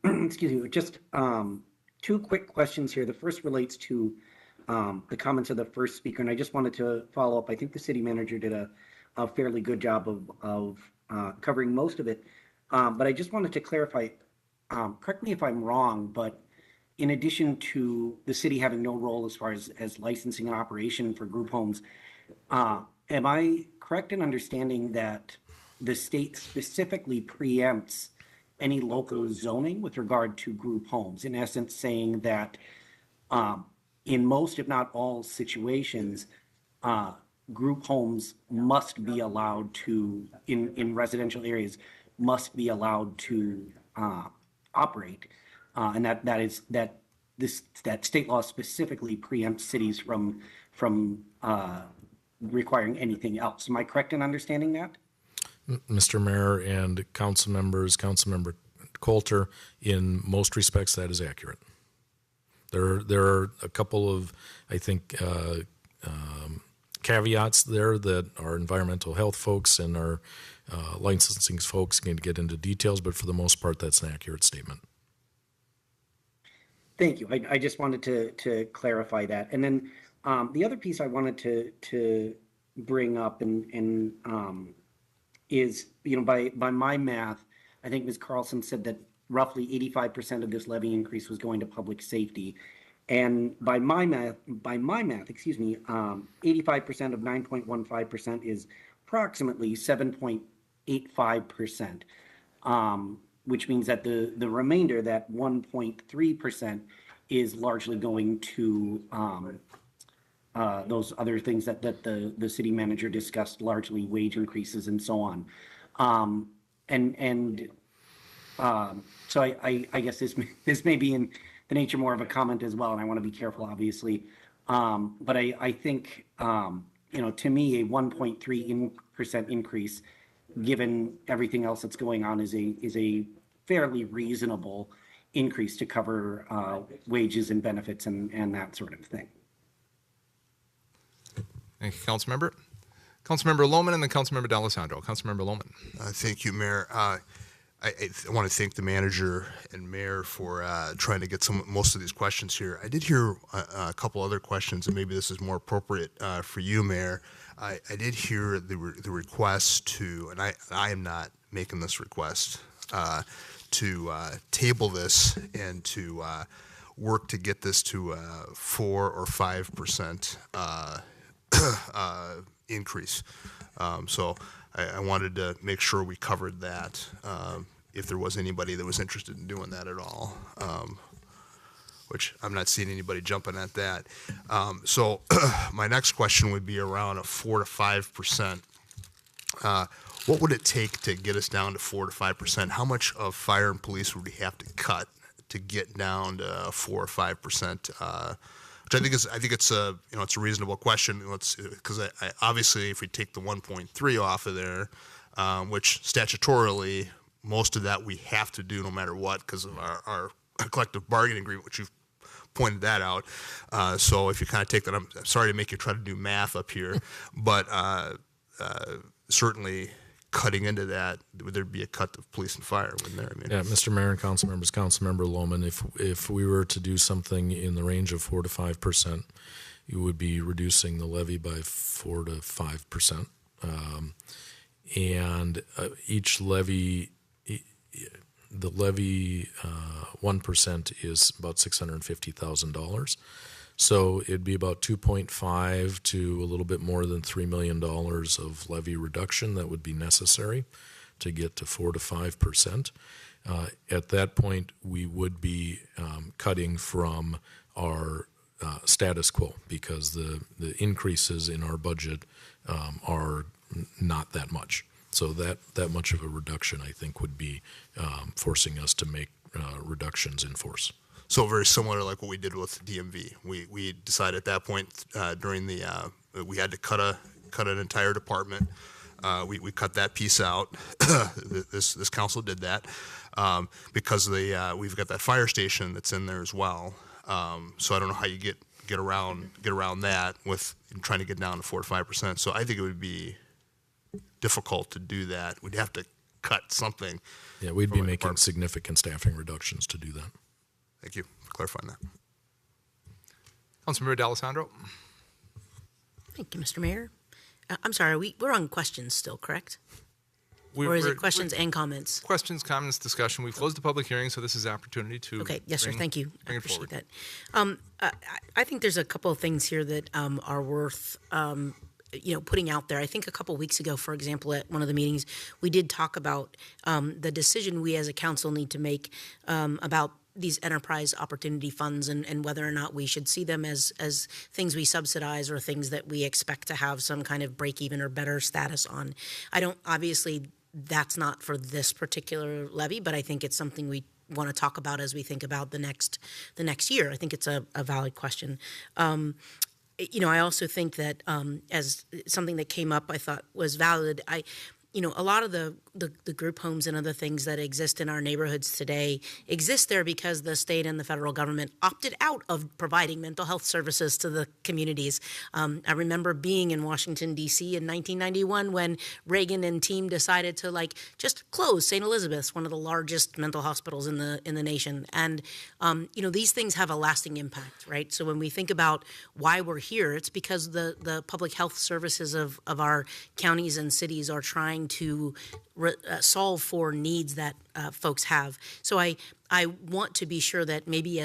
Speaker 3: Excuse me, just 2 quick questions here. The first relates to the comments of the first speaker, and I just wanted to follow up. I think the city manager did a fairly good job of covering most of it, but I just wanted to clarify, correct me if I'm wrong, but in addition to the city having no role as far as licensing and operation for group homes, am I correct in understanding that the state specifically preempts any local zoning with regard to group homes? In essence, saying that in most, if not all situations, group homes must be allowed to, in residential areas, must be allowed to operate, and that state law specifically preempts cities from requiring anything else. Am I correct in understanding that?
Speaker 11: Mr. Mayor and council members, Councilmember Coulter, in most respects, that is accurate. There are a couple of, I think, caveats there that our environmental health folks and our licensing folks can get into details, but for the most part, that's an accurate statement.
Speaker 3: Thank you. I just wanted to clarify that. And then the other piece I wanted to bring up and is, by my math, I think Ms. Carlson said that roughly 85% of this levy increase was going to public safety. And by my math, 85% of 9.15% is approximately 7.85%, which means that the remainder, that 1.3%, is largely going to those other things that the city manager discussed, largely wage increases and so on. So I guess this may be in the nature more of a comment as well, and I want to be careful, obviously. But I think, to me, a 1.3% increase, given everything else that's going on, is a fairly reasonable increase to cover wages and benefits and that sort of thing.
Speaker 1: Thank you, Councilmember. Councilmember Lohman and then Councilmember D'Alessandro. Councilmember Lohman.
Speaker 2: Thank you, Mayor. I want to thank the manager and mayor for trying to get most of these questions here. I did hear a couple other questions, and maybe this is more appropriate for you, Mayor. I did hear the request to, and I am not making this request, to table this and to work to get this to 4 or 5% increase. So I wanted to make sure we covered that if there was anybody that was interested in doing that at all, which I'm not seeing anybody jumping at that. So my next question would be around a 4 to 5%. What would it take to get us down to 4 to 5%? How much of fire and police would we have to cut to get down to 4 or 5%? Which I think it's a it's a reasonable question. Because obviously if we take the 1.3 off of there, which statutorily most of that we have to do no matter what because of our collective bargaining agreement, which you've pointed that out. So if you kind of take that, I'm sorry to make you try to do math up here, but certainly cutting into that, would there be a cut of police and fire, wouldn't there?
Speaker 11: Yeah, Mr. Mayor and council members, Councilmember Lohman, if we were to do something in the range of 4 to 5%, you would be reducing the levy by 4 to 5%. And each levy, the levy 1% is about $650,000. So it'd be about 2.5 to a little bit more than $3 million of levy reduction that would be necessary to get to 4 to 5%. At that point, we would be cutting from our status quo because the increases in our budget are not that much. So that much of a reduction, I think, would be forcing us to make reductions in force.
Speaker 2: So very similar to like what we did with DMV. We decided at that point during the we had to cut an entire department. We cut that piece out. This council did that because we've got that fire station that's in there as well. So I don't know how you get around that with trying to get down to 4 to 5%. So I think it would be difficult to do that. We'd have to cut something.
Speaker 11: Yeah, we'd be making significant staffing reductions to do that.
Speaker 2: Thank you for clarifying that.
Speaker 1: Councilmember D'Alessandro.
Speaker 13: Thank you, Mr. Mayor. I'm sorry, we're on questions still, correct? Or is it questions and comments?
Speaker 1: Questions, comments, discussion. We've closed the public hearing, so this is an opportunity to
Speaker 13: Okay, yes, sir, thank you. I appreciate
Speaker 1: forward.
Speaker 13: that. I think there's a couple of things here that are worth putting out there. I think a couple of weeks ago, for example, at one of the meetings, we did talk about the decision we as a council need to make about these enterprise opportunity funds and whether or not we should see them as things we subsidize or things that we expect to have some kind of break even or better status on. I don't obviously that's not for this particular levy, but I think it's something we want to talk about as we think about the next year. I think it's a valid question. I also think that as something that came up, I thought was valid. A lot of the group homes and other things that exist in our neighborhoods today exist there because the state and the federal government opted out of providing mental health services to the communities. I remember being in Washington, D.C. in 1991 when Reagan and team decided to just close St. Elizabeth's, one of the largest mental hospitals in the nation. And, these things have a lasting impact, right? So when we think about why we're here, it's because the public health services of our counties and cities are trying to solve for needs that folks have. So I want to be sure that maybe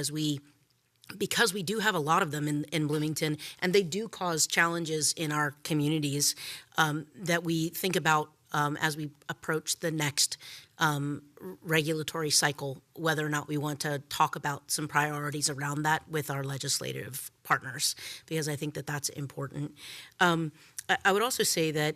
Speaker 13: because we do have a lot of them in Bloomington, and they do cause challenges in our communities, that we think about as we approach the next regulatory cycle, whether or not we want to talk about some priorities around that with our legislative partners, because I think that that's important. I would also say that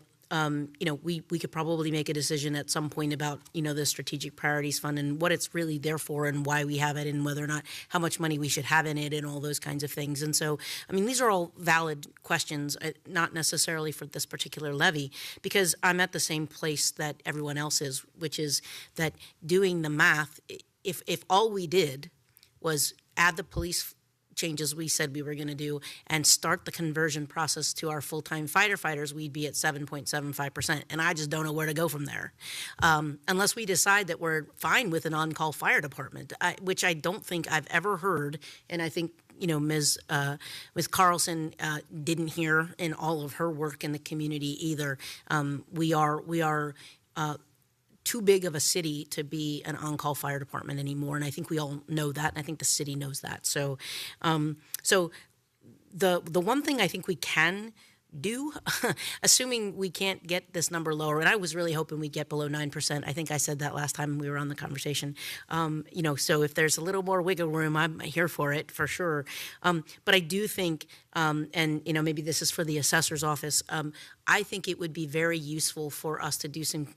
Speaker 13: we could probably make a decision at some point about, the Strategic Priorities Fund and what it's really there for and why we have it and whether or not how much money we should have in it and all those kinds of things. And so, these are all valid questions, not necessarily for this particular levy, because I'm at the same place that everyone else is, which is that doing the math, if all we did was add the police changes we said we were going to do and start the conversion process to our full-time firefighters, we'd be at 7.75%. And I just don't know where to go from there. Unless we decide that we're fine with an on-call fire department, which I don't think I've ever heard. And I think, Ms. Carlson didn't hear in all of her work in the community either. We are too big of a city to be an on-call fire department anymore, and I think we all know that, and I think the city knows that. So, the one thing I think we can do, assuming we can't get this number lower, and I was really hoping we'd get below 9%. I think I said that last time we were on the conversation. So if there's a little more wiggle room, I'm here for it for sure. But I do think, and maybe this is for the assessor's office, I think it would be very useful for us to do some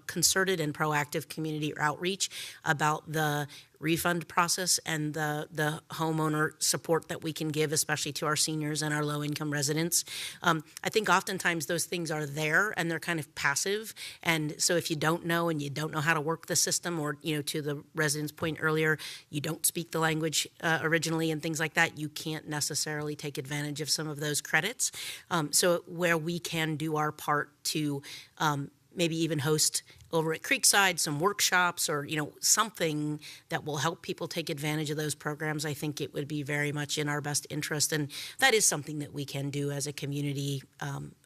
Speaker 13: concerted and proactive community outreach about the refund process and the homeowner support that we can give, especially to our seniors and our low-income residents. I think oftentimes those things are there and they're kind of passive. And so if you don't know and you don't know how to work the system, or, to the resident's point earlier, you don't speak the language originally and things like that, you can't necessarily take advantage of some of those credits. So where we can do our part to maybe even host over at Creekside some workshops or, something that will help people take advantage of those programs, I think it would be very much in our best interest. And that is something that we can do as a community.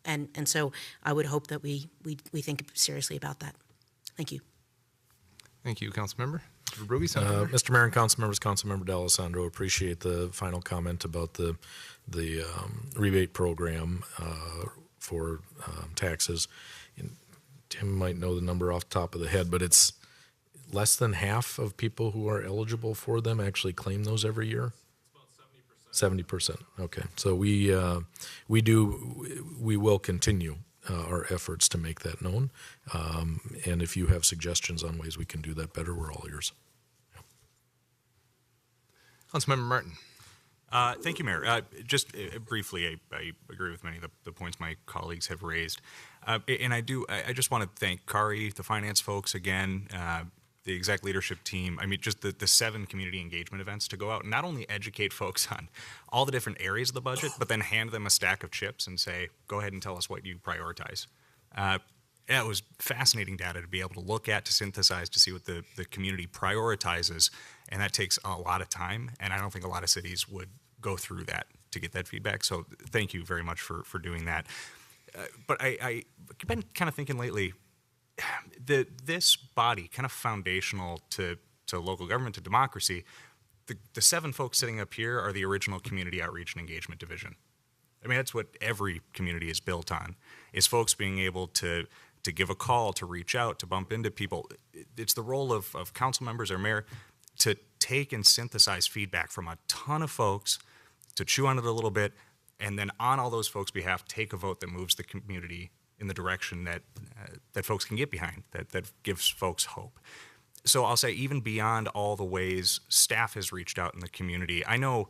Speaker 13: And so I would hope that we think seriously about that. Thank you.
Speaker 1: Thank you, Councilmember. Mr. Brugge,
Speaker 11: Mr. Mayor and Councilmembers, Councilmember D'Alessandro, appreciate the final comment about the rebate program for taxes. Tim might know the number off the top of the head, but it's less than half of people who are eligible for them actually claim those every year. It's about 70%. Okay, so we will continue our efforts to make that known, and if you have suggestions on ways we can do that better, we're all ears.
Speaker 1: Councilmember Martin.
Speaker 6: Thank you, Mayor. Just briefly, I agree with many of the points my colleagues have raised. And I just want to thank Kari, the finance folks again, the exec leadership team. Just the 7 community engagement events to go out and not only educate folks on all the different areas of the budget, but then hand them a stack of chips and say, go ahead and tell us what you prioritize. It was fascinating data to be able to look at, to synthesize, to see what the community prioritizes. And that takes a lot of time. And I don't think a lot of cities would go through that to get that feedback. So thank you very much for doing that. But I've been kind of thinking lately, this body, kind of foundational to local government, to democracy, the 7 folks sitting up here are the original community outreach and engagement division. That's what every community is built on, is folks being able to give a call, to reach out, to bump into people. It's the role of council members or mayor to take and synthesize feedback from a ton of folks, to chew on it a little bit, and then on all those folks' behalf, take a vote that moves the community in the direction that that folks can get behind, that gives folks hope. So I'll say, even beyond all the ways staff has reached out in the community, I know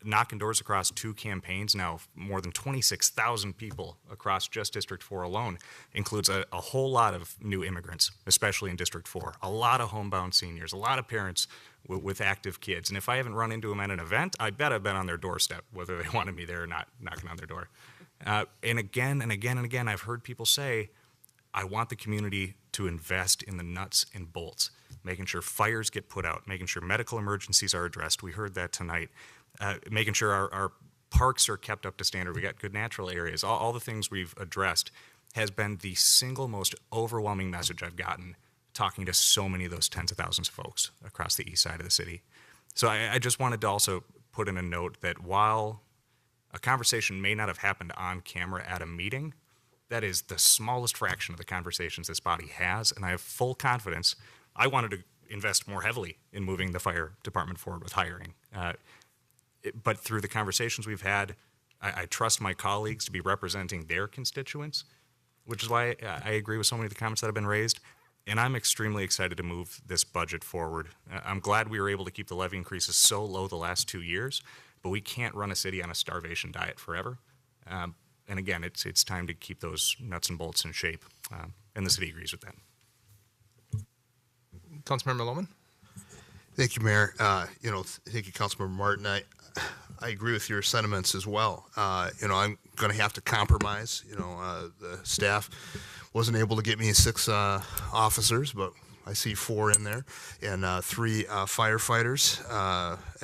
Speaker 6: knocking doors across 2 campaigns now, more than 26,000 people across just District 4 alone, includes a whole lot of new immigrants, especially in District 4, a lot of homebound seniors, a lot of parents with active kids. And if I haven't run into them at an event, I bet I've been on their doorstep, whether they wanted me there or not, knocking on their door. And again and again and again, I've heard people say, I want the community to invest in the nuts and bolts, making sure fires get put out, making sure medical emergencies are addressed. We heard that tonight. Making sure our parks are kept up to standard. We got good natural areas. All the things we've addressed has been the single most overwhelming message I've gotten talking to so many of those tens of thousands of folks across the east side of the city. So I just wanted to also put in a note that while a conversation may not have happened on camera at a meeting, that is the smallest fraction of the conversations this body has, and I have full confidence. I wanted to invest more heavily in moving the fire department forward with hiring. But through the conversations we've had, I trust my colleagues to be representing their constituents, which is why I agree with so many of the comments that have been raised. And I'm extremely excited to move this budget forward. I'm glad we were able to keep the levy increases so low the last 2 years, but we can't run a city on a starvation diet forever. And again, it's time to keep those nuts and bolts in shape, and the city agrees with that.
Speaker 1: Councilmember Lohman?
Speaker 2: Thank you, Mayor. Thank you, Councilmember Martin. I agree with your sentiments as well. I'm going to have to compromise. The staff wasn't able to get me 6 officers, but I see 4 in there, and 3 firefighters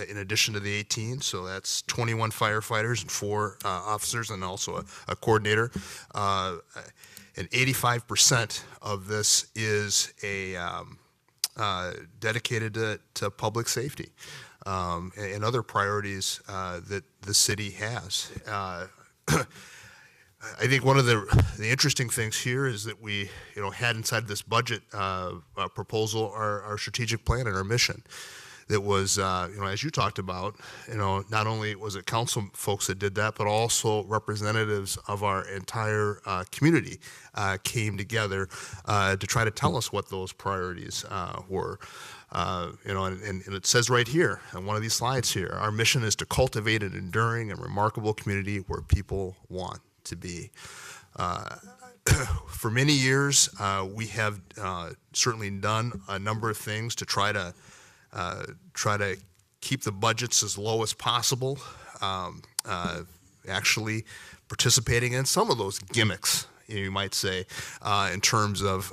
Speaker 2: in addition to the 18. So that's 21 firefighters and 4 officers, and also a coordinator. And 85% of this is dedicated to public safety. And other priorities that the city has. I think one of the interesting things here is that we, had inside this budget proposal our strategic plan and our mission. That was, as you talked about, not only was it council folks that did that, but also representatives of our entire community came together to try to tell us what those priorities were. And it says right here on one of these slides here, our mission is to cultivate an enduring and remarkable community where people want to be. For many years, we have certainly done a number of things to try to keep the budgets as low as possible, actually participating in some of those gimmicks, you might say, in terms of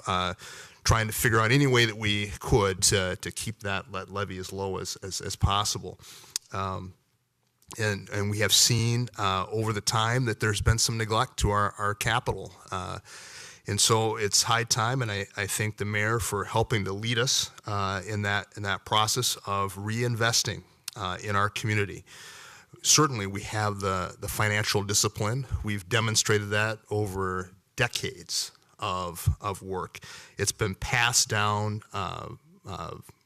Speaker 2: trying to figure out any way that we could to keep that levy as low as possible. And we have seen over the time that there's been some neglect to our capital. And so it's high time, and I thank the mayor for helping to lead us in that process of reinvesting in our community. Certainly we have the financial discipline. We've demonstrated that over decades of work. It's been passed down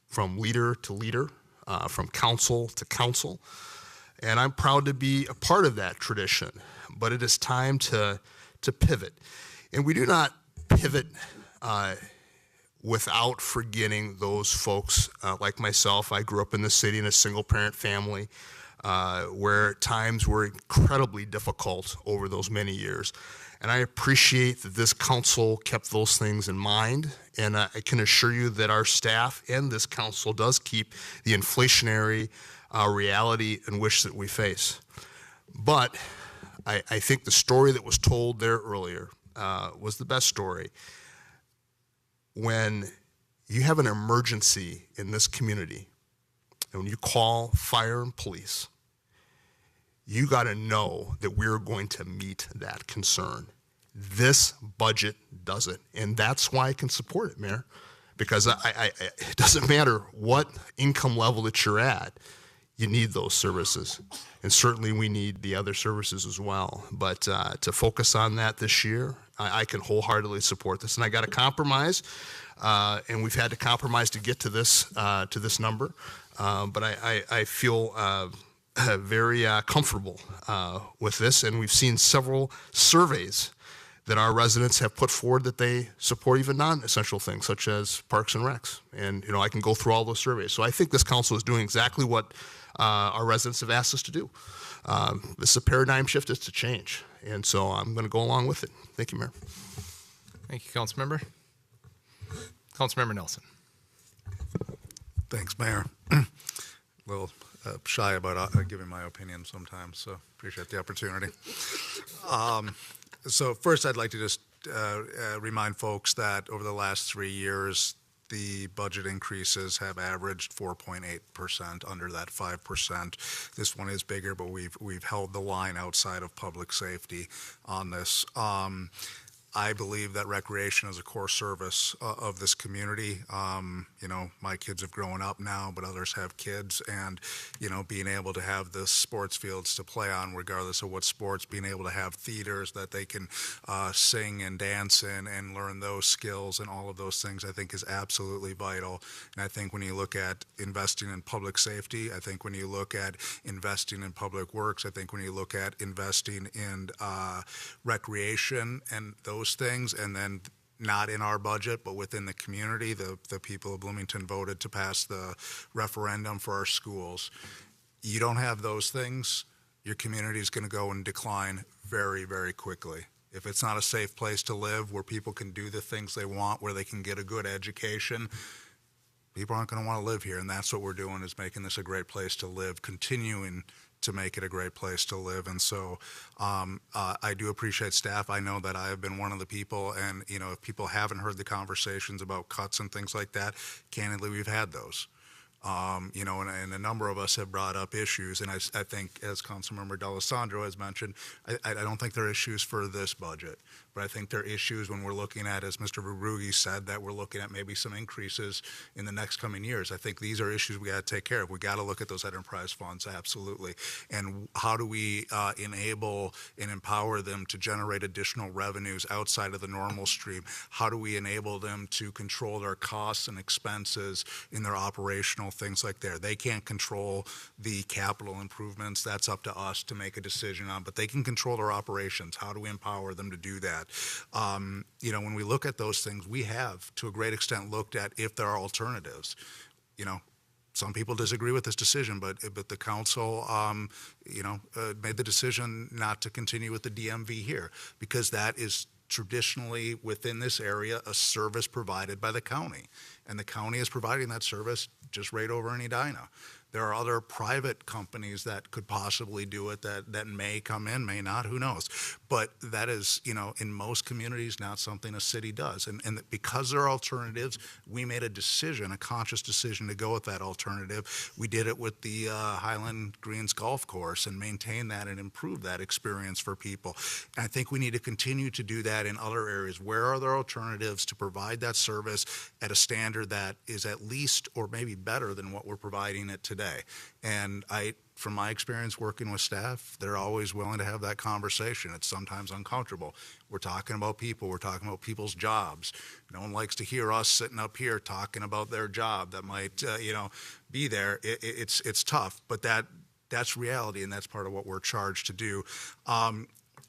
Speaker 2: from leader to leader, from council to council. And I'm proud to be a part of that tradition. But it is time to pivot. And we do not pivot without forgetting those folks like myself. I grew up in the city in a single-parent family where times were incredibly difficult over those many years. And I appreciate that this council kept those things in mind. And I can assure you that our staff and this council does keep the inflationary reality and wish that we face. But I think the story that was told there earlier was the best story. When you have an emergency in this community, and when you call fire and police, you got to know that we're going to meet that concern. This budget does it, and that's why I can support it, Mayor, because it doesn't matter what income level that you're at, you need those services. And certainly we need the other services as well. But to focus on that this year, I can wholeheartedly support this. And I got to compromise, and we've had to compromise to get to this number. But I feel very comfortable with this. And we've seen several surveys that our residents have put forward that they support even non-essential things such as parks and recs. And, I can go through all those surveys. So I think this council is doing exactly what our residents have asked us to do. This is a paradigm shift. It's a change. And so I'm going to go along with it. Thank you, Mayor.
Speaker 1: Thank you, Councilmember. Councilmember Nelson.
Speaker 12: Thanks, Mayor. A little shy about giving my opinion sometimes, so appreciate the opportunity. So first, I'd like to just remind folks that over the last 3 years, the budget increases have averaged 4.8%, under that 5%. This one is bigger, but we've held the line outside of public safety on this. I believe that recreation is a core service of this community. My kids have grown up now, but others have kids, and being able to have the sports fields to play on, regardless of what sports, being able to have theaters that they can sing and dance in and learn those skills and all of those things, I think is absolutely vital. And I think when you look at investing in public safety, I think when you look at investing in public works, I think when you look at investing in recreation and those things, and then not in our budget, but within the community, the people of Bloomington voted to pass the referendum for our schools. You don't have those things, your community is going to go in decline very, very quickly. If it's not a safe place to live, where people can do the things they want, where they can get a good education, people aren't going to want to live here. And that's what we're doing, is making this a great place to live, continuing to make it a great place to live. And so I do appreciate staff. I know that I have been one of the people, and if people haven't heard the conversations about cuts and things like that, candidly, we've had those. And a number of us have brought up issues, and I think, as Councilmember D'Alessandro has mentioned, I don't think they're issues for this budget, but I think they're issues when we're looking at, as Mr. Verbrugge said, that we're looking at maybe some increases in the next coming years. I think these are issues we got to take care of. We got to look at those enterprise funds, absolutely, and how do we enable and empower them to generate additional revenues outside of the normal stream? How do we enable them to control their costs and expenses in their operational things like that? They can't control the capital improvements. That's up to us to make a decision on, but they can control their operations. How do we empower them to do that? When we look at those things, we have, to a great extent, looked at if there are alternatives. Some people disagree with this decision, but the council, made the decision not to continue with the DMV here, because that is traditionally within this area a service provided by the county, and the county is providing that service just right over in Edina. There are other private companies that could possibly do it that may come in, may not, who knows. But that is, in most communities, not something a city does. And because there are alternatives, we made a decision, a conscious decision, to go with that alternative. We did it with the Highland Greens Golf Course and maintain that and improve that experience for people. And I think we need to continue to do that in other areas. Where are there alternatives to provide that service at a standard that is at least or maybe better than what we're providing it today? And from my experience working with staff, they're always willing to have that conversation. It's sometimes uncomfortable. We're talking about people. We're talking about people's jobs. No one likes to hear us sitting up here talking about their job that might, be there. It's tough, but that's reality, and that's part of what we're charged to do.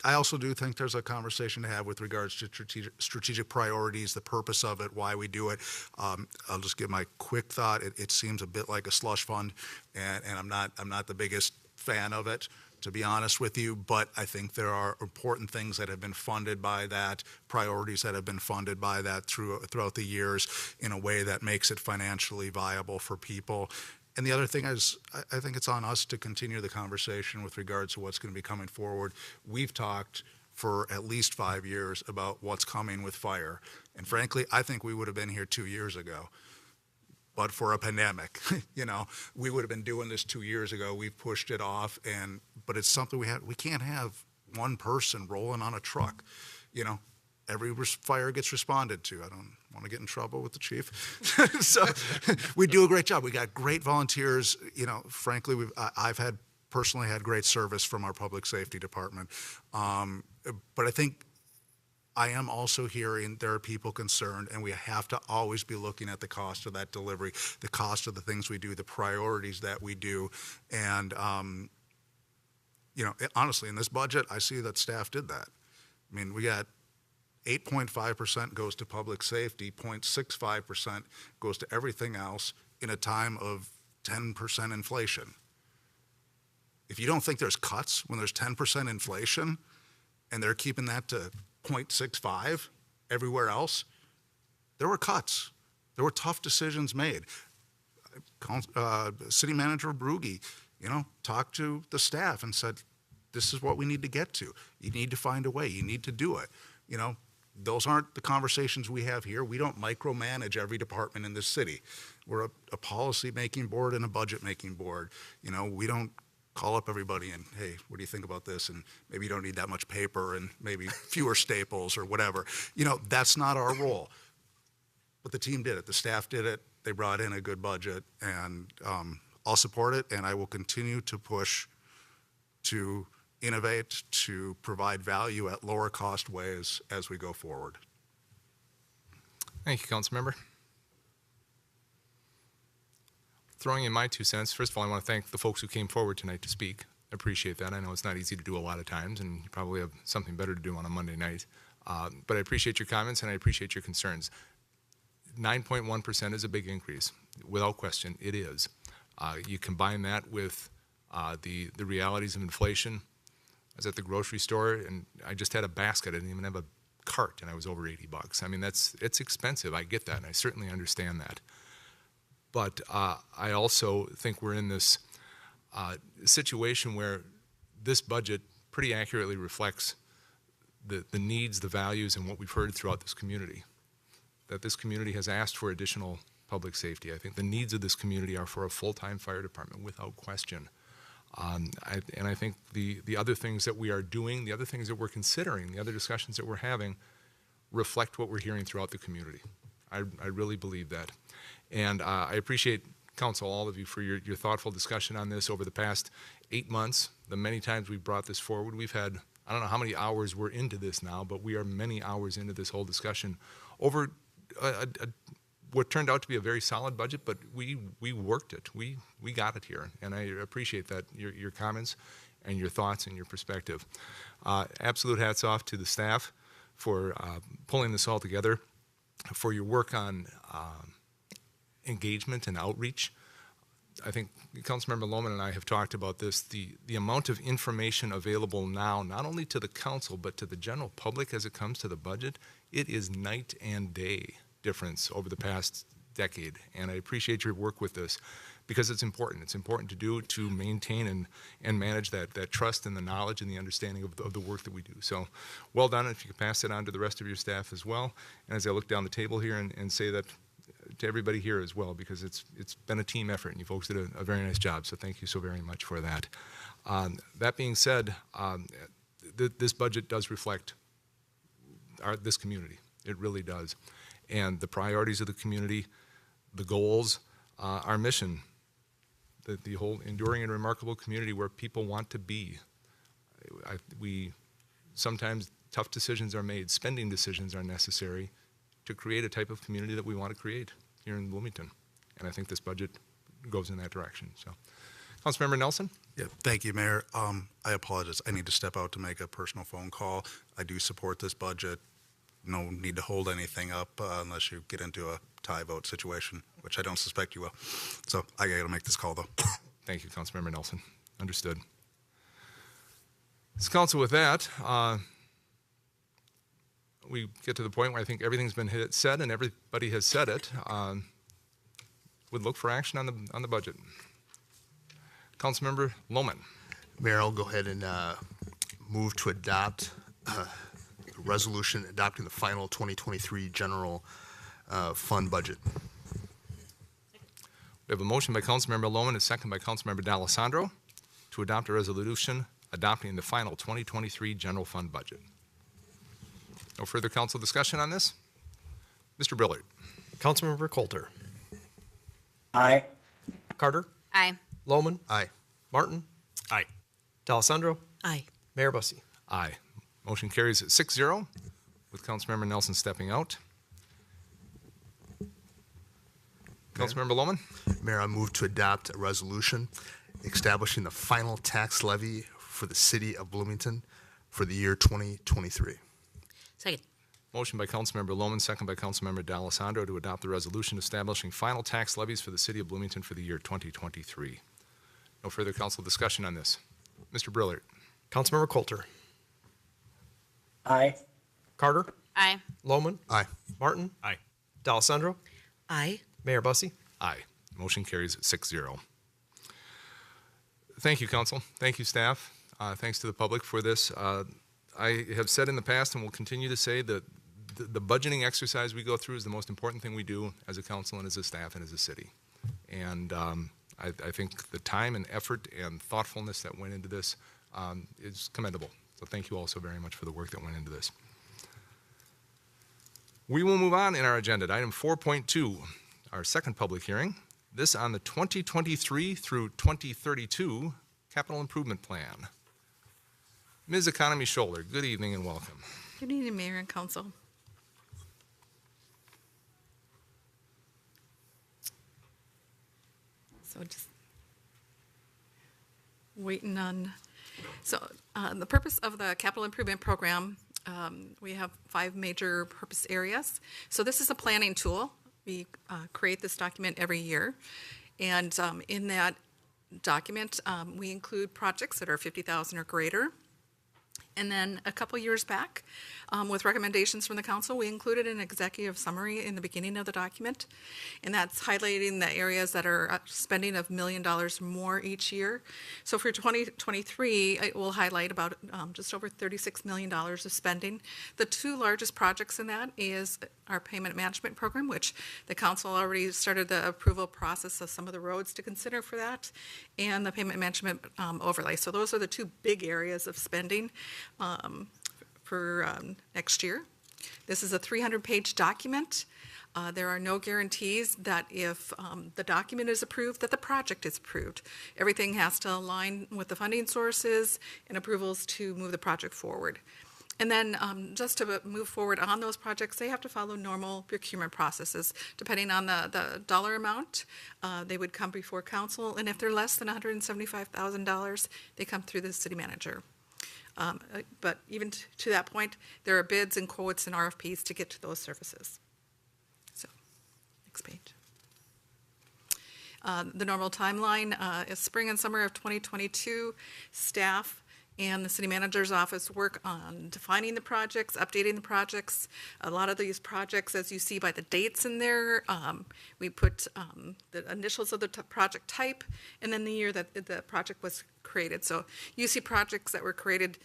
Speaker 12: I also do think there's a conversation to have with regards to strategic priorities, the purpose of it, why we do it. I'll just give my quick thought. It seems a bit like a slush fund, and I'm not the biggest fan of it, to be honest with you, but I think there are important things that have been funded by that, priorities that have been funded by that throughout the years in a way that makes it financially viable for people. And the other thing is, I think it's on us to continue the conversation with regards to what's going to be coming forward. We've talked for at least 5 years about what's coming with fire. And frankly, I think we would have been here 2 years ago, but for a pandemic. We would have been doing this 2 years ago. We've pushed it off, but it's something we can't have one person rolling on a truck. Every fire gets responded to. I don't want to get in trouble with the chief. So we do a great job. We got great volunteers. Frankly, I've personally had great service from our public safety department. But I think I am also hearing there are people concerned, and we have to always be looking at the cost of that delivery, the cost of the things we do, the priorities that we do. And, honestly, in this budget, I see that staff did that. I mean, we got 8.5% goes to public safety, 0.65% goes to everything else in a time of 10% inflation. If you don't think there's cuts when there's 10% inflation and they're keeping that to 0.65 everywhere else, there were cuts. There were tough decisions made. City Manager Brugge, talked to the staff and said, this is what we need to get to. You need to find a way. You need to do it. Those aren't the conversations we have here. We don't micromanage every department in this city. We're a policy-making board and a budget-making board. We don't call up everybody and, hey, what do you think about this? And maybe you don't need that much paper and maybe fewer staples or whatever. That's not our role. But the team did it. The staff did it. They brought in a good budget, and I'll support it, and I will continue to push to innovate, to provide value at lower cost ways as we go forward.
Speaker 1: Thank you, Councilmember. Throwing in my 2 cents, first of all, I want to thank the folks who came forward tonight to speak. I appreciate that. I know it's not easy to do a lot of times, and you probably have something better to do on a Monday night. But I appreciate your comments, and I appreciate your concerns. 9.1% is a big increase. Without question, it is. You combine that with the realities of inflation. I was at the grocery store, and I just had a basket. I didn't even have a cart, and I was over $80. I mean, it's expensive. I get that, and I certainly understand that. But I also think we're in this situation where this budget pretty accurately reflects the needs, the values, and what we've heard throughout this community. That this community has asked for additional public safety. I think the needs of this community are for a full-time fire department, without question. And I think the other things that we are doing, the other things that we're considering, the other discussions that we're having reflect what we're hearing throughout the community. I really believe that. And I appreciate, Council, all of you, for your thoughtful discussion on this over the past 8 months. The many times we've brought this forward, we've had, I don't know how many hours we're into this now, but we are many hours into this whole discussion over what turned out to be a very solid budget, but we worked it. We got it here, and I appreciate that, your comments and your thoughts and your perspective. Absolute hats off to the staff for pulling this all together, for your work on engagement and outreach. I think Councilmember Lohman and I have talked about this, the amount of information available now, not only to the council, but to the general public as it comes to the budget, it is night and day difference over the past decade. And I appreciate your work with this because it's important. It's important to do to maintain and manage that trust and the knowledge and the understanding of the work that we do. So well done. If you could pass it on to the rest of your staff as well. And as I look down the table here and say that to everybody here as well, because it's been a team effort and you folks did a very nice job. So thank you so very much for that. That being said, this budget does reflect this community. It really does. And the priorities of the community, the goals, our mission, the whole enduring and remarkable community where people want to be. Sometimes tough decisions are made, spending decisions are necessary to create a type of community that we want to create here in Bloomington. And I think this budget goes in that direction. So, Councilmember Nelson?
Speaker 12: Yeah, thank you, Mayor. I apologize. I need to step out to make a personal phone call. I do support this budget. No need to hold anything up unless you get into a tie vote situation, which I don't suspect you will. So I got to make this call, though.
Speaker 1: Thank you, Councilmember Nelson. Understood. So, Council, with that, we get to the point where I think everything's been said and everybody has said it. Would look for action on the budget. Councilmember Lohman.
Speaker 2: Mayor, I'll go ahead and move to adopt resolution adopting the final 2023 general fund budget.
Speaker 1: We have a motion by Councilmember Lohman, a second by Councilmember D'Alessandro to adopt a resolution adopting the final 2023 general fund budget. No further council discussion on this? Mr. Brillard.
Speaker 14: Councilmember Coulter.
Speaker 3: Aye.
Speaker 14: Carter.
Speaker 17: Aye.
Speaker 14: Lohman.
Speaker 2: Aye.
Speaker 14: Martin.
Speaker 6: Aye.
Speaker 14: D'Alessandro.
Speaker 13: Aye.
Speaker 14: Mayor Bussey.
Speaker 1: Aye. Motion carries at 6-0 with Councilmember Nelson stepping out. Councilmember Lohman.
Speaker 2: Mayor, I move to adopt a resolution establishing the final tax levy for the city of Bloomington for the year 2023.
Speaker 13: Second.
Speaker 1: Motion by Councilmember Lohman, second by Councilmember D'Alessandro to adopt the resolution establishing final tax levies for the city of Bloomington for the year 2023. No further council discussion on this. Mr. Brillert.
Speaker 14: Councilmember Coulter.
Speaker 3: Aye.
Speaker 14: Carter.
Speaker 16: Aye.
Speaker 14: Lohman.
Speaker 2: Aye.
Speaker 14: Martin.
Speaker 6: Aye.
Speaker 14: D'Alessandro.
Speaker 13: Aye.
Speaker 14: Mayor Bussey.
Speaker 1: Aye. Motion carries 6-0. Thank you, council. Thank you, staff. Thanks to the public for this. I have said in the past and will continue to say that the budgeting exercise we go through is the most important thing we do as a council and as a staff and as a city. And I think the time and effort and thoughtfulness that went into this is commendable. So thank you all so very much for the work that went into this. We will move on in our agenda to item 4.2, our second public hearing. This on the 2023 through 2032 Capital Improvement Plan. Ms. Economy Scholler, good evening and welcome.
Speaker 7: Good evening, Mayor and Council. So just waiting on, the purpose of the capital improvement program, we have 5 major purpose areas. So this is a planning tool. We create this document every year. And in that document, we include projects that are 50,000 or greater. And then a couple years back, with recommendations from the council, we included an executive summary in the beginning of the document. And that's highlighting the areas that are spending of $1 million or more each year. So for 2023, it will highlight about just over $36 million of spending. The 2 largest projects in that is our payment management program, which the council already started the approval process of some of the roads to consider for that, and the payment management overlay. So those are the 2 big areas of spending for next year. This is a 300-page document. There are no guarantees that if the document is approved, that the project is approved. Everything has to align with the funding sources and approvals to move the project forward. And then just to move forward on those projects, they have to follow normal procurement processes. Depending on the dollar amount, they would come before council, and if they're less than $175,000, they come through the city manager. But even to that point, there are bids and quotes and RFPs to get to those services. So, next page. The normal timeline is spring and summer of 2022. Staff and the city manager's office work on defining the projects, updating the projects. A lot of these projects, as you see by the dates in there, we put the initials of the project type and then the year that the project was created. So you see projects that were created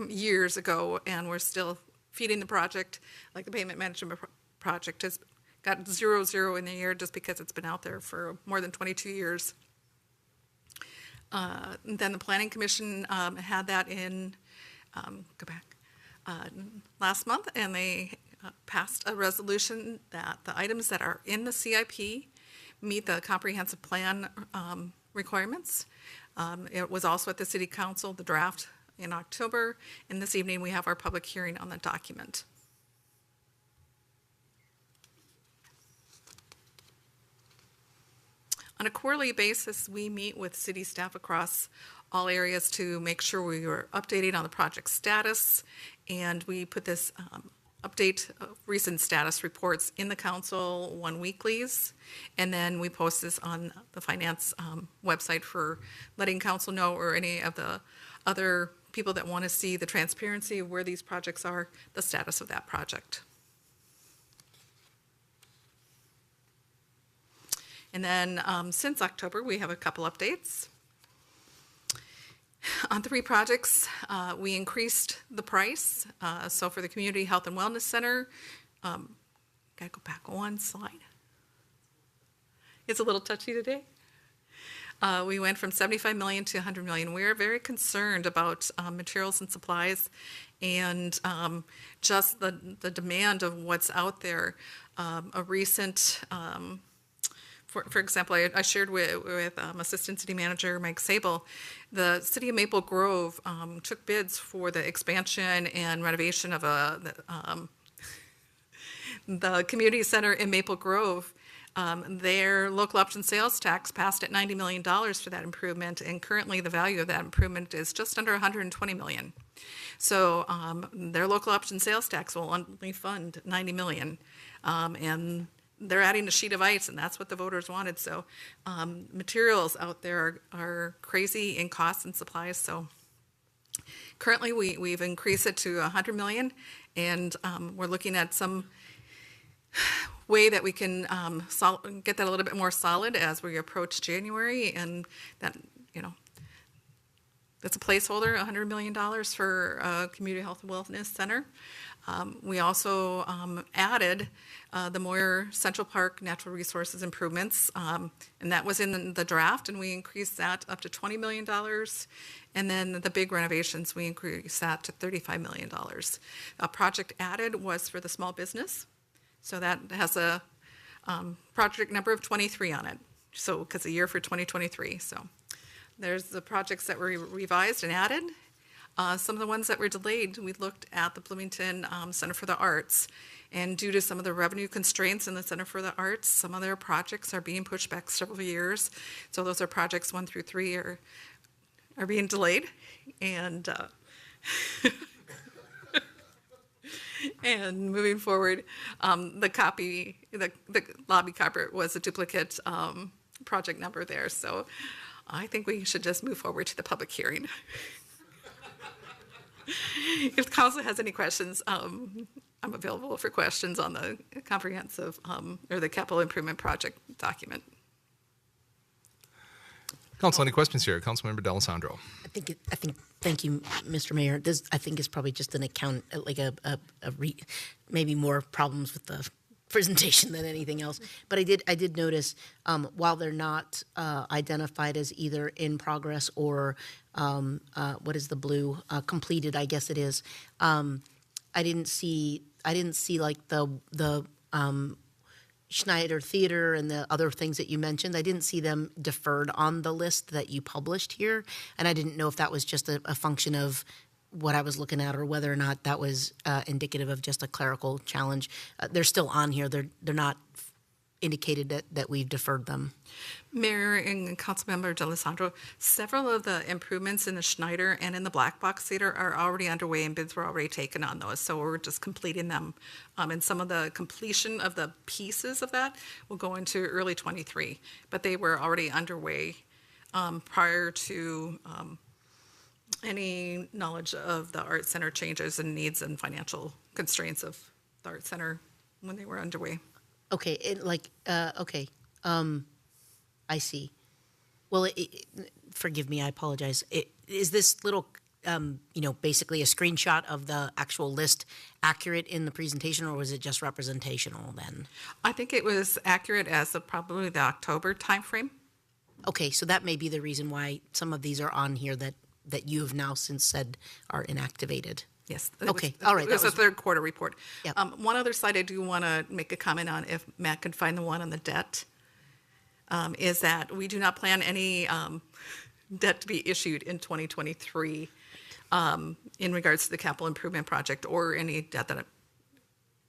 Speaker 7: years ago and we're still feeding the project, like the payment management project has got 00 in the year just because it's been out there for more than 22 years. Then the Planning Commission had that in, last month, and they passed a resolution that the items that are in the CIP meet the comprehensive plan requirements. It was also at the City Council, the draft in October, and this evening we have our public hearing on the document. On a quarterly basis, we meet with city staff across all areas to make sure we are updating on the project status, and we put this update recent status reports in the council 1 weeklies, and then we post this on the finance website for letting council know, or any of the other people that want to see the transparency of where these projects are, the status of that project. And then since October, we have a couple updates. On 3 projects, we increased the price. So for the Community Health and Wellness Center, gotta go back 1 slide. It's a little touchy today. We went from 75 million to 100 million. We're very concerned about materials and supplies and just the demand of what's out there. A recent For example, I shared with Assistant City Manager Mike Sable, the City of Maple Grove took bids for the expansion and renovation of the community center in Maple Grove. Their local option sales tax passed at $90 million for that improvement, and currently the value of that improvement is just under $120 million. So their local option sales tax will only fund $90 million, and they're adding a sheet of ice, and that's what the voters wanted. So materials out there are crazy in costs and supplies. So currently we've increased it to $100 million, and we're looking at some way that we can get that a little bit more solid as we approach January, and that, that's a placeholder, $100 million for a community health and wellness center. We also added the Moyer Central Park natural resources improvements, and that was in the draft, and we increased that up to $20 million. And then the big renovations, we increased that to $35 million. A project added was for the small business. So that has a project number of 23 on it. So, because the year for 2023. So there's the projects that were revised and added. Some of the ones that were delayed, we looked at the Bloomington Center for the Arts. And due to some of the revenue constraints in the Center for the Arts, some of their projects are being pushed back several years. So those are projects 1 through 3 are being delayed. And and moving forward, the lobby carpet was a duplicate project number there. So I think we should just move forward to the public hearing. If the council has any questions, I'm available for questions on the comprehensive or the capital improvement project document.
Speaker 1: Council, any questions here? Councilmember D'Alessandro.
Speaker 13: Thank you, Mr. Mayor. This, I think, is probably just an account, like maybe more problems with the presentation than anything else. But I did notice while they're not identified as either in progress or what is the blue completed, I guess it is. I didn't see like the Schneider Theater and the other things that you mentioned. I didn't see them deferred on the list that you published here, and I didn't know if that was just a function of what I was looking at or whether or not that was indicative of just a clerical challenge. They're still on here. They're not indicated that we've deferred them.
Speaker 7: Mayor and Councilmember D'Alessandro, several of the improvements in the Schneider and in the Black Box Theater are already underway, and bids were already taken on those, so we're just completing them. And some of the completion of the pieces of that will go into early 23, but they were already underway prior to any knowledge of the Art Center changes and needs and financial constraints of the Art Center when they were underway.
Speaker 13: Okay, I see. Well, forgive me, I apologize. Is this little, basically a screenshot of the actual list accurate in the presentation, or was it just representational then?
Speaker 7: I think it was accurate as of probably the October timeframe.
Speaker 13: Okay, so that may be the reason why some of these are on here that you have now since said are inactivated.
Speaker 7: Yes.
Speaker 13: Okay. All right.
Speaker 7: It was a third quarter report.
Speaker 13: Yep.
Speaker 7: One other slide I do want to make a comment on, if Matt could find the one on the debt, is that we do not plan any debt to be issued in 2023 in regards to the capital improvement project or any debt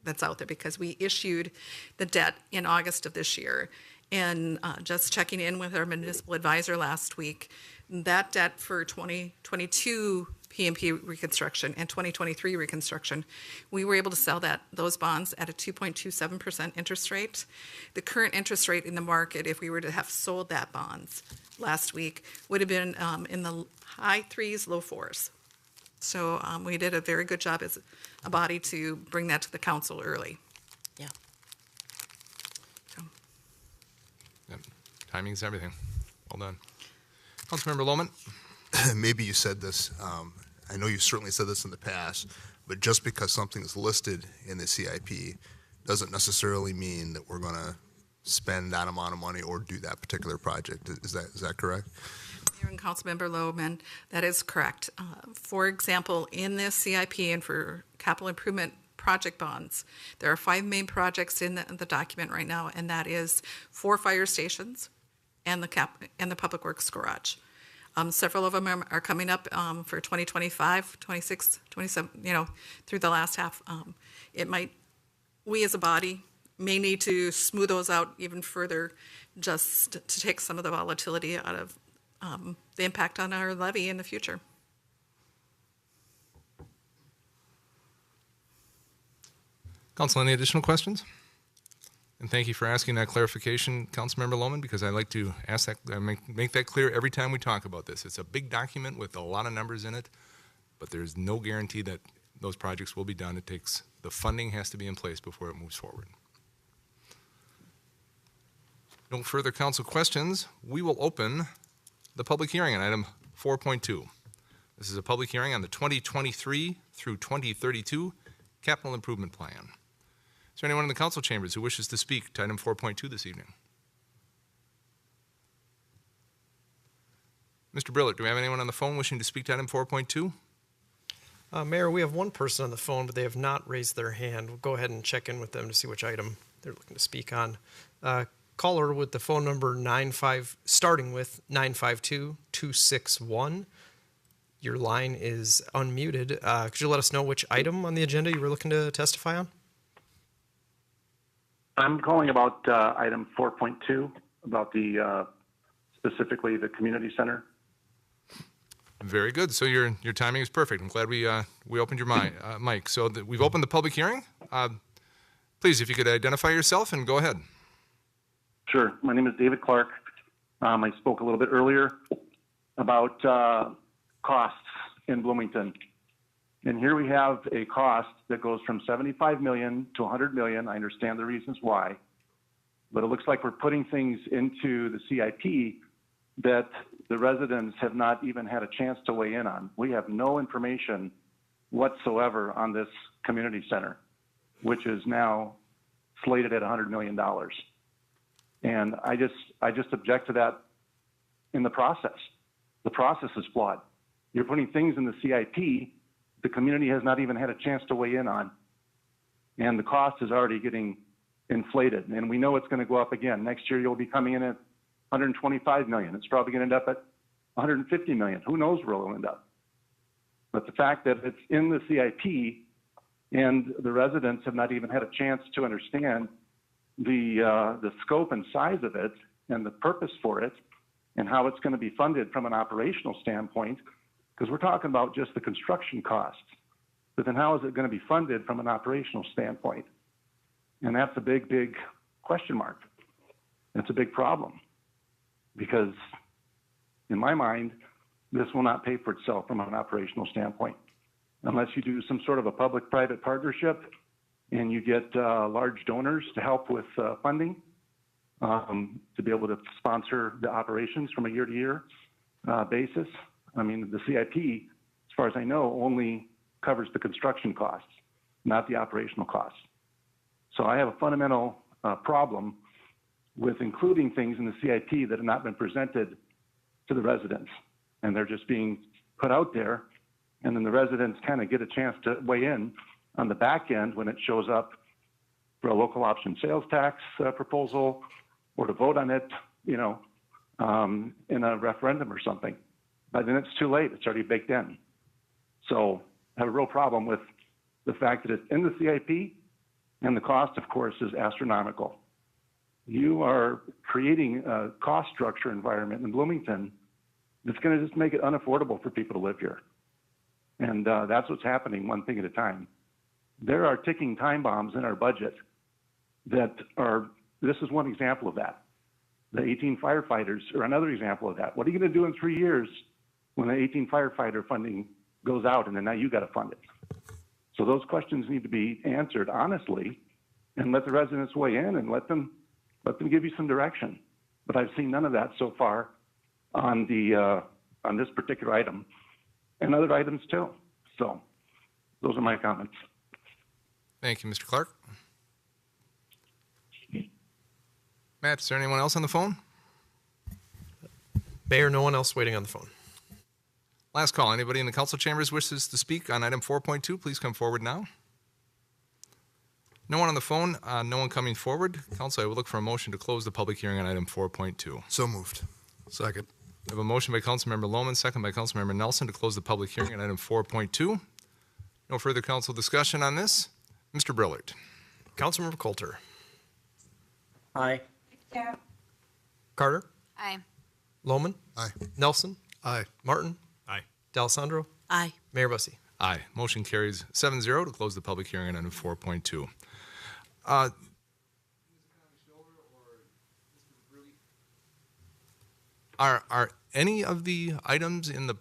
Speaker 7: that's out there, because we issued the debt in August of this year. And just checking in with our municipal advisor last week, that debt for 2022 PMP reconstruction and 2023 reconstruction, we were able to sell those bonds at a 2.27% interest rate. The current interest rate in the market, if we were to have sold that bonds last week, would have been in the high 3s, low 4s. So we did a very good job as a body to bring that to the council early.
Speaker 13: Yeah.
Speaker 1: Yep. Timing is everything. Well done. Councilmember Lohman.
Speaker 2: Maybe you said this, I know you certainly said this in the past, but just because something is listed in the CIP doesn't necessarily mean that we're going to spend that amount of money or do that particular project. Is that correct?
Speaker 7: Mayor and Councilmember Lohman, that is correct. For example, in this CIP and for capital improvement project bonds, there are 5 main projects in the document right now, and that is 4 fire stations and the Public Works Garage. Several of them are coming up for 2025, 26, 27, through the last half. We as a body may need to smooth those out even further just to take some of the volatility out of the impact on our levy in the future.
Speaker 1: Council, any additional questions? And thank you for asking that clarification, Councilmember Lohman, because I like to ask that, make that clear every time we talk about this. It's a big document with a lot of numbers in it, but there's no guarantee that those projects will be done. The funding has to be in place before it moves forward. No further council questions. We will open the public hearing on item 4.2. This is a public hearing on the 2023 through 2032 Capital Improvement Plan. Is there anyone in the council chambers who wishes to speak to item 4.2 this evening? Mr. Brillert, do we have anyone on the phone wishing to speak to item 4.2?
Speaker 14: Mayor, we have one person on the phone, but they have not raised their hand. We'll go ahead and check in with them to see which item they're looking to speak on. Caller with the phone number starting with 952-261. Your line is unmuted. Could you let us know which item on the agenda you were looking to testify on?
Speaker 10: I'm calling about item 4.2, about the specifically the community center.
Speaker 1: Very good. So your timing is perfect. I'm glad we opened your mic. So we've opened the public hearing. Please, if you could identify yourself and go ahead.
Speaker 10: Sure. My name is David Clark. I spoke a little bit earlier about costs in Bloomington. And here we have a cost that goes from $75 million to $100 million. I understand the reasons why. But it looks like we're putting things into the CIP that the residents have not even had a chance to weigh in on. We have no information whatsoever on this community center, which is now slated at $100 million. And I just object to that in the process. The process is flawed. You're putting things in the CIP the community has not even had a chance to weigh in on. And the cost is already getting inflated. And we know it's going to go up again. Next year, you'll be coming in at $125 million. It's probably going to end up at $150 million. Who knows where it'll end up? But the fact that it's in the CIP and the residents have not even had a chance to understand the scope and size of it and the purpose for it and how it's going to be funded from an operational standpoint, because we're talking about just the construction costs, but then how is it going to be funded from an operational standpoint? And that's a big, big question mark. It's a big problem because in my mind, this will not pay for itself from an operational standpoint unless you do some sort of a public-private partnership and you get large donors to help with funding to be able to sponsor the operations from a year-to-year basis. I mean, the CIP, as far as I know, only covers the construction costs, not the operational costs. So I have a fundamental problem with including things in the CIP that have not been presented to the residents. And they're just being put out there, and then the residents kind of get a chance to weigh in on the back end when it shows up for a local option sales tax proposal or to vote on it, in a referendum or something. But then it's too late. It's already baked in. So I have a real problem with the fact that it's in the CIP, and the cost, of course, is astronomical. You are creating a cost structure environment in Bloomington that's going to just make it unaffordable for people to live here. And that's what's happening one thing at a time. There are ticking time bombs in our budget that are, this is one example of that. The 18 firefighters are another example of that. What are you going to do in 3 years when the 18 firefighter funding goes out and then now you got to fund it? So those questions need to be answered honestly and let the residents weigh in and let them give you some direction. But I've seen none of that so far on this particular item and other items too. So those are my comments.
Speaker 1: Thank you, Mr. Clark. Matt, is there anyone else on the phone?
Speaker 14: Mayor, no one else waiting on the phone.
Speaker 1: Last call. Anybody in the council chambers wishes to speak on item 4.2, please come forward now. No one on the phone, no one coming forward. Council, I would look for a motion to close the public hearing on item 4.2.
Speaker 2: So moved. Second.
Speaker 1: We have a motion by Councilmember Lohman, second by Councilmember Nelson to close the public hearing on item 4.2. No further council discussion on this. Mr. Brillert.
Speaker 14: Councilmember Coulter.
Speaker 3: Aye.
Speaker 14: Carter,
Speaker 17: Aye.
Speaker 14: Lohman,
Speaker 12: Aye.
Speaker 14: Nelson,
Speaker 12: Aye.
Speaker 14: Martin,
Speaker 6: Aye.
Speaker 14: D'Alessandro,
Speaker 13: Aye.
Speaker 14: Mayor Bussey.
Speaker 1: Aye. Motion carries 7-0 to close the public hearing on item 4.2. Are any of the items in the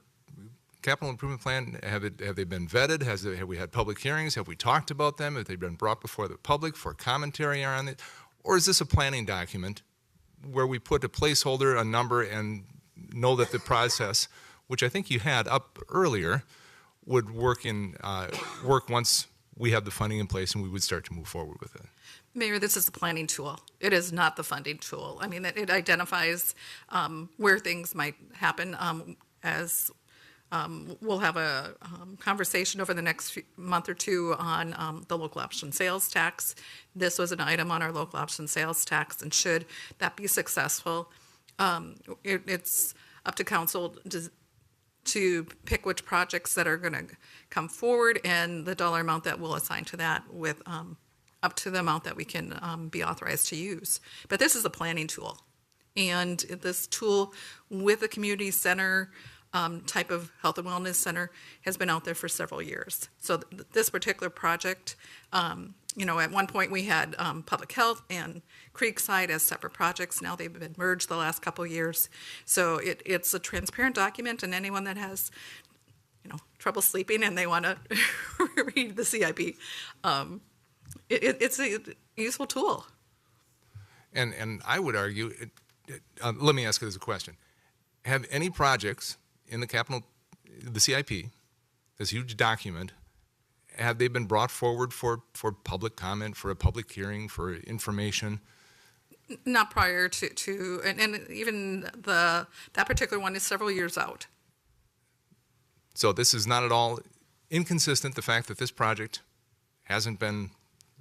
Speaker 1: capital improvement plan, have they been vetted? Have we had public hearings? Have we talked about them? Have they been brought before the public for commentary on it? Or is this a planning document where we put a placeholder, a number, and know that the process, which I think you had up earlier, would work once we have the funding in place and we would start to move forward with it?
Speaker 7: Mayor, this is a planning tool. It is not the funding tool. I mean, it identifies where things might happen as we'll have a conversation over the next month or two on the local option sales tax. This was an item on our local option sales tax, and should that be successful, it's up to council to pick which projects that are going to come forward and the dollar amount that we'll assign to that with up to the amount that we can be authorized to use. But this is a planning tool. And this tool with the community center type of health and wellness center has been out there for several years. So this particular project, at one point we had public health and Creekside as separate projects. Now they've been merged the last couple of years. So it's a transparent document, and anyone that has trouble sleeping and they want to read the CIP, it's a useful tool.
Speaker 1: And I would argue, let me ask it as a question. Have any projects in the CIP, this huge document, have they been brought forward for public comment, for a public hearing, for information?
Speaker 7: Not prior to and even that particular one is several years out.
Speaker 1: So this is not at all inconsistent, the fact that this project hasn't been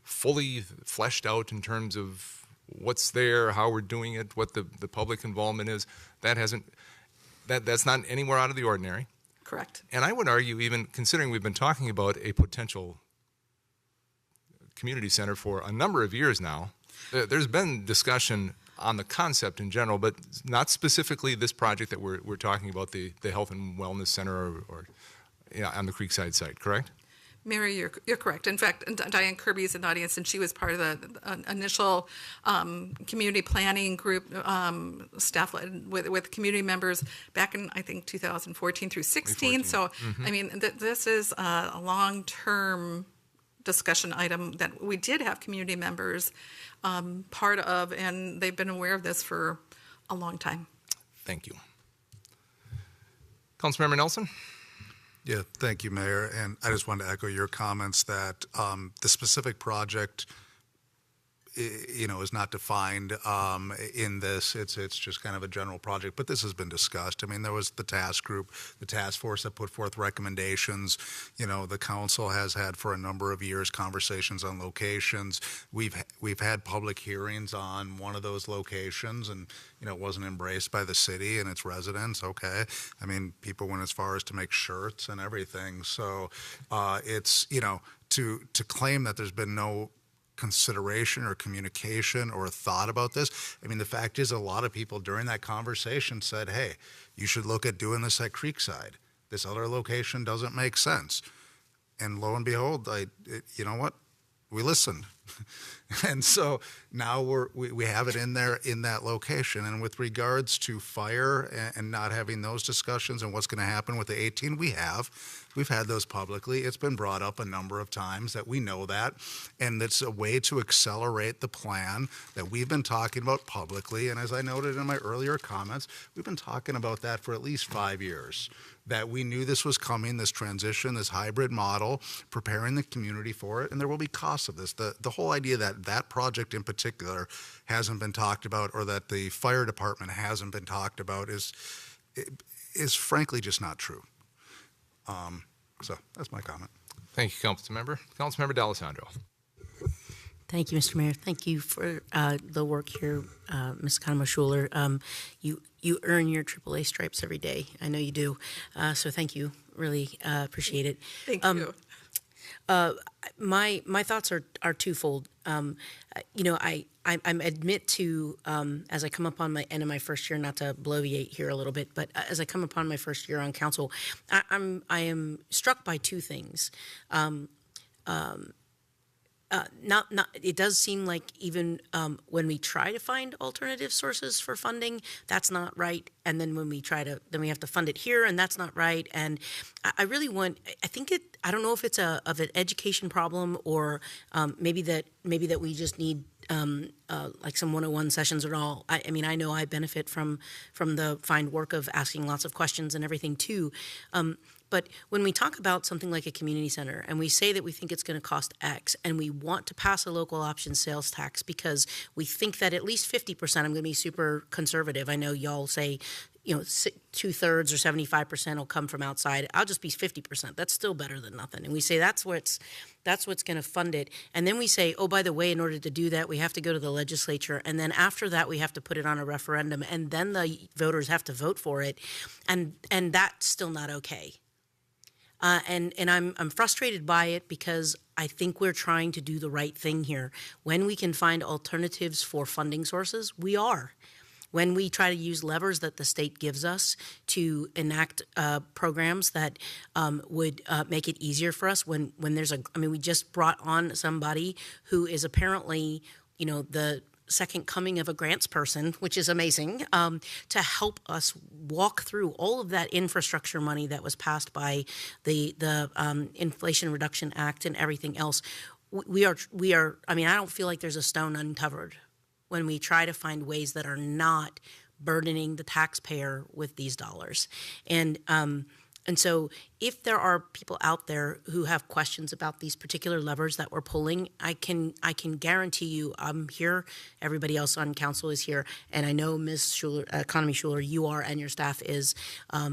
Speaker 1: fully fleshed out in terms of what's there, how we're doing it, what the public involvement is. That's not anywhere out of the ordinary.
Speaker 7: Correct.
Speaker 1: And I would argue, even considering we've been talking about a potential community center for a number of years now, there's been discussion on the concept in general, but not specifically this project that we're talking about, the health and wellness center or on the Creekside site, correct?
Speaker 7: Mary, you're correct. In fact, Diane Kirby is in the audience, and she was part of the initial community planning group staff with community members back in, I think, 2014 through 16. So, I mean, this is a long-term discussion item that we did have community members part of, and they've been aware of this for a long time.
Speaker 1: Thank you. Councilmember Nelson?
Speaker 12: Yeah, thank you, Mayor. And I just wanted to echo your comments that the specific project, is not defined in this. It's just kind of a general project, but this has been discussed. I mean, there was the task group, the task force that put forth recommendations. The council has had for a number of years conversations on locations. We've had public hearings on one of those locations, and it wasn't embraced by the city and its residents. Okay, I mean, people went as far as to make shirts and everything. So it's to claim that there's been no consideration or communication or thought about this. I mean, the fact is, a lot of people during that conversation said, hey, you should look at doing this at Creekside. This other location doesn't make sense. And lo and behold, you know what? We listened. And so now we have it in there in that location. And with regards to fire and not having those discussions and what's going to happen with the 18, we've had those publicly. It's been brought up a number of times that we know that. And it's a way to accelerate the plan that we've been talking about publicly. And as I noted in my earlier comments, we've been talking about that for at least 5 years. That we knew this was coming, this transition, this hybrid model, preparing the community for it, and there will be costs of this. The whole idea that project in particular hasn't been talked about, or that the fire department hasn't been talked about, is frankly just not true. So that's my comment.
Speaker 1: Thank you, Councilmember. Councilmember D'Alessandro.
Speaker 13: Thank you, Mr. Mayor. Thank you for the work here, Ms. Kahneman-Schuler. You earn your AAA stripes every day. I know you do. So thank you. Really appreciate it.
Speaker 7: Thank you.
Speaker 13: My thoughts are twofold. I'm admit to, as I come up on my end of my first year, not to bloviate here a little bit, but as I come upon my first year on council, I am struck by two things. It does seem like even when we try to find alternative sources for funding, that's not right. And then when we then we have to fund it here, and that's not right. And I really I don't know if it's of an education problem, or maybe that we just need like some 101 sessions at all. I mean, I know I benefit from the fine work of asking lots of questions and everything too. But when we talk about something like a community center and we say that we think it's going to cost X and we want to pass a local option sales tax because we think that at least 50%, I'm going to be super conservative. I know y'all say, 2/3 or 75% will come from outside. I'll just be 50%. That's still better than nothing. And we say that's what's going to fund it. And then we say, oh, by the way, in order to do that, we have to go to the legislature. And then after that, we have to put it on a referendum. And then the voters have to vote for it. And that's still not okay. And I'm frustrated by it because I think we're trying to do the right thing here. When we can find alternatives for funding sources, we are. When we try to use levers that the state gives us to enact programs that would make it easier for us, when there's we just brought on somebody who is apparently, the second coming of a grants person, which is amazing, to help us walk through all of that infrastructure money that was passed by the Inflation Reduction Act and everything else. We are. I don't feel like there's a stone uncovered when we try to find ways that are not burdening the taxpayer with these dollars. And so if there are people out there who have questions about these particular levers that we're pulling, I can guarantee you I'm here, everybody else on council is here, and I know Ms. Schuler, Economy Schuler, you are and your staff is. I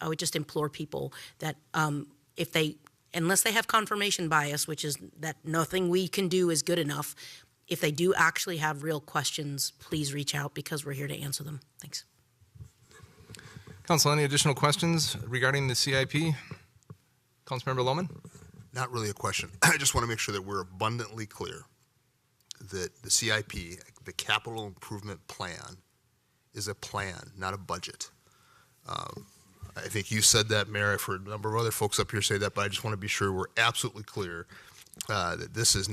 Speaker 13: would just implore people that unless they have confirmation bias, which is that nothing we can do is good enough, if they do actually have real questions, please reach out because we're here to answer them. Thanks.
Speaker 1: Council, any additional questions regarding the CIP? Councilmember Lohman?
Speaker 2: Not really a question. I just want to make sure that we're abundantly clear that the CIP, the Capital Improvement Plan, is a plan, not a budget. I think you said that, Mayor. I've heard a number of other folks up here say that, but I just want to be sure we're absolutely clear that this is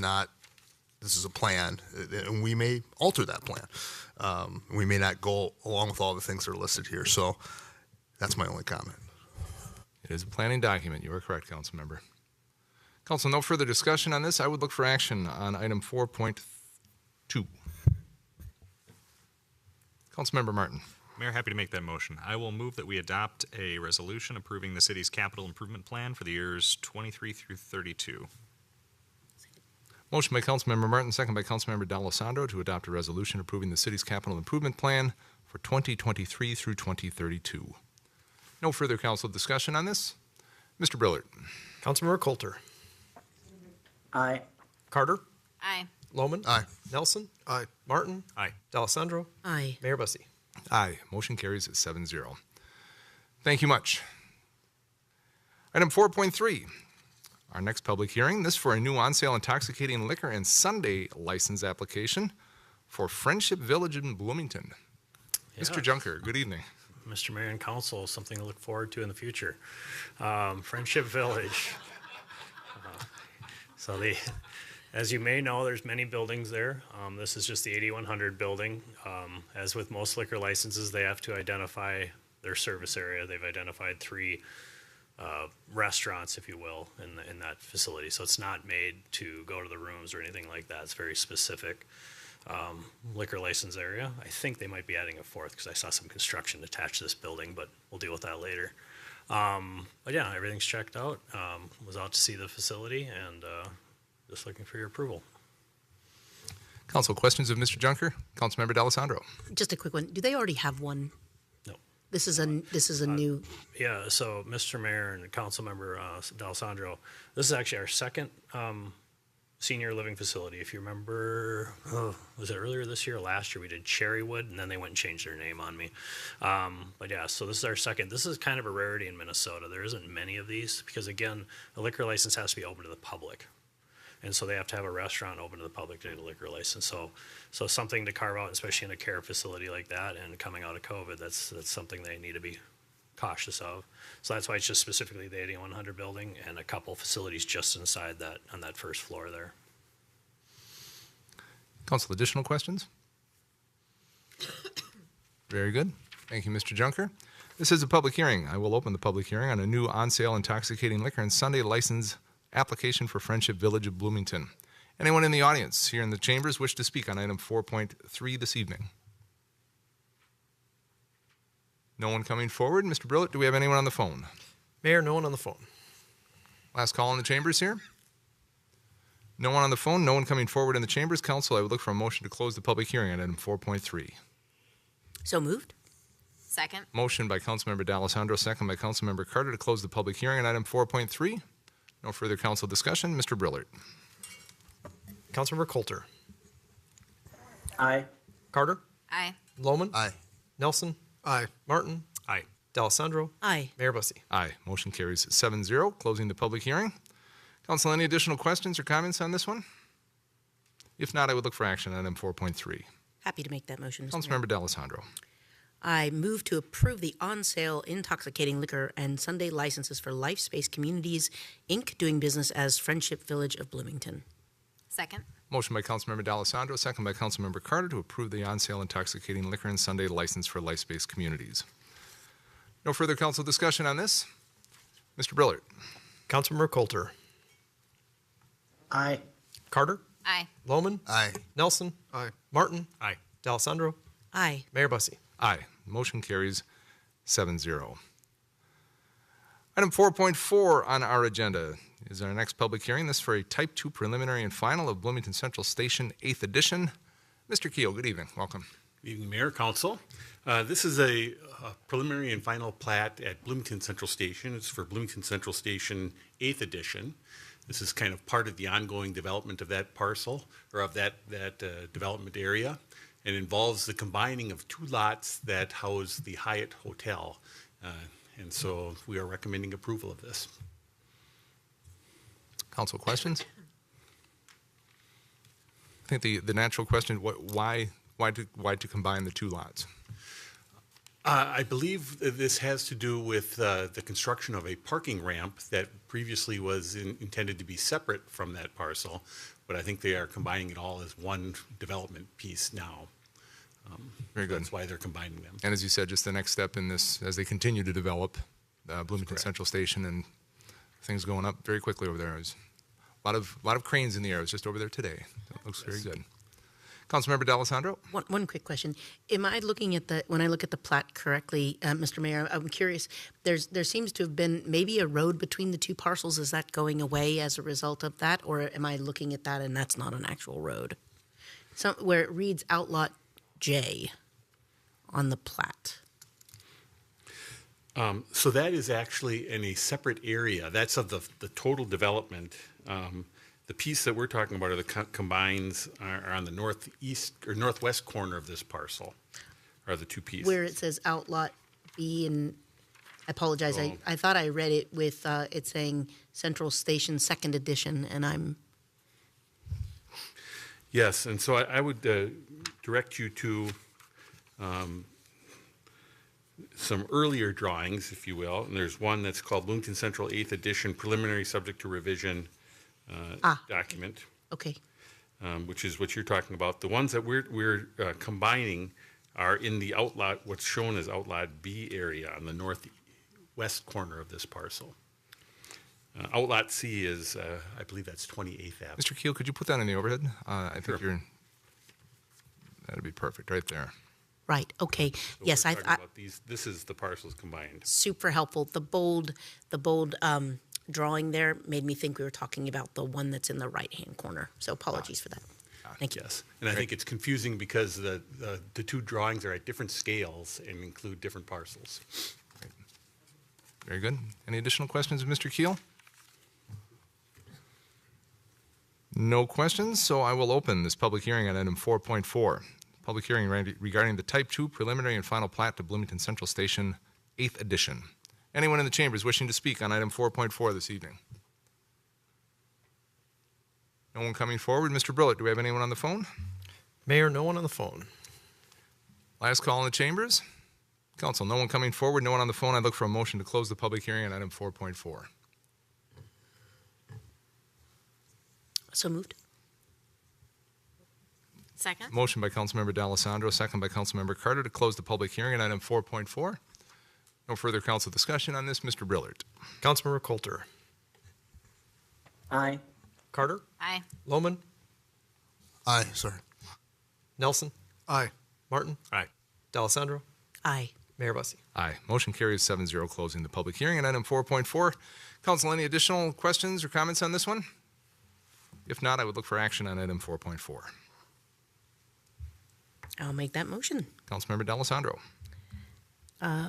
Speaker 2: a plan, and we may alter that plan. We may not go along with all the things that are listed here. So that's my only comment.
Speaker 1: It is a planning document. You are correct, Councilmember. Council, no further discussion on this. I would look for action on item 4.2. Councilmember Martin.
Speaker 6: Mayor, happy to make that motion. I will move that we adopt a resolution approving the city's capital improvement plan for the years 23 through 32.
Speaker 1: Motion by Councilmember Martin, second by Councilmember D'Alessandro to adopt a resolution approving the city's capital improvement plan for 2023 through 2032. No further council discussion on this. Mr. Brillard.
Speaker 14: Councilmember Coulter.
Speaker 3: Aye.
Speaker 14: Carter.
Speaker 17: Aye.
Speaker 14: Lohman.
Speaker 2: Aye.
Speaker 14: Nelson.
Speaker 2: Aye.
Speaker 14: Martin.
Speaker 6: Aye.
Speaker 14: D'Alessandro.
Speaker 13: Aye.
Speaker 14: Mayor Bussey.
Speaker 1: Aye. Motion carries at 7-0. Thank you much. Item 4.3. Our next public hearing, this for a new on-sale intoxicating liquor and Sunday license application for Friendship Village in Bloomington. Mr. Junker, good evening.
Speaker 9: Mr. Mayor and Council, something to look forward to in the future. Friendship Village. As you may know, there's many buildings there. This is just the 8100 building. As with most liquor licenses, they have to identify their service area. They've identified 3 restaurants, if you will, in that facility. So it's not made to go to the rooms or anything like that. It's very specific liquor license area. I think they might be adding a 4th because I saw some construction attached to this building, but we'll deal with that later. But yeah, everything's checked out. Was out to see the facility and just looking for your approval.
Speaker 1: Council, questions of Mr. Junker? Councilmember D'Alessandro.
Speaker 13: Just a quick one. Do they already have one?
Speaker 9: No.
Speaker 13: This is a new.
Speaker 9: Yeah. So, Mr. Mayor and Councilmember D'Alessandro, this is actually our second senior living facility. If you remember, was it earlier this year or last year? We did Cherrywood, and then they went and changed their name on me. But yeah, so this is our second. This is kind of a rarity in Minnesota. There isn't many of these because, again, a liquor license has to be open to the public. And so they have to have a restaurant open to the public to get a liquor license. So something to carve out, especially in a care facility like that and coming out of COVID, that's something they need to be cautious of. So that's why it's just specifically the 8100 building and a couple facilities just inside that, on that first floor there.
Speaker 1: Council, additional questions? Very good. Thank you, Mr. Junker. This is a public hearing. I will open the public hearing on a new on-sale intoxicating liquor and Sunday license application for Friendship Village of Bloomington. Anyone in the audience here in the chambers wish to speak on item 4.3 this evening? No one coming forward. Mr. Brillett, do we have anyone on the phone?
Speaker 14: Mayor, no one on the phone.
Speaker 1: Last call in the chambers here. No one on the phone, no one coming forward in the chambers. Council, I would look for a motion to close the public hearing on item 4.3.
Speaker 13: So moved.
Speaker 17: Second.
Speaker 1: Motion by Councilmember D'Alessandro, second by Councilmember Carter to close the public hearing on item 4.3. No further council discussion. Mr. Brillert.
Speaker 14: Councilmember Coulter.
Speaker 3: Aye.
Speaker 14: Carter.
Speaker 17: Aye.
Speaker 14: Loman.
Speaker 12: Aye.
Speaker 14: Nelson.
Speaker 12: Aye.
Speaker 14: Martin.
Speaker 6: Aye.
Speaker 14: D'Alessandro.
Speaker 13: Aye.
Speaker 14: Mayor Bussey.
Speaker 1: Aye. Motion carries 7-0. Closing the public hearing. Council, any additional questions or comments on this one? If not, I would look for action on item 4.3.
Speaker 13: Happy to make that motion, Mr. Mayor.
Speaker 1: Councilmember D'Alessandro.
Speaker 13: I move to approve the on-sale intoxicating liquor and Sunday licenses for Life Space Communities, Inc., doing business as Friendship Village of Bloomington.
Speaker 17: Second.
Speaker 1: Motion by Councilmember D'Alessandro, second by Councilmember Carter to approve the on-sale intoxicating liquor and Sunday license for Life Space Communities. No further council discussion on this. Mr. Brillert.
Speaker 14: Councilmember Coulter.
Speaker 3: Aye.
Speaker 14: Carter.
Speaker 17: Aye.
Speaker 14: Loman.
Speaker 12: Aye.
Speaker 14: Nelson.
Speaker 12: Aye.
Speaker 14: Martin.
Speaker 6: Aye.
Speaker 14: D'Alessandro.
Speaker 13: Aye.
Speaker 14: Mayor Bussey.
Speaker 1: Aye. Motion carries 7-0. Item 4.4 on our agenda is our next public hearing. This is for a Type 2 preliminary and final of Bloomington Central Station, 8th edition. Mr. Keel, good evening. Welcome.
Speaker 5: Good evening, Mayor, Council. This is a preliminary and final plat at Bloomington Central Station. It's for Bloomington Central Station 8th edition. This is kind of part of the ongoing development of that parcel, or of that development area. It involves the combining of two lots that house the Hyatt Hotel. And so we are recommending approval of this.
Speaker 1: Council questions? I think the natural question, why to combine the two lots?
Speaker 5: I believe that this has to do with the construction of a parking ramp that previously was intended to be separate from that parcel, but I think they are combining it all as one development piece now.
Speaker 1: Very good.
Speaker 5: That's why they're combining them.
Speaker 1: And as you said, just the next step in this, as they continue to develop Bloomington Central Station, and things going up very quickly over there. There's a lot of cranes in the air. I was just over there today. That looks very good. Councilmember D'Alessandro?
Speaker 13: One quick question. Am I looking at when I look at the plat correctly, Mr. Mayor, I'm curious, there seems to have been maybe a road between the two parcels. Is that going away as a result of that? Or am I looking at that and that's not an actual road? So where it reads Outlot J on the plat.
Speaker 5: So that is actually in a separate area. That's of the total development. The piece that we're talking about are the combines are on the northeast or northwest corner of this parcel, are the two pieces.
Speaker 13: Where it says Outlot B, and I apologize, I thought I read it with it saying Central Station 2nd Edition, and I'm...
Speaker 5: Yes, and so I would direct you to some earlier drawings, if you will, and there's one that's called Bloomington Central 8th Edition Preliminary Subject to Revision document.
Speaker 13: Okay.
Speaker 5: Which is what you're talking about. The ones that we're combining are in the outlot, what's shown as Outlot B area on the northwest corner of this parcel. Outlot C is, I believe that's 28th Avenue.
Speaker 1: Mr. Keel, could you put that in the overhead? I think that'd be perfect right there.
Speaker 13: Right. Okay.
Speaker 5: So
Speaker 13: yes,
Speaker 5: we're talking about these. This is the parcels combined.
Speaker 13: Super helpful. The bold drawing there made me think we were talking about the one that's in the right-hand corner. So apologies for that. Thank you.
Speaker 5: Yes, and I think it's confusing because the two drawings are at different scales and include different parcels.
Speaker 1: Great. Very good. Any additional questions of Mr. Keel? No questions, so I will open this public hearing on item 4.4. Public hearing regarding the Type 2 preliminary and final plat to Bloomington Central Station, 8th edition. Anyone in the chambers wishing to speak on item 4.4 this evening? No one coming forward. Mr. Brillett, do we have anyone on the phone?
Speaker 14: Mayor, no one on the phone.
Speaker 1: Last call in the chambers. Council, no one coming forward, no one on the phone. I'd look for a motion to close the public hearing on item 4.4.
Speaker 13: So moved.
Speaker 17: Second?
Speaker 1: Motion by Councilmember D'Alessandro, second by Councilmember Carter to close the public hearing on item 4.4. No further council discussion on this. Mr. Brillert.
Speaker 14: Councilmember Coulter.
Speaker 3: Aye.
Speaker 14: Carter.
Speaker 17: Aye.
Speaker 14: Lohman.
Speaker 2: Aye, sorry.
Speaker 14: Nelson.
Speaker 12: Aye.
Speaker 14: Martin.
Speaker 6: Aye.
Speaker 14: D'Alessandro.
Speaker 13: Aye.
Speaker 14: Mayor Bussey.
Speaker 1: Aye. Motion carries 7-0, closing the public hearing on item 4.4. Council, any additional questions or comments on this one? If not, I would look for action on item 4.4.
Speaker 13: I'll make that motion.
Speaker 1: Councilmember D'Alessandro.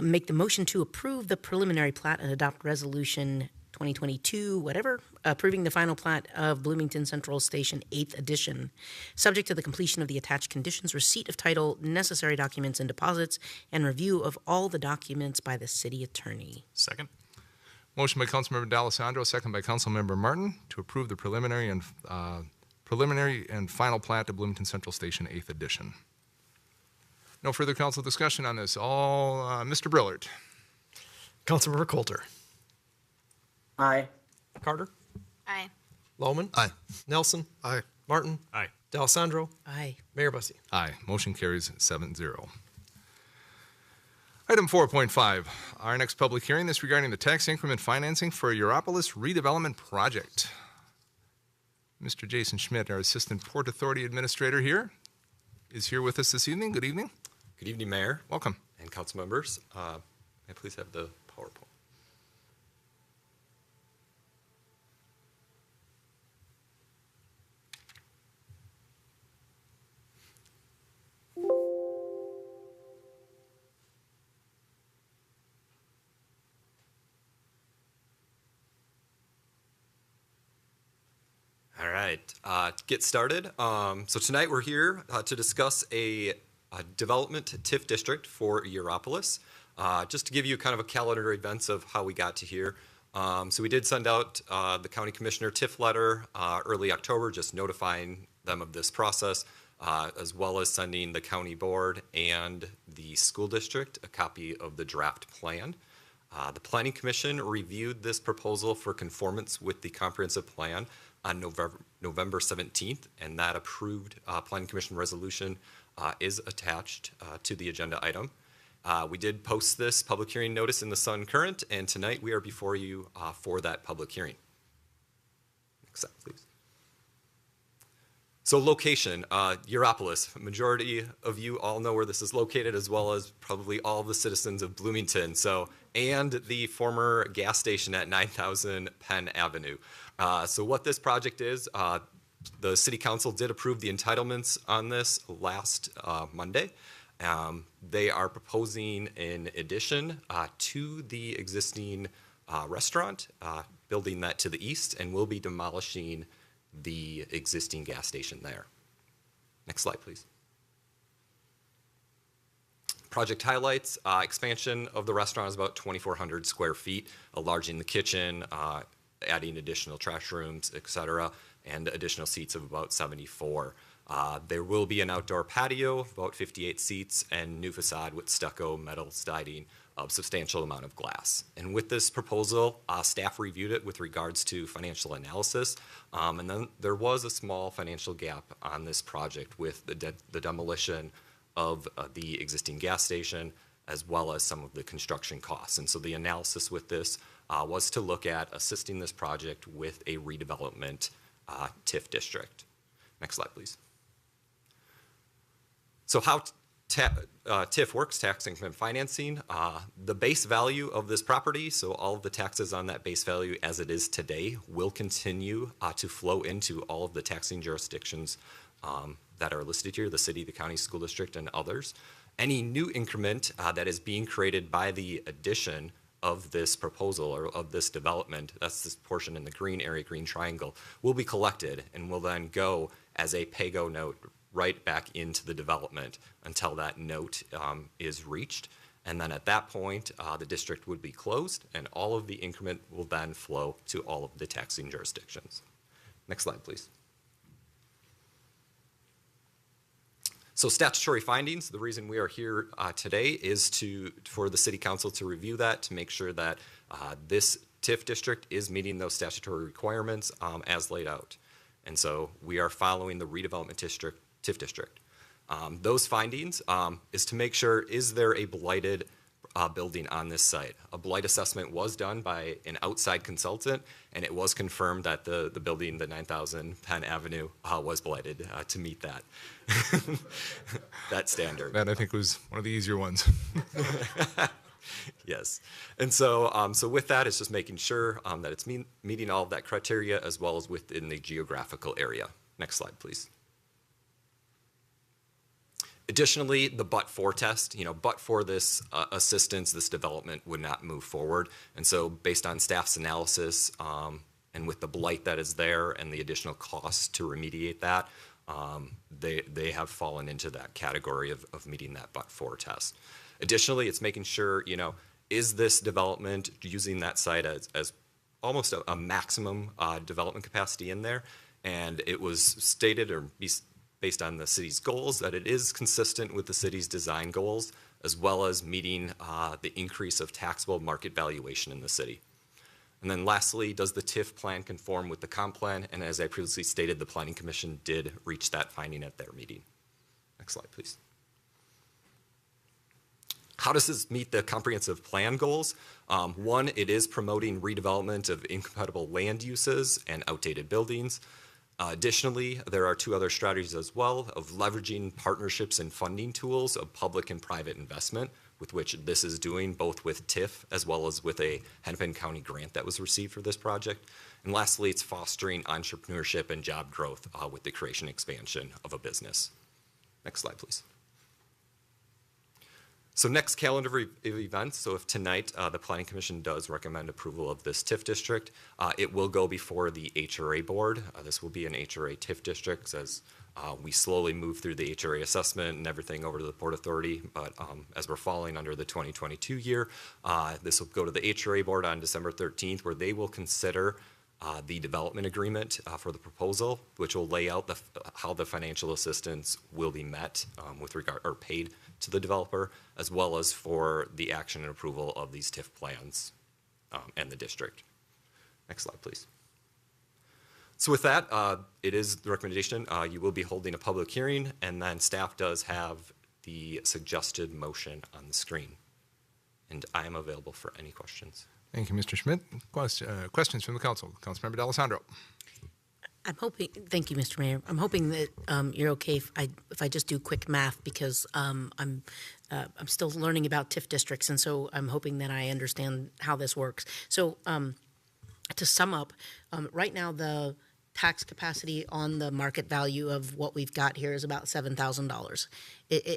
Speaker 13: Make the motion to approve the preliminary plat and adopt resolution 2022, whatever, approving the final plat of Bloomington Central Station 8th Edition, subject to the completion of the attached conditions, receipt of title, necessary documents and deposits, and review of all the documents by the city attorney.
Speaker 6: Second.
Speaker 1: Motion by Councilmember D'Alessandro, second by Councilmember Martin to approve the preliminary and final plat of Bloomington Central Station 8th Edition. No further council discussion on this. Mr. Brillert.
Speaker 14: Councilmember Coulter.
Speaker 3: Aye.
Speaker 14: Carter.
Speaker 17: Aye.
Speaker 14: Lohman.
Speaker 2: Aye.
Speaker 14: Nelson.
Speaker 12: Aye.
Speaker 14: Martin.
Speaker 6: Aye.
Speaker 14: D'Alessandro.
Speaker 13: Aye.
Speaker 14: Mayor Bussey.
Speaker 1: Aye. Motion carries 7-0. Item 4.5, our next public hearing is regarding the tax increment financing for a Gyropolis redevelopment project. Mr. Jason Schmidt, our Assistant Port Authority Administrator here, is here with us this evening. Good evening.
Speaker 8: Good evening, Mayor.
Speaker 1: Welcome.
Speaker 8: And council members. May I please have the PowerPoint? All right, get started. So tonight we're here to discuss a development TIF district for Gyropolis. Just to give you kind of a calendar events of how we got to here. So we did send out the county commissioner TIF letter early October, just notifying them of this process, as well as sending the county board and the school district a copy of the draft plan. The Planning Commission reviewed this proposal for conformance with the comprehensive plan on November 17th, and that approved Planning Commission resolution is attached to the agenda item. We did post this public hearing notice in the Sun Current, and tonight we are before you for that public hearing. Next slide, please. So location, Gyropolis. Majority of you all know where this is located, as well as probably all the citizens of Bloomington. And the former gas station at 9000 Penn Avenue. So what this project is, the City Council did approve the entitlements on this last Monday. They are proposing an addition to the existing restaurant, building that to the east, and will be demolishing the existing gas station there. Next slide, please. Project highlights, expansion of the restaurant is about 2,400 square feet, enlarging the kitchen, adding additional trash rooms, et cetera, and additional seats of about 74. There will be an outdoor patio, about 58 seats, and new facade with stucco metal siding of substantial amount of glass. And with this proposal, staff reviewed it with regards to financial analysis, and then there was a small financial gap on this project with the demolition of the existing gas station, as well as some of the construction costs. And so the analysis with this was to look at assisting this project with a redevelopment TIF district. Next slide, please. So how TIF works, tax increment financing, the base value of this property, so all of the taxes on that base value as it is today will continue to flow into all of the taxing jurisdictions that are listed here, the city, the county, school district, and others. Any new increment that is being created by the addition of this proposal or of this development, that's this portion in the green area, green triangle, will be collected and will then go as a pay-go note right back into the development until that note is reached. And then at that point, the district would be closed and all of the increment will then flow to all of the taxing jurisdictions. Next slide, please. So statutory findings, the reason we are here today is for the city council to review that, to make sure that this TIF district is meeting those statutory requirements as laid out. And so we are following the redevelopment district, TIF district. Those findings is to make sure, is there a blighted building on this site? A blight assessment was done by an outside consultant, and it was confirmed that the building, the 9000 Penn Avenue, was blighted to meet that that standard.
Speaker 1: That I think was one of the easier ones.
Speaker 8: Yes, and so so with that, it's just making sure that it's meeting all of that criteria as well as within the geographical area. Next slide, please. Additionally, the but-for test, but for this assistance, this development would not move forward. And so based on staff's analysis and with the blight that is there and the additional costs to remediate that, they have fallen into that category of meeting that but-for test. Additionally, it's making sure, is this development using that site as almost a maximum development capacity in there? And it was stated or based on the city's goals, that it is consistent with the city's design goals, as well as meeting the increase of taxable market valuation in the city. And then lastly, does the TIF plan conform with the comp plan? And as I previously stated, the Planning Commission did reach that finding at their meeting. Next slide, please. How does this meet the comprehensive plan goals? One, it is promoting redevelopment of incompatible land uses and outdated buildings. Additionally, there are two other strategies as well of leveraging partnerships and funding tools of public and private investment, with which this is doing both with TIF as well as with a Hennepin County grant that was received for this project. And lastly, it's fostering entrepreneurship and job growth with the creation and expansion of a business. Next slide, please. So next calendar of events, so if tonight the Planning Commission does recommend approval of this TIF district, it will go before the HRA Board. This will be an HRA TIF district as we slowly move through the HRA assessment and everything over to the Port Authority. But as we're falling under the 2022 year, this will go to the HRA Board on December 13th, where they will consider the development agreement for the proposal, which will lay out how the financial assistance will be met with regard or paid to the developer, as well as for the action and approval of these TIF plans and the district. Next slide, please. So with that, it is the recommendation. You will be holding a public hearing, and then staff does have the suggested motion on the screen. And I am available for any questions.
Speaker 1: Thank you, Mr. Schmidt. Questions from the council. Councilmember D'Alessandro.
Speaker 13: I'm hoping, thank you, Mr. Mayor. I'm hoping that you're okay if I just do quick math, because I'm still learning about TIF districts, and so I'm hoping that I understand how this works. So to sum up, right now the tax capacity on the market value of what we've got here is about $7,000,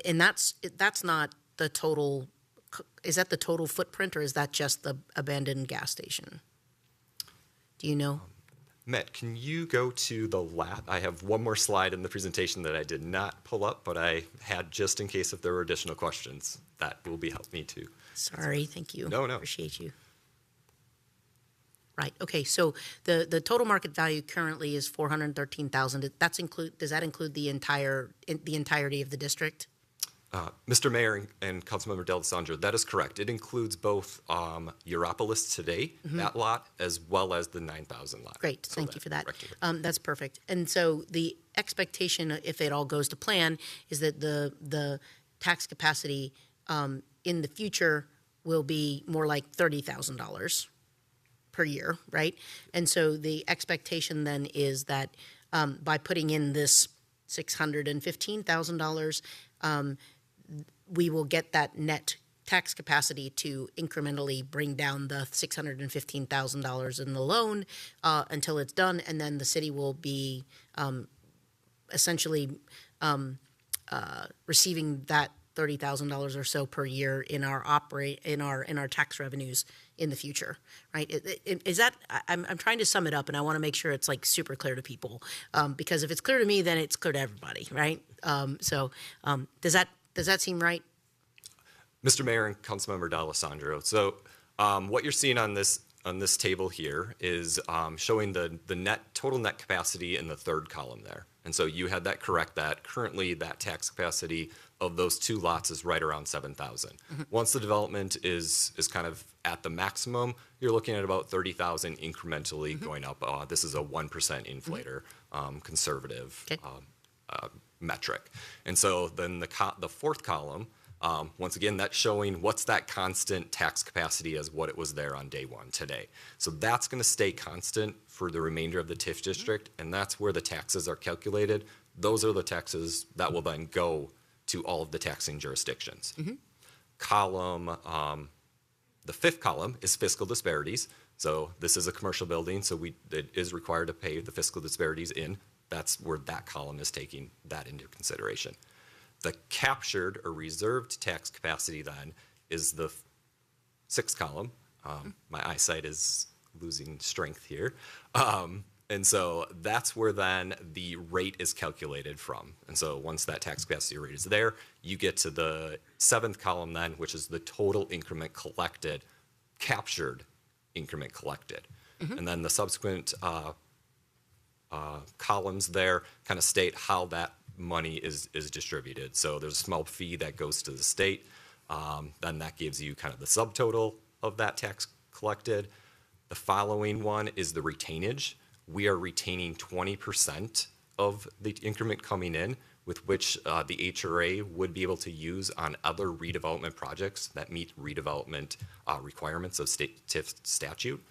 Speaker 13: and that's not the total. Is that the total footprint, or is that just the abandoned gas station? Do you know?
Speaker 8: Matt, can you go to the last? I have one more slide in the presentation that I did not pull up, but I had just in case if there were additional questions. That will be help me too.
Speaker 13: Sorry, thank you.
Speaker 8: No.
Speaker 13: Appreciate you. Right. Okay. So the total market value currently is $413,000. Does that include the entirety of the district?
Speaker 8: Mr. Mayor and Councilmember D'Alessandro, that is correct. It includes both Gyropolis today, that lot, as well as the 9,000 lot.
Speaker 13: Great, thank you for that. That's perfect. And so the expectation, if it all goes to plan, is that the tax capacity in the future will be more like $30,000 per year, right? And so the expectation then is that by putting in this $615,000, we will get that net tax capacity to incrementally bring down the $615,000 in the loan until it's done, and then the city will be essentially receiving that $30,000 or so per year in our tax revenues in the future, right? Is that I'm trying to sum it up, and I want to make sure it's like super clear to people, because if it's clear to me, then it's clear to everybody, right? Does that seem right?
Speaker 8: Mr. Mayor and Councilmember D'Alessandro, so what you're seeing on this on this table here is showing the total net capacity in the third column there. And so you had that correct, that currently that tax capacity of those two lots is right around 7,000. Once the development is kind of at the maximum, you're looking at about 30,000 incrementally going up. This is a 1% inflator, conservative metric. And so then the fourth column, once again, that's showing what's that constant tax capacity as what it was there on day one today. So that's going to stay constant for the remainder of the TIF district, and that's where the taxes are calculated. Those are the taxes that will then go to all of the taxing jurisdictions. Column, the fifth column is fiscal disparities. So this is a commercial building, so it is required to pay the fiscal disparities in. That's where that column is taking that into consideration. The captured or reserved tax capacity then is the sixth column. My eyesight is losing strength here. And so that's where then the rate is calculated from. And so once that tax capacity rate is there, you get to the seventh column then, which is the total increment collected, captured increment collected. And then the subsequent columns there kind of state how that money is distributed. So there's a small fee that goes to the state. Then that gives you kind of the subtotal of that tax collected. The following one is the retainage. We are retaining 20% of the increment coming in, with which the HRA would be able to use on other redevelopment projects that meet redevelopment requirements of state TIF statute.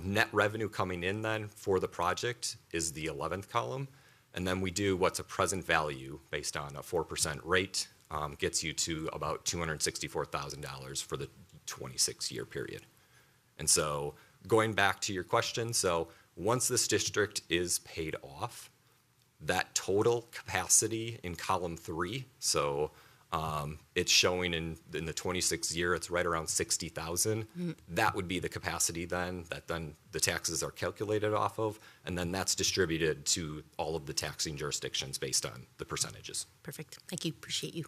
Speaker 8: Net revenue coming in then for the project is the 11th column. And then we do what's a present value based on a 4% rate, gets you to about $264,000 for the 26-year period. And so going back to your question, so once this district is paid off, that total capacity in column 3, so it's showing in the 26th year, it's right around 60,000. That would be the capacity then that then the taxes are calculated off of, and then that's distributed to all of the taxing jurisdictions based on the percentages.
Speaker 13: Perfect. Thank you. Appreciate you.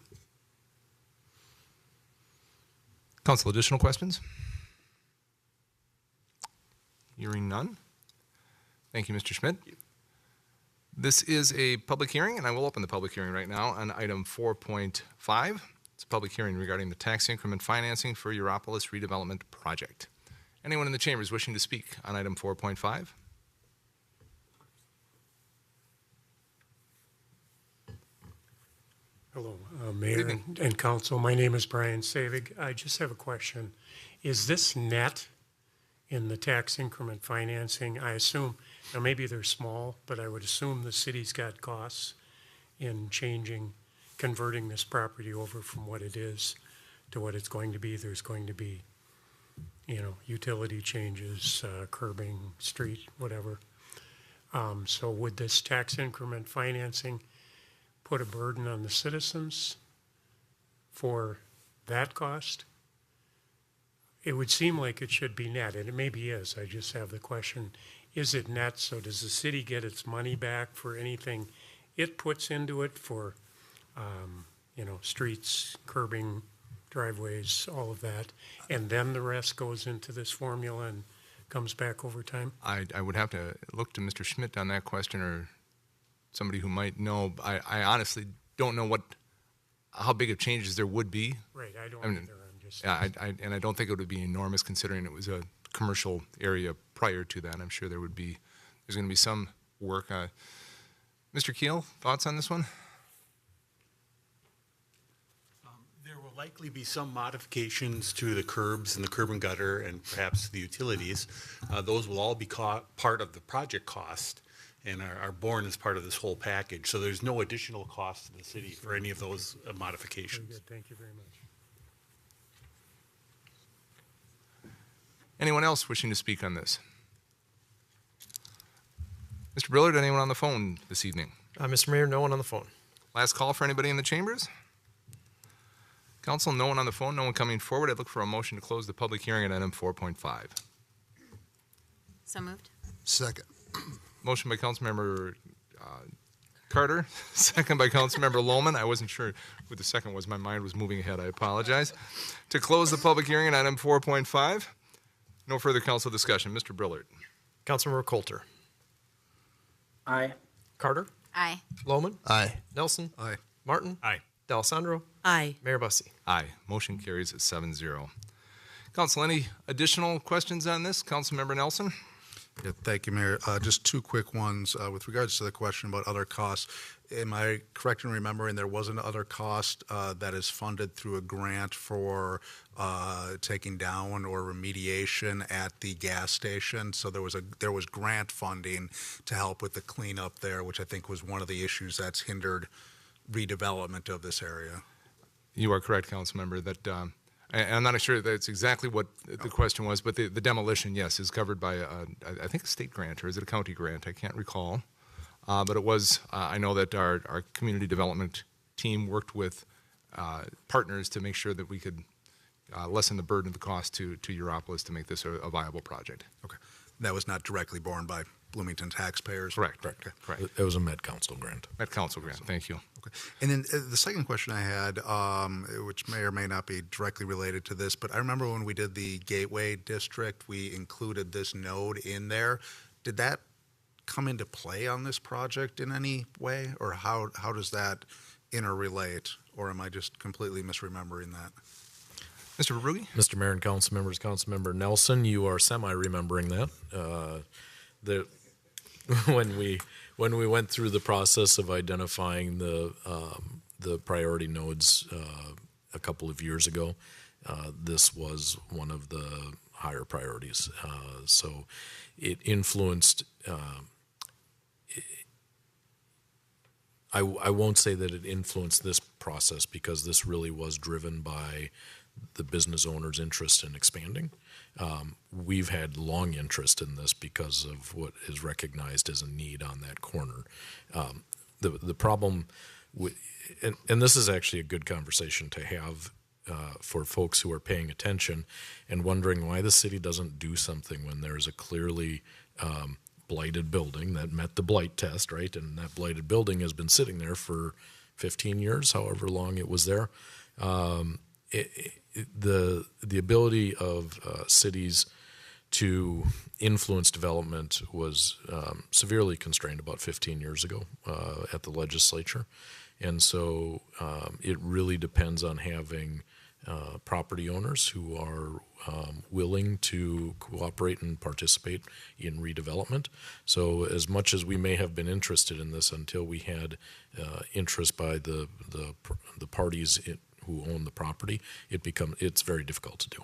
Speaker 1: Council, additional questions? Hearing none. Thank you, Mr. Schmidt. This is a public hearing, and I will open the public hearing right now on item 4.5. It's a public hearing regarding the tax increment financing for Gyropolis redevelopment project. Anyone in the chambers wishing to speak on item 4.5?
Speaker 4: Hello, Mayor and Council. My name is Brian Savig. I just have a question. Is this net in the tax increment financing? I assume, now maybe they're small, but I would assume the city's got costs in converting this property over from what it is to what it's going to be. There's going to be, utility changes, curbing, street, whatever. So would this tax increment financing put a burden on the citizens for that cost? It would seem like it should be net, and it maybe is. I just have the question, is it net? So does the city get its money back for anything it puts into it for, streets, curbing, driveways, all of that, and then the rest goes into this formula and comes back over time?
Speaker 1: I would have to look to Mr. Schmidt on that question, or somebody who might know. I honestly don't know how big of changes there would be.
Speaker 4: Right, I don't either.
Speaker 1: And I don't think it would be enormous considering it was a commercial area prior to that. I'm sure there's going to be some work. Mr. Keel, thoughts on this one?
Speaker 5: There will likely be some modifications to the curbs and the curb and gutter and perhaps the utilities. Those will all be part of the project cost and are borne as part of this whole package. So there's no additional cost to the city for any of those modifications.
Speaker 4: Very good. Thank you very much.
Speaker 1: Anyone else wishing to speak on this? Mr. Brillard, anyone on the phone this evening?
Speaker 14: Mr. Mayor, no one on the phone.
Speaker 1: Last call for anybody in the chambers? Council, no one on the phone, no one coming forward. I'd look for a motion to close the public hearing at item 4.5.
Speaker 17: So moved.
Speaker 2: Second.
Speaker 1: Motion by Councilmember Carter, second by Councilmember Lohman. I wasn't sure who the second was. My mind was moving ahead. I apologize. To close the public hearing at item 4.5. No further council discussion. Mr. Brillard.
Speaker 14: Councilmember Coulter.
Speaker 3: Aye.
Speaker 14: Carter.
Speaker 17: Aye.
Speaker 14: Loman.
Speaker 2: Aye.
Speaker 14: Nelson.
Speaker 12: Aye.
Speaker 14: Martin.
Speaker 6: Aye.
Speaker 14: D'Alessandro.
Speaker 13: Aye.
Speaker 14: Mayor Bussey.
Speaker 1: Aye. Motion carries at 7-0. Council, any additional questions on this? Councilmember Nelson?
Speaker 12: Yeah, thank you, Mayor. Just two quick ones. With regards to the question about other costs, am I correct in remembering there was an other cost that is funded through a grant for taking down or remediation at the gas station? So there was grant funding to help with the cleanup there, which I think was one of the issues that's hindered redevelopment of this area.
Speaker 1: You are correct, Councilmember, that and I'm not sure that's exactly what the question was, but the demolition, yes, is covered by, I think, a state grant, or is it a county grant? I can't recall. But it was, I know that our community development team worked with partners to make sure that we could lessen the burden of the cost to Gyropolis to make this a viable project.
Speaker 12: Okay. That was not directly borne by Bloomington taxpayers?
Speaker 1: Correct.
Speaker 12: Okay.
Speaker 1: Correct.
Speaker 11: It was a Met Council grant.
Speaker 1: Met Council grant, thank you.
Speaker 12: Okay. And then the second question I had, which may or may not be directly related to this, but I remember when we did the Gateway District, we included this node in there. Did that come into play on this project in any way, or how does that interrelate, or am I just completely misremembering that?
Speaker 1: Mr. Verbrugge?
Speaker 11: Mr. Mayor and council members, Councilmember Nelson, you are semi-remembering that. When we went through the process of identifying the priority nodes a couple of years ago, this was one of the higher priorities. So it influenced. I won't say that it influenced this process, because this really was driven by the business owner's interest in expanding. We've had long interest in this because of what is recognized as a need on that corner. The problem, and this is actually a good conversation to have for folks who are paying attention and wondering why the city doesn't do something when there's a clearly blighted building that met the blight test, right? And that blighted building has been sitting there for 15 years, however long it was there. The ability of cities to influence development was severely constrained about 15 years ago at the legislature. And so it really depends on having property owners who are willing to cooperate and participate in redevelopment. So as much as we may have been interested in this, until we had interest by the parties who own the property, it's very difficult to do.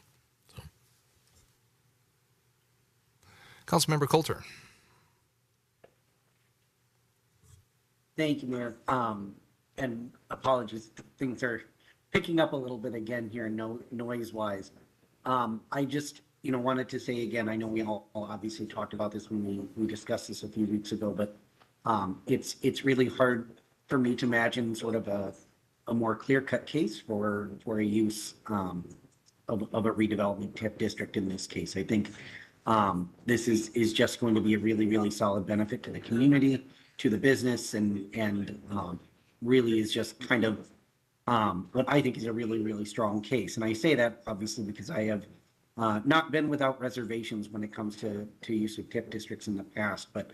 Speaker 11: So.
Speaker 1: Councilmember Coulter.
Speaker 3: Thank you, Mayor. And apologies, things are picking up a little bit again here, noise-wise. I just, wanted to say again, I know we all obviously talked about this when we discussed this a few weeks ago, but it's really hard for me to imagine sort of a more clear-cut case for a use of a redevelopment TIF district in this case. I think this is just going to be a really, really solid benefit to the community, to the business, and really is just kind of what I think is a really, really strong case. And I say that obviously because I have not been without reservations when it comes to use of TIF districts in the past, but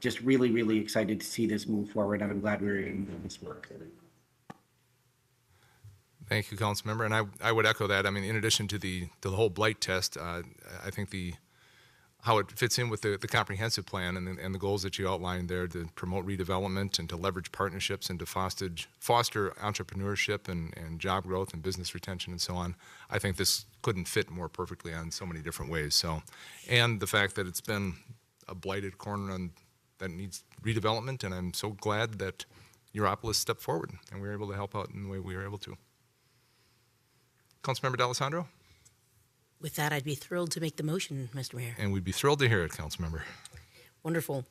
Speaker 3: just really, really excited to see this move forward, and I'm glad we're able to do this work.
Speaker 1: Thank you, Councilmember, and I would echo that. I mean, in addition to the whole blight test, I think how it fits in with the comprehensive plan and the goals that you outlined there to promote redevelopment and to leverage partnerships and to foster entrepreneurship and job growth and business retention and so on. I think this couldn't fit more perfectly on so many different ways. So, and the fact that it's been a blighted corner that needs redevelopment, and I'm so glad that Gyropolis stepped forward and we were able to help out in the way we were able to. Councilmember D'Alessandro?
Speaker 13: With that, I'd be thrilled to make the motion, Mr. Mayor.
Speaker 1: And we'd be thrilled to hear it, Councilmember.
Speaker 13: Wonderful.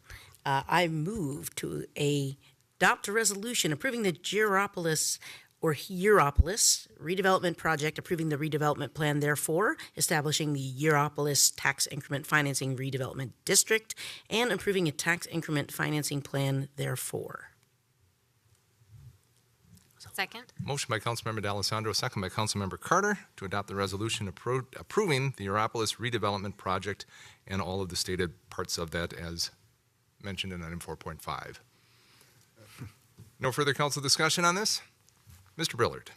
Speaker 13: I move to adopt a resolution approving the Gyropolis redevelopment project, approving the redevelopment plan, therefore, establishing the Gyropolis tax increment financing redevelopment district, and approving a tax increment financing plan, therefore.
Speaker 17: Second.
Speaker 1: Motion by Councilmember D'Alessandro, second by Councilmember Carter to adopt the resolution approving the Gyropolis redevelopment project and all of the stated parts of that as mentioned in item 4.5. No further council discussion on this? Mr. Brillard.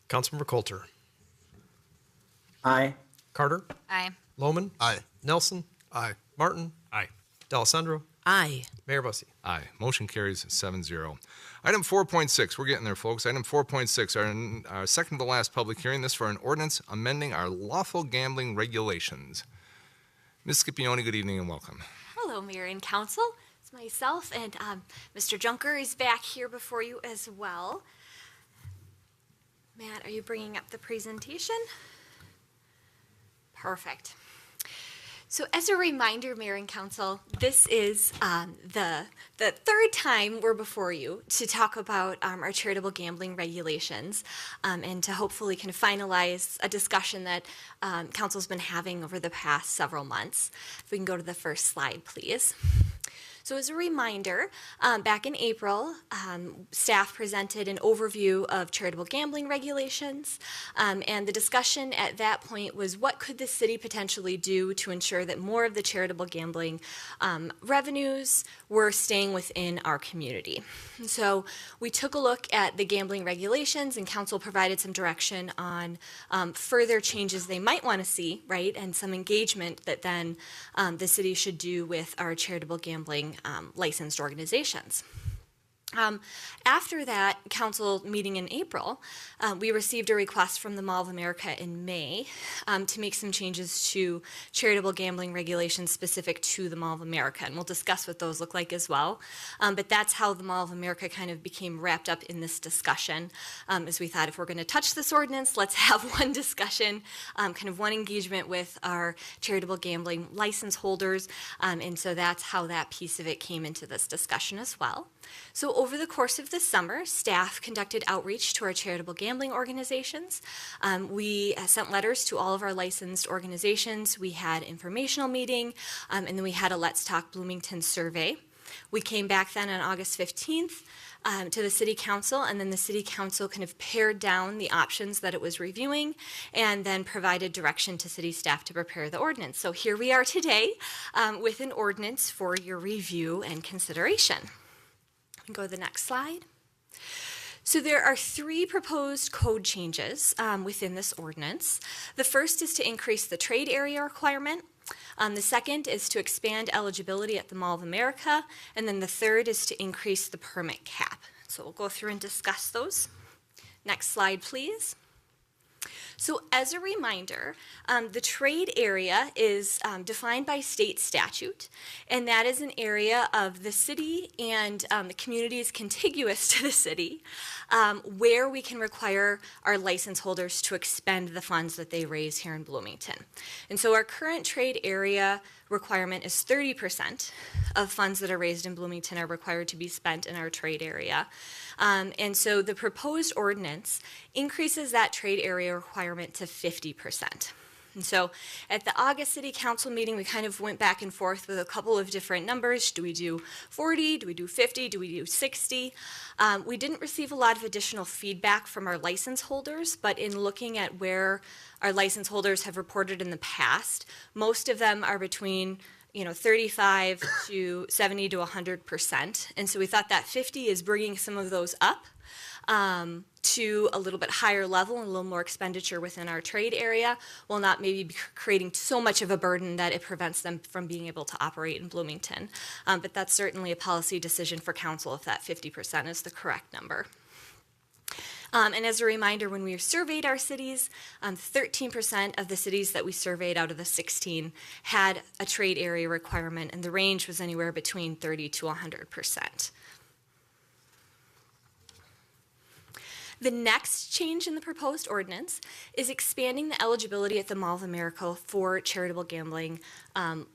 Speaker 14: Councilmember Coulter.
Speaker 3: Aye.
Speaker 14: Carter.
Speaker 17: Aye.
Speaker 14: Lohman.
Speaker 2: Aye.
Speaker 14: Nelson.
Speaker 2: Aye.
Speaker 14: Martin.
Speaker 6: Aye.
Speaker 14: D'Alessandro.
Speaker 13: Aye.
Speaker 14: Mayor Busse.
Speaker 1: Aye. Motion carries 7-0. Item 4.6, we're getting there, folks. Item 4.6, our second to last public hearing, this for an ordinance amending our lawful gambling regulations. Ms. Scipione, good evening and welcome.
Speaker 18: Hello, Mayor and Council. It's myself and Mr. Junker is back here before you as well. Matt, are you bringing up the presentation? Perfect. So as a reminder, Mayor and Council, this is the third time we're before you to talk about our charitable gambling regulations and to hopefully kind of finalize a discussion that Council's been having over the past several months. If we can go to the first slide, please. So as a reminder, back in April, staff presented an overview of charitable gambling regulations, and the discussion at that point was what could the city potentially do to ensure that more of the charitable gambling revenues were staying within our community. And so we took a look at the gambling regulations, and council provided some direction on further changes they might want to see, right, and some engagement that then the city should do with our charitable gambling licensed organizations. After that council meeting in April, we received a request from the Mall of America in May to make some changes to charitable gambling regulations specific to the Mall of America, and we'll discuss what those look like as well. But that's how the Mall of America kind of became wrapped up in this discussion, as we thought if we're going to touch this ordinance, let's have one discussion, kind of one engagement with our charitable gambling license holders, and so that's how that piece of it came into this discussion as well. So over the course of the summer, staff conducted outreach to our charitable gambling organizations. We sent letters to all of our licensed organizations. We had informational meeting, and then we had a Let's Talk Bloomington survey. We came back then on August 15th to the City Council, and then the City Council kind of pared down the options that it was reviewing and then provided direction to city staff to prepare the ordinance. So here we are today with an ordinance for your review and consideration. Go to the next slide. So there are 3 proposed code changes within this ordinance. The first is to increase the trade area requirement. The second is to expand eligibility at the Mall of America. And then the third is to increase the permit cap. So we'll go through and discuss those. Next slide, please. So as a reminder, the trade area is defined by state statute, and that is an area of the city and the communities contiguous to the city where we can require our license holders to expend the funds that they raise here in Bloomington. And so our current trade area requirement is 30% of funds that are raised in Bloomington are required to be spent in our trade area. And so the proposed ordinance increases that trade area requirement to 50%. And so at the August City Council meeting, we kind of went back and forth with a couple of different numbers. Do we do 40? Do we do 50? Do we do 60? We didn't receive a lot of additional feedback from our license holders, but in looking at where our license holders have reported in the past, most of them are between 35 to 70 to 100%. And so we thought that 50 is bringing some of those up to a little bit higher level and a little more expenditure within our trade area, while not maybe creating so much of a burden that it prevents them from being able to operate in Bloomington. But that's certainly a policy decision for council if that 50% is the correct number. And as a reminder, when we surveyed our cities, 13% of the cities that we surveyed out of the 16 had a trade area requirement, and the range was anywhere between 30 to 100%. The next change in the proposed ordinance is expanding the eligibility at the Mall of America for charitable gambling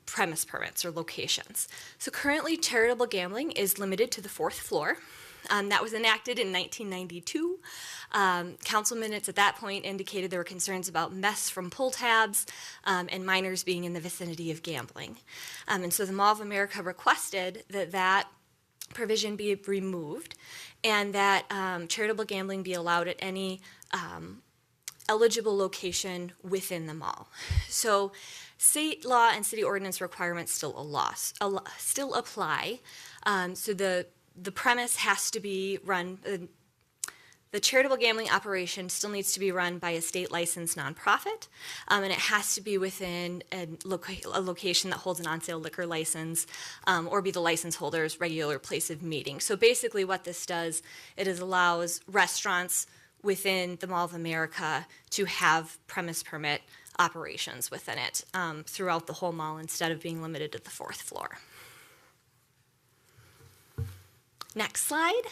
Speaker 18: premise permits or locations. So currently, charitable gambling is limited to the 4th floor. That was enacted in 1992. Council minutes at that point indicated there were concerns about mess from pull tabs and minors being in the vicinity of gambling. And so the Mall of America requested that provision be removed, and that charitable gambling be allowed at any eligible location within the mall. So state law and city ordinance requirements still apply. So the premise has to be run, the charitable gambling operation still needs to be run by a state licensed nonprofit, and it has to be within a location that holds an on-sale liquor license, or be the license holder's regular place of meeting. So basically what this does, it allows restaurants within the Mall of America to have premise permit operations within it throughout the whole mall instead of being limited to the 4th floor. Next slide.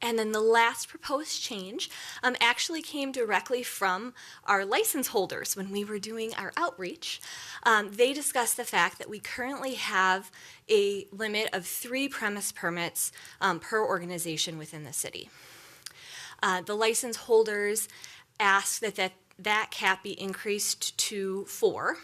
Speaker 18: And then the last proposed change actually came directly from our license holders when we were doing our outreach. They discussed the fact that we currently have a limit of 3 premise permits per organization within the city. The license holders asked that cap be increased to 4.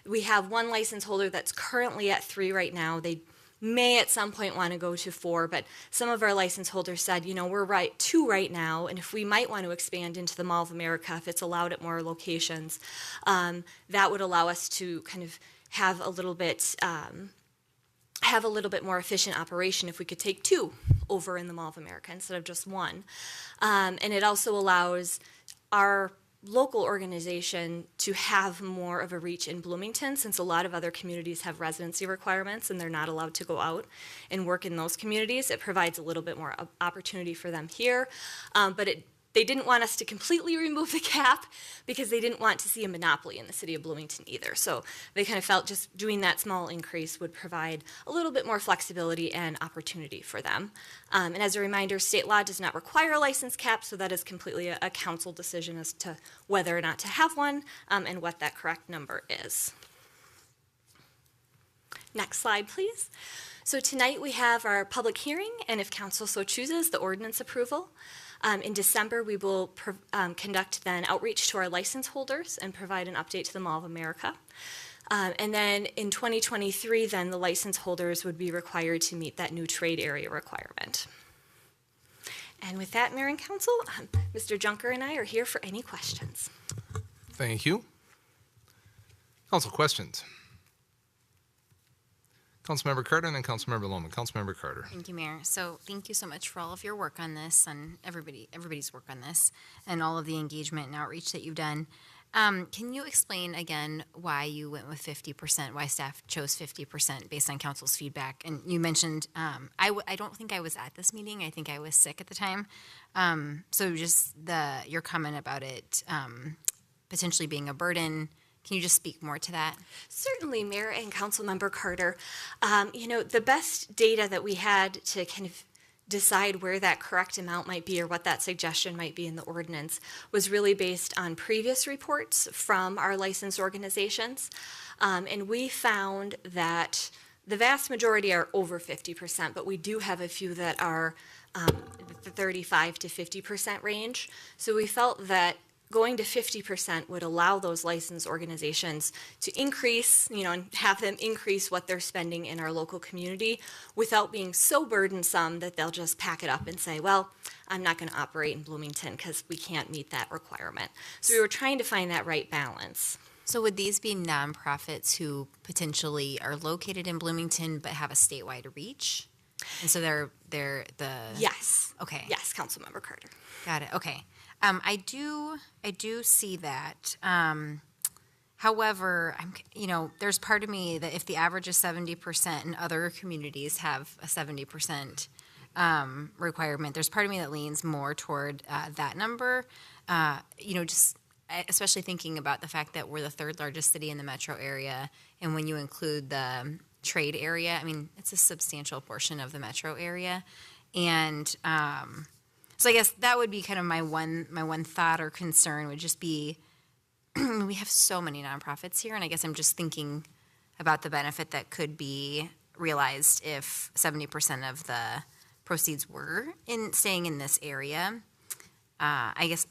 Speaker 18: We have one license holder that's currently at 3 right now. They may at some point want to go to 4, but some of our license holders said, you know, we're 2 right now, and if we might want to expand into the Mall of America, if it's allowed at more locations, that would allow us to kind of have a little bit more efficient operation if we could take 2 over in the Mall of America instead of just 1. And it also allows our local organization to have more of a reach in Bloomington, since a lot of other communities have residency requirements and they're not allowed to go out and work in those communities. It provides a little bit more opportunity for them here, but they didn't want us to completely remove the cap because they didn't want to see a monopoly in the city of Bloomington either. So they kind of felt just doing that small increase would provide a little bit more flexibility and opportunity for them. And as a reminder, state law does not require a license cap, so that is completely a council decision as to whether or not to have one and what that correct number is. Next slide, please. So tonight we have our public hearing, and if council so chooses, the ordinance approval. In December, we will conduct then outreach to our license holders and provide an update to the Mall of America. And then in 2023, then the license holders would be required to meet that new trade area requirement. And with that, Mayor and Council, Mr. Junker and I are here for any questions.
Speaker 1: Thank you. Council questions. Councilmember Carter and then Councilmember Lohman. Councilmember Carter.
Speaker 17: Thank you, Mayor. So thank you so much for all of your work on this and everybody's work on this and all of the engagement and outreach that you've done. Can you explain again why you went with 50%, why staff chose 50% based on council's feedback? And you mentioned, I don't think I was at this meeting. I think I was sick at the time. So just your comment about it potentially being a burden, can you just speak more to that?
Speaker 18: Certainly, Mayor and Councilmember Carter. You know, the best data that we had to kind of decide where that correct amount might be or what that suggestion might be in the ordinance was really based on previous reports from our licensed organizations. And we found that the vast majority are over 50%, but we do have a few that are the 35 to 50% range. So we felt that going to 50% would allow those licensed organizations to increase, you know, and have them increase what they're spending in our local community without being so burdensome that they'll just pack it up and say, well, I'm not going to operate in Bloomington because we can't meet that requirement. So we were trying to find that right balance.
Speaker 17: So would these be nonprofits who potentially are located in Bloomington but have a statewide reach? And so they're the...
Speaker 18: Yes.
Speaker 17: Okay.
Speaker 18: Yes, Councilmember Carter.
Speaker 17: Got it. Okay. I do see that. However, there's part of me that if the average is 70% and other communities have a 70% requirement, there's part of me that leans more toward that number. Just especially thinking about the fact that we're the 3rd largest city in the metro area, and when you include the trade area, I mean, it's a substantial portion of the metro area, and so I guess that would be kind of my one thought or concern would just be we have so many nonprofits here, and I guess I'm just thinking about the benefit that could be realized if 70% of the proceeds were staying in this area. I guess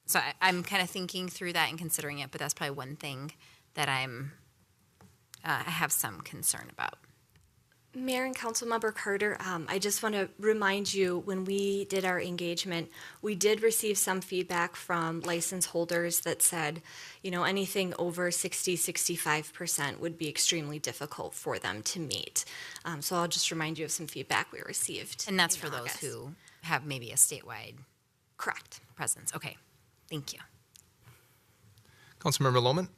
Speaker 17: so. I'm kind of thinking through that and considering it, but that's probably one thing that I have some concern about.
Speaker 18: Mayor and Councilmember Carter, I just want to remind you, when we did our engagement, we did receive some feedback from license holders that said, you know, anything over 65% would be extremely difficult for them to meet. So I'll just remind you of some feedback we received.
Speaker 17: And that's
Speaker 18: in
Speaker 17: for those
Speaker 18: August.
Speaker 17: who have maybe a statewide
Speaker 18: Correct.
Speaker 17: presence. Okay, thank you.
Speaker 1: Councilmember Lohman?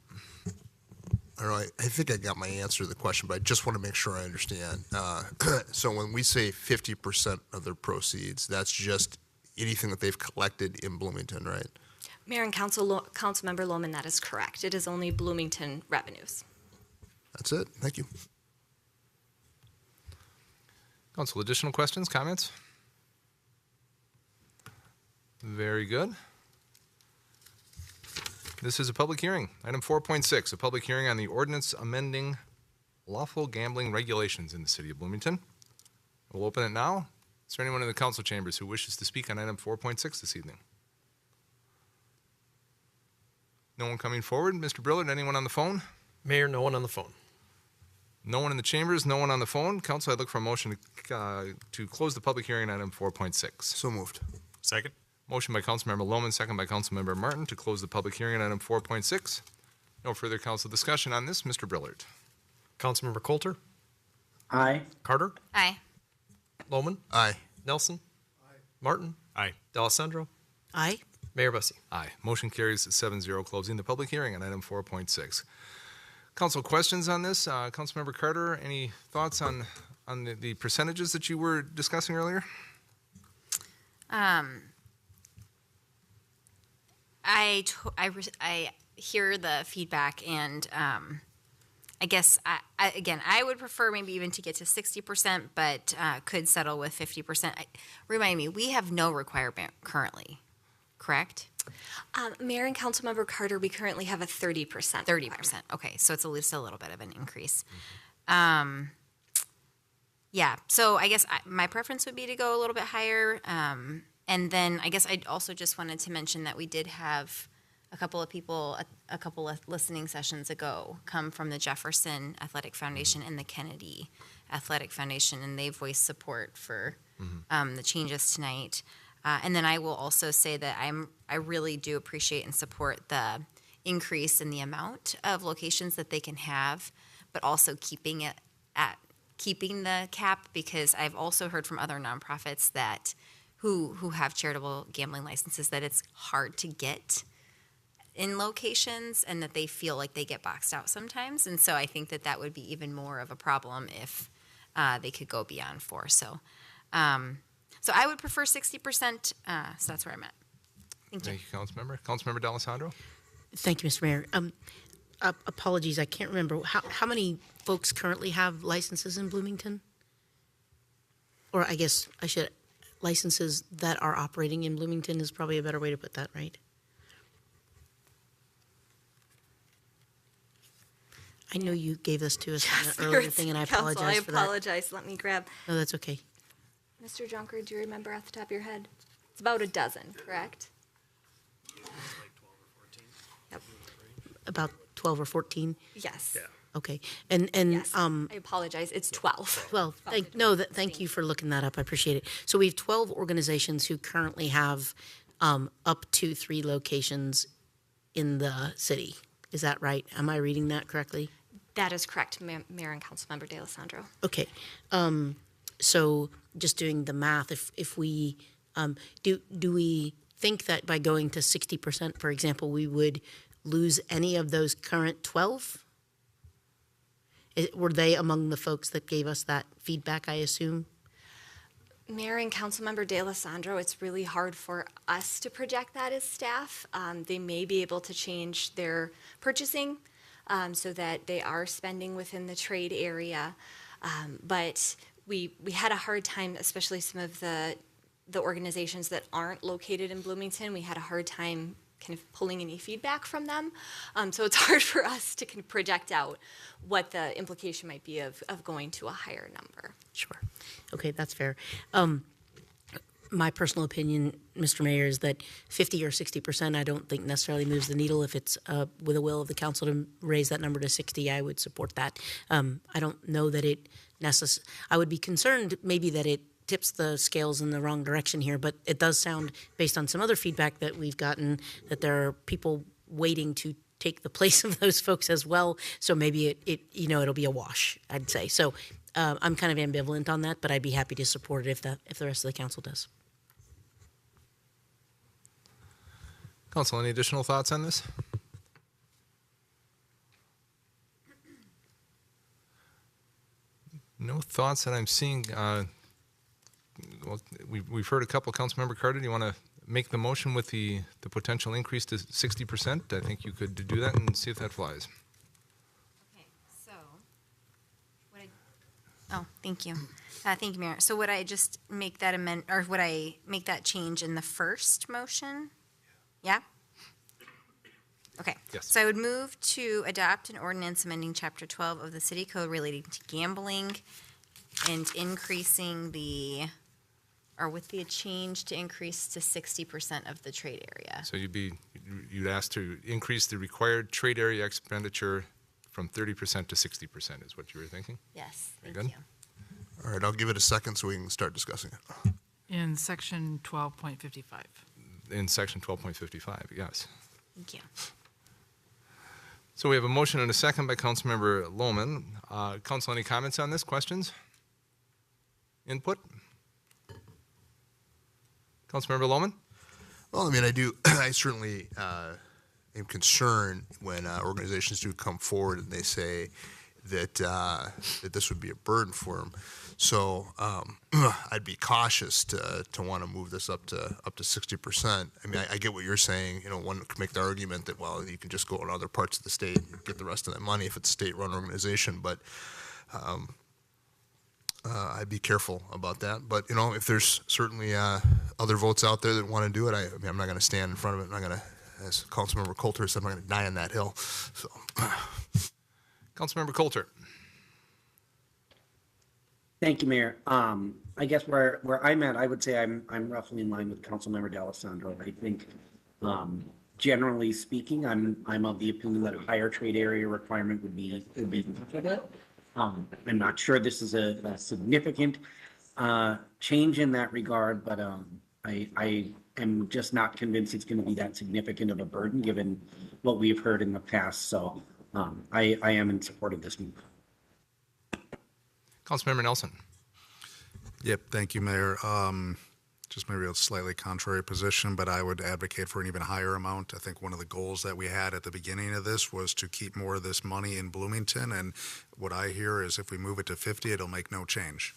Speaker 2: All right, I think I got my answer to the question, but I just want to make sure I understand. So when we say 50% of their proceeds, that's just anything that they've collected in Bloomington, right?
Speaker 18: Mayor and Councilmember Lohman, that is correct. It is only Bloomington revenues.
Speaker 2: That's it. Thank you.
Speaker 1: Council, additional questions, comments? Very good. This is a public hearing. Item 4.6, a public hearing on the ordinance amending lawful gambling regulations in the city of Bloomington. We'll open it now. Is there anyone in the council chambers who wishes to speak on item 4.6 this evening? No one coming forward. Mr. Brillard, anyone on the phone?
Speaker 14: Mayor, no one on the phone.
Speaker 1: No one in the chambers, no one on the phone. Council, I'd look for a motion to close the public hearing on item 4.6.
Speaker 2: So moved.
Speaker 6: Second?
Speaker 1: Motion by Councilmember Lohman, second by Councilmember Martin to close the public hearing on item 4.6. No further council discussion on this. Mr. Brillard.
Speaker 14: Councilmember Coulter,
Speaker 3: Aye.
Speaker 14: Carter,
Speaker 17: Aye.
Speaker 14: Lohman,
Speaker 2: Aye.
Speaker 14: Nelson, Martin,
Speaker 6: Aye.
Speaker 14: D'Alessandro,
Speaker 13: Aye.
Speaker 14: Mayor Bussey.
Speaker 1: Aye. Motion carries 7-0, closing the public hearing on item 4.6. Council questions on this? Councilmember Carter, any thoughts on the percentages that you were discussing earlier?
Speaker 17: I hear the feedback, and I guess I would prefer maybe even to get to 60%, but could settle with 50%. Remind me, we have no requirement currently, correct?
Speaker 18: Mayor and Councilmember Carter, we currently have a 30%.
Speaker 17: 30%. Okay, so it's at least a little bit of an increase. Yeah, so I guess my preference would be to go a little bit higher. And then I guess I also just wanted to mention that we did have a couple of people, a couple of listening sessions ago, come from the Jefferson Athletic Foundation and the Kennedy Athletic Foundation, and they voiced support for the changes tonight. And then I will also say that I really do appreciate and support the increase in the amount of locations that they can have, but also keeping the cap, because I've also heard from other nonprofits that who have charitable gambling licenses that it's hard to get in locations and that they feel like they get boxed out sometimes. And so I think that would be even more of a problem if they could go beyond 4. So I would prefer 60%. So that's where I'm at. Thank you.
Speaker 1: Thank you, Councilmember. Councilmember D'Alessandro?
Speaker 13: Thank you, Mr. Mayor. Apologies, I can't remember. How many folks currently have licenses in Bloomington? Or I guess I should, licenses that are operating in Bloomington is probably a better way to put that, right? I know you gave this to us in an earlier thing, and I apologize for that.
Speaker 18: I apologize. Let me grab.
Speaker 13: No, that's okay.
Speaker 18: Mr. Junker, do you remember off the top of your head? It's about a dozen, correct? Yep.
Speaker 13: About 12 or 14?
Speaker 18: Yes. Yeah.
Speaker 13: Okay. And
Speaker 18: Yes. I apologize. It's 12.
Speaker 13: Well, thank you for looking that up. I appreciate it. So we have 12 organizations who currently have up to 3 locations in the city. Is that right? Am I reading that correctly?
Speaker 18: That is correct, Mayor and Councilmember D'Alessandro.
Speaker 13: Okay. So just doing the math, if we do we think that by going to 60%, for example, we would lose any of those current 12? Were they among the folks that gave us that feedback, I assume?
Speaker 18: Mayor and Councilmember D'Alessandro, it's really hard for us to project that as staff. They may be able to change their purchasing so that they are spending within the trade area. But we had a hard time, especially some of the organizations that aren't located in Bloomington. We had a hard time kind of pulling any feedback from them. So it's hard for us to kind of project out what the implication might be of going to a higher number.
Speaker 13: Sure. Okay, that's fair. My personal opinion, Mr. Mayor, is that 50 or 60% I don't think necessarily moves the needle. If it's with the will of the council to raise that number to 60, I would support that. I don't know that it I would be concerned maybe that it tips the scales in the wrong direction here, but it does sound, based on some other feedback that we've gotten, that there are people waiting to take the place of those folks as well. So maybe it'll be a wash, I'd say. So I'm kind of ambivalent on that, but I'd be happy to support it if the rest of the council does.
Speaker 1: Council, any additional thoughts on this? No thoughts that I'm seeing. Well, we've heard a couple. Councilmember Carter, do you want to make the motion with the potential increase to 60%? I think you could do that and see if that flies.
Speaker 17: Okay, so, thank you. Thank you, Mayor. So would I just make that or would I make that change in the first motion? Yeah? Okay.
Speaker 1: Yes.
Speaker 17: So I would move to adopt an ordinance amending Chapter 12 of the City Code relating to gambling and increasing with the change to increase to 60% of the trade area.
Speaker 1: So you'd ask to increase the required trade area expenditure from 30% to 60% is what you were thinking?
Speaker 17: Yes,
Speaker 1: Very
Speaker 17: thank
Speaker 1: good.
Speaker 17: you.
Speaker 2: All right, I'll give it a second so we can start discussing it.
Speaker 20: In section 12.55.
Speaker 1: In section 12.55, yes.
Speaker 17: Thank you.
Speaker 1: So we have a motion and a second by Councilmember Lohman. Council, any comments on this? Questions? Input? Councilmember Lohman?
Speaker 2: Well, I mean, I certainly am concerned when organizations do come forward and they say that this would be a burden for them. So I'd be cautious to want to move this up to 60%. I mean, I get what you're saying. One could make the argument that, well, you can just go in other parts of the state and get the rest of that money if it's a state-run organization. But I'd be careful about that. But, if there's certainly other votes out there that want to do it, I'm not going to stand in front of it. I'm not going to, as Councilmember Coulter said, I'm not going to die on that hill. So,
Speaker 1: Councilmember Coulter.
Speaker 3: Thank you, Mayor. I guess where I'm at, I would say I'm roughly in line with Councilmember D'Alessandro. I think, generally speaking, I'm of the opinion that a higher trade area requirement would be I'm not sure this is a significant change in that regard, but I am just not convinced it's going to be that significant of a burden given what we've heard in the past. So I am in support of this move.
Speaker 1: Councilmember Nelson.
Speaker 12: Yep, thank you, Mayor. Just maybe a slightly contrary position, but I would advocate for an even higher amount. I think one of the goals that we had at the beginning of this was to keep more of this money in Bloomington, and what I hear is if we move it to 50, it'll make no change.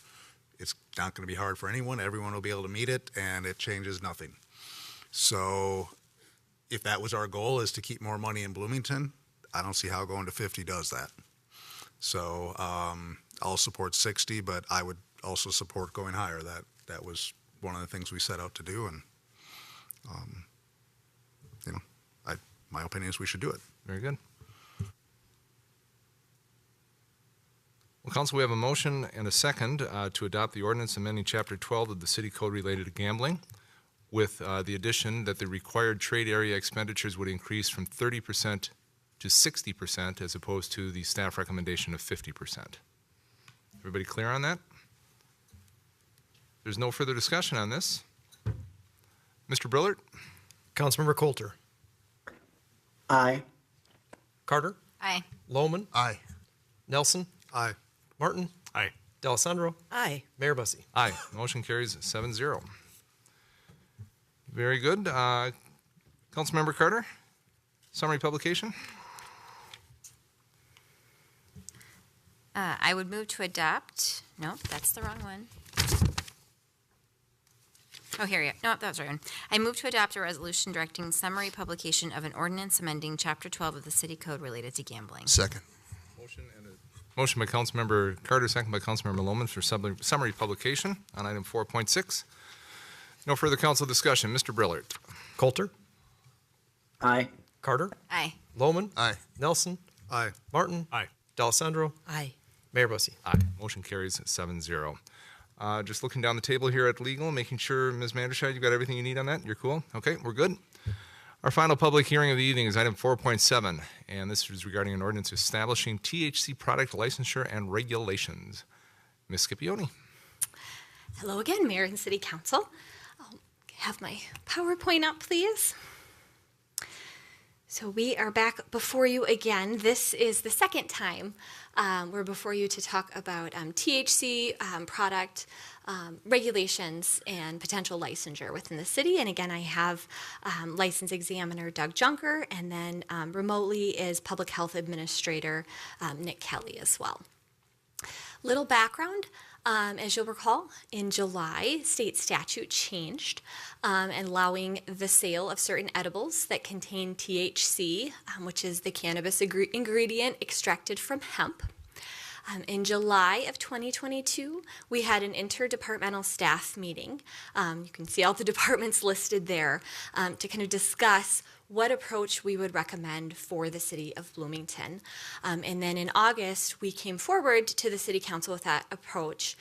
Speaker 12: It's not going to be hard for anyone. Everyone will be able to meet it, and it changes nothing. So if that was our goal, is to keep more money in Bloomington, I don't see how going to 50 does that. So I'll support 60, but I would also support going higher. That was one of the things we set out to do, and my opinion is we should do it.
Speaker 1: Very good. Well, Council, we have a motion and a second to adopt the ordinance amending Chapter 12 of the City Code related to gambling, with the addition that the required trade area expenditures would increase from 30% to 60% as opposed to the staff recommendation of 50%. Everybody clear on that? There's no further discussion on this. Mr. Brillert?
Speaker 14: Councilmember Coulter.
Speaker 3: Aye.
Speaker 14: Carter.
Speaker 17: Aye.
Speaker 14: Lohman.
Speaker 2: Aye.
Speaker 14: Nelson.
Speaker 12: Aye.
Speaker 14: Martin.
Speaker 5: Aye.
Speaker 14: D'Alessandro.
Speaker 13: Aye.
Speaker 14: Mayor Bussey.
Speaker 1: Aye. Motion carries 7-0. Very good. Councilmember Carter, summary publication.
Speaker 17: I would move to adopt, no, that's the wrong one. Oh, here you go. No, that was the right one. I move to adopt a resolution directing summary publication of an ordinance amending Chapter 12 of the City Code related to gambling.
Speaker 2: Second.
Speaker 1: Motion by Councilmember Carter, second by Councilmember Lohman for summary publication on item 4.6. No further council discussion. Mr. Brillert.
Speaker 14: Coulter.
Speaker 3: Aye.
Speaker 14: Carter.
Speaker 17: Aye.
Speaker 14: Lohman.
Speaker 2: Aye.
Speaker 14: Nelson.
Speaker 12: Aye.
Speaker 14: Martin.
Speaker 5: Aye.
Speaker 14: D'Alessandro.
Speaker 13: Aye.
Speaker 14: Mayor Bussey.
Speaker 1: Aye. Motion carries 7-0. Just looking down the table here at legal, making sure, Ms. Manderscheid, you've got everything you need on that? You're cool? Okay, we're good. Our final public hearing of the evening is item 4.7, and this is regarding an ordinance establishing THC product licensure and regulations. Ms. Scipione.
Speaker 18: Hello again, Mayor and City Council. I'll have my PowerPoint up, please. So we are back before you again. This is the second time we're before you to talk about THC product regulations and potential licensure within the city. And again, I have license examiner Doug Junker, and then remotely is public health administrator Nick Kelly as well. Little background. As you'll recall, in July, state statute changed, allowing the sale of certain edibles that contain THC, which is the cannabis ingredient extracted from hemp. In July of 2022, we had an interdepartmental staff meeting. You can see all the departments listed there to kind of discuss what approach we would recommend for the city of Bloomington. And then in August, we came forward to the city council with that approach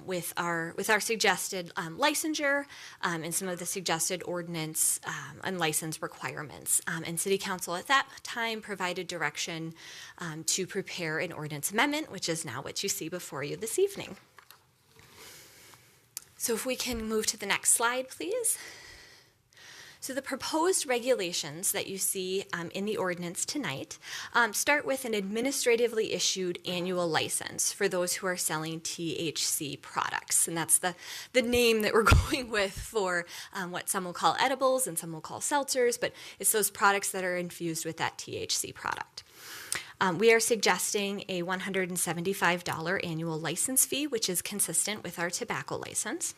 Speaker 18: with our suggested licensure and some of the suggested ordinance and license requirements. And city council at that time provided direction to prepare an ordinance amendment, which is now what you see before you this evening. So if we can move to the next slide, please. So the proposed regulations that you see in the ordinance tonight start with an administratively issued annual license for those who are selling THC products. And that's the name that we're going with for what some will call edibles and some will call seltzers, but it's those products that are infused with that THC product. We are suggesting a $175 annual license fee, which is consistent with our tobacco license.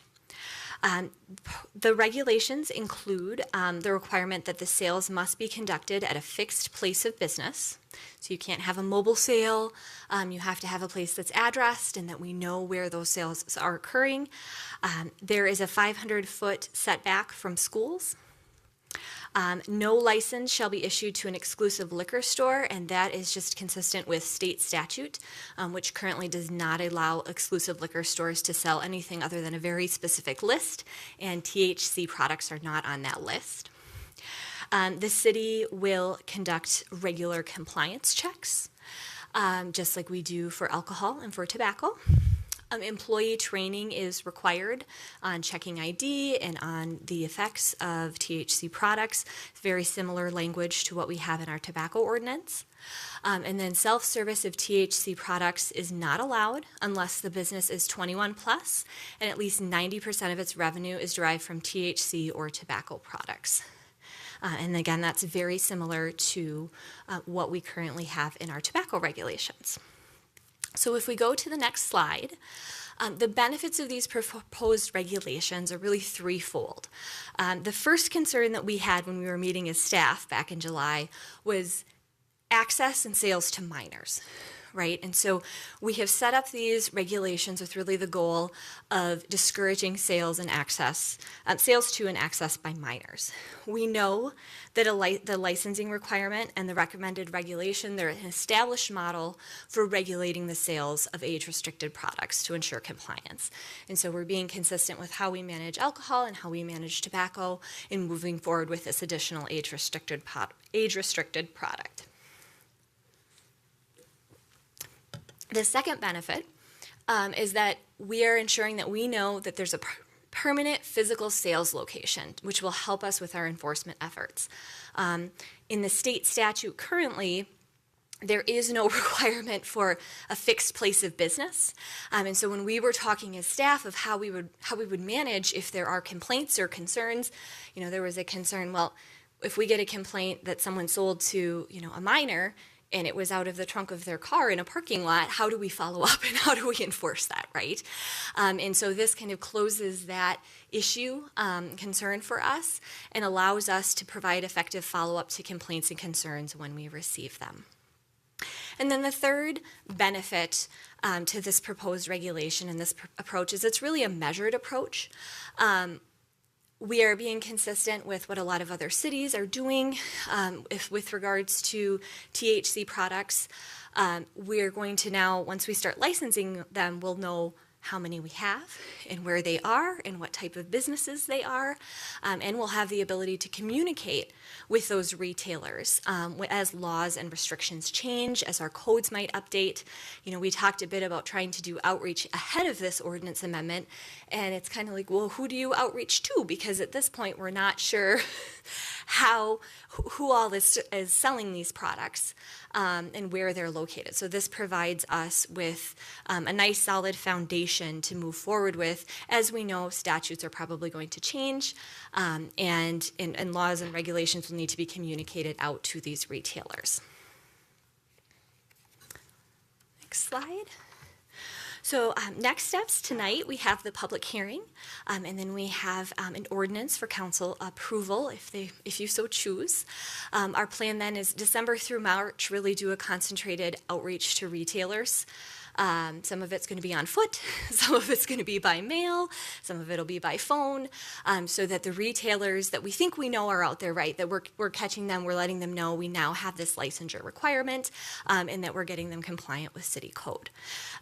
Speaker 18: The regulations include the requirement that the sales must be conducted at a fixed place of business. So you can't have a mobile sale. You have to have a place that's addressed and that we know where those sales are occurring. There is a 500-foot setback from schools. No license shall be issued to an exclusive liquor store, and that is just consistent with state statute, which currently does not allow exclusive liquor stores to sell anything other than a very specific list, and THC products are not on that list. The city will conduct regular compliance checks, just like we do for alcohol and for tobacco. Employee training is required on checking ID and on the effects of THC products. Very similar language to what we have in our tobacco ordinance. And then self-service of THC products is not allowed unless the business is 21 plus and at least 90% of its revenue is derived from THC or tobacco products. And again, that's very similar to what we currently have in our tobacco regulations. So if we go to the next slide, the benefits of these proposed regulations are really threefold. The first concern that we had when we were meeting as staff back in July was access and sales to minors, right? And so we have set up these regulations with really the goal of discouraging sales and access, sales to and access by minors. We know that the licensing requirement and the recommended regulation, they're an established model for regulating the sales of age-restricted products to ensure compliance. And so we're being consistent with how we manage alcohol and how we manage tobacco in moving forward with this additional age-restricted product. The second benefit is that we are ensuring that we know that there's a permanent physical sales location, which will help us with our enforcement efforts. In the state statute currently, there is no requirement for a fixed place of business. And so when we were talking as staff of how we would manage if there are complaints or concerns, there was a concern, well, if we get a complaint that someone sold to, a minor, and it was out of the trunk of their car in a parking lot, how do we follow up and how do we enforce that, right? And so this kind of closes that issue, concern for us, and allows us to provide effective follow-up to complaints and concerns when we receive them. And then the third benefit to this proposed regulation and this approach is it's really a measured approach. We are being consistent with what a lot of other cities are doing with regards to THC products. We're going to now, once we start licensing them, we'll know how many we have and where they are and what type of businesses they are. And we'll have the ability to communicate with those retailers as laws and restrictions change, as our codes might update. You know, we talked a bit about trying to do outreach ahead of this ordinance amendment. And it's kind of like, well, who do you outreach to? Because at this point, we're not sure who all is selling these products and where they're located. So this provides us with a nice solid foundation to move forward with. As we know, statutes are probably going to change, and laws and regulations will need to be communicated out to these retailers. Next slide. So next steps tonight, we have the public hearing, and then we have an ordinance for council approval if you so choose. Our plan then is December through March, really do a concentrated outreach to retailers. Some of it's going to be on foot, some of it's going to be by mail, some of it'll be by phone, so that the retailers that we think we know are out there, right, that we're catching them, we're letting them know we now have this licensure requirement, and that we're getting them compliant with city code,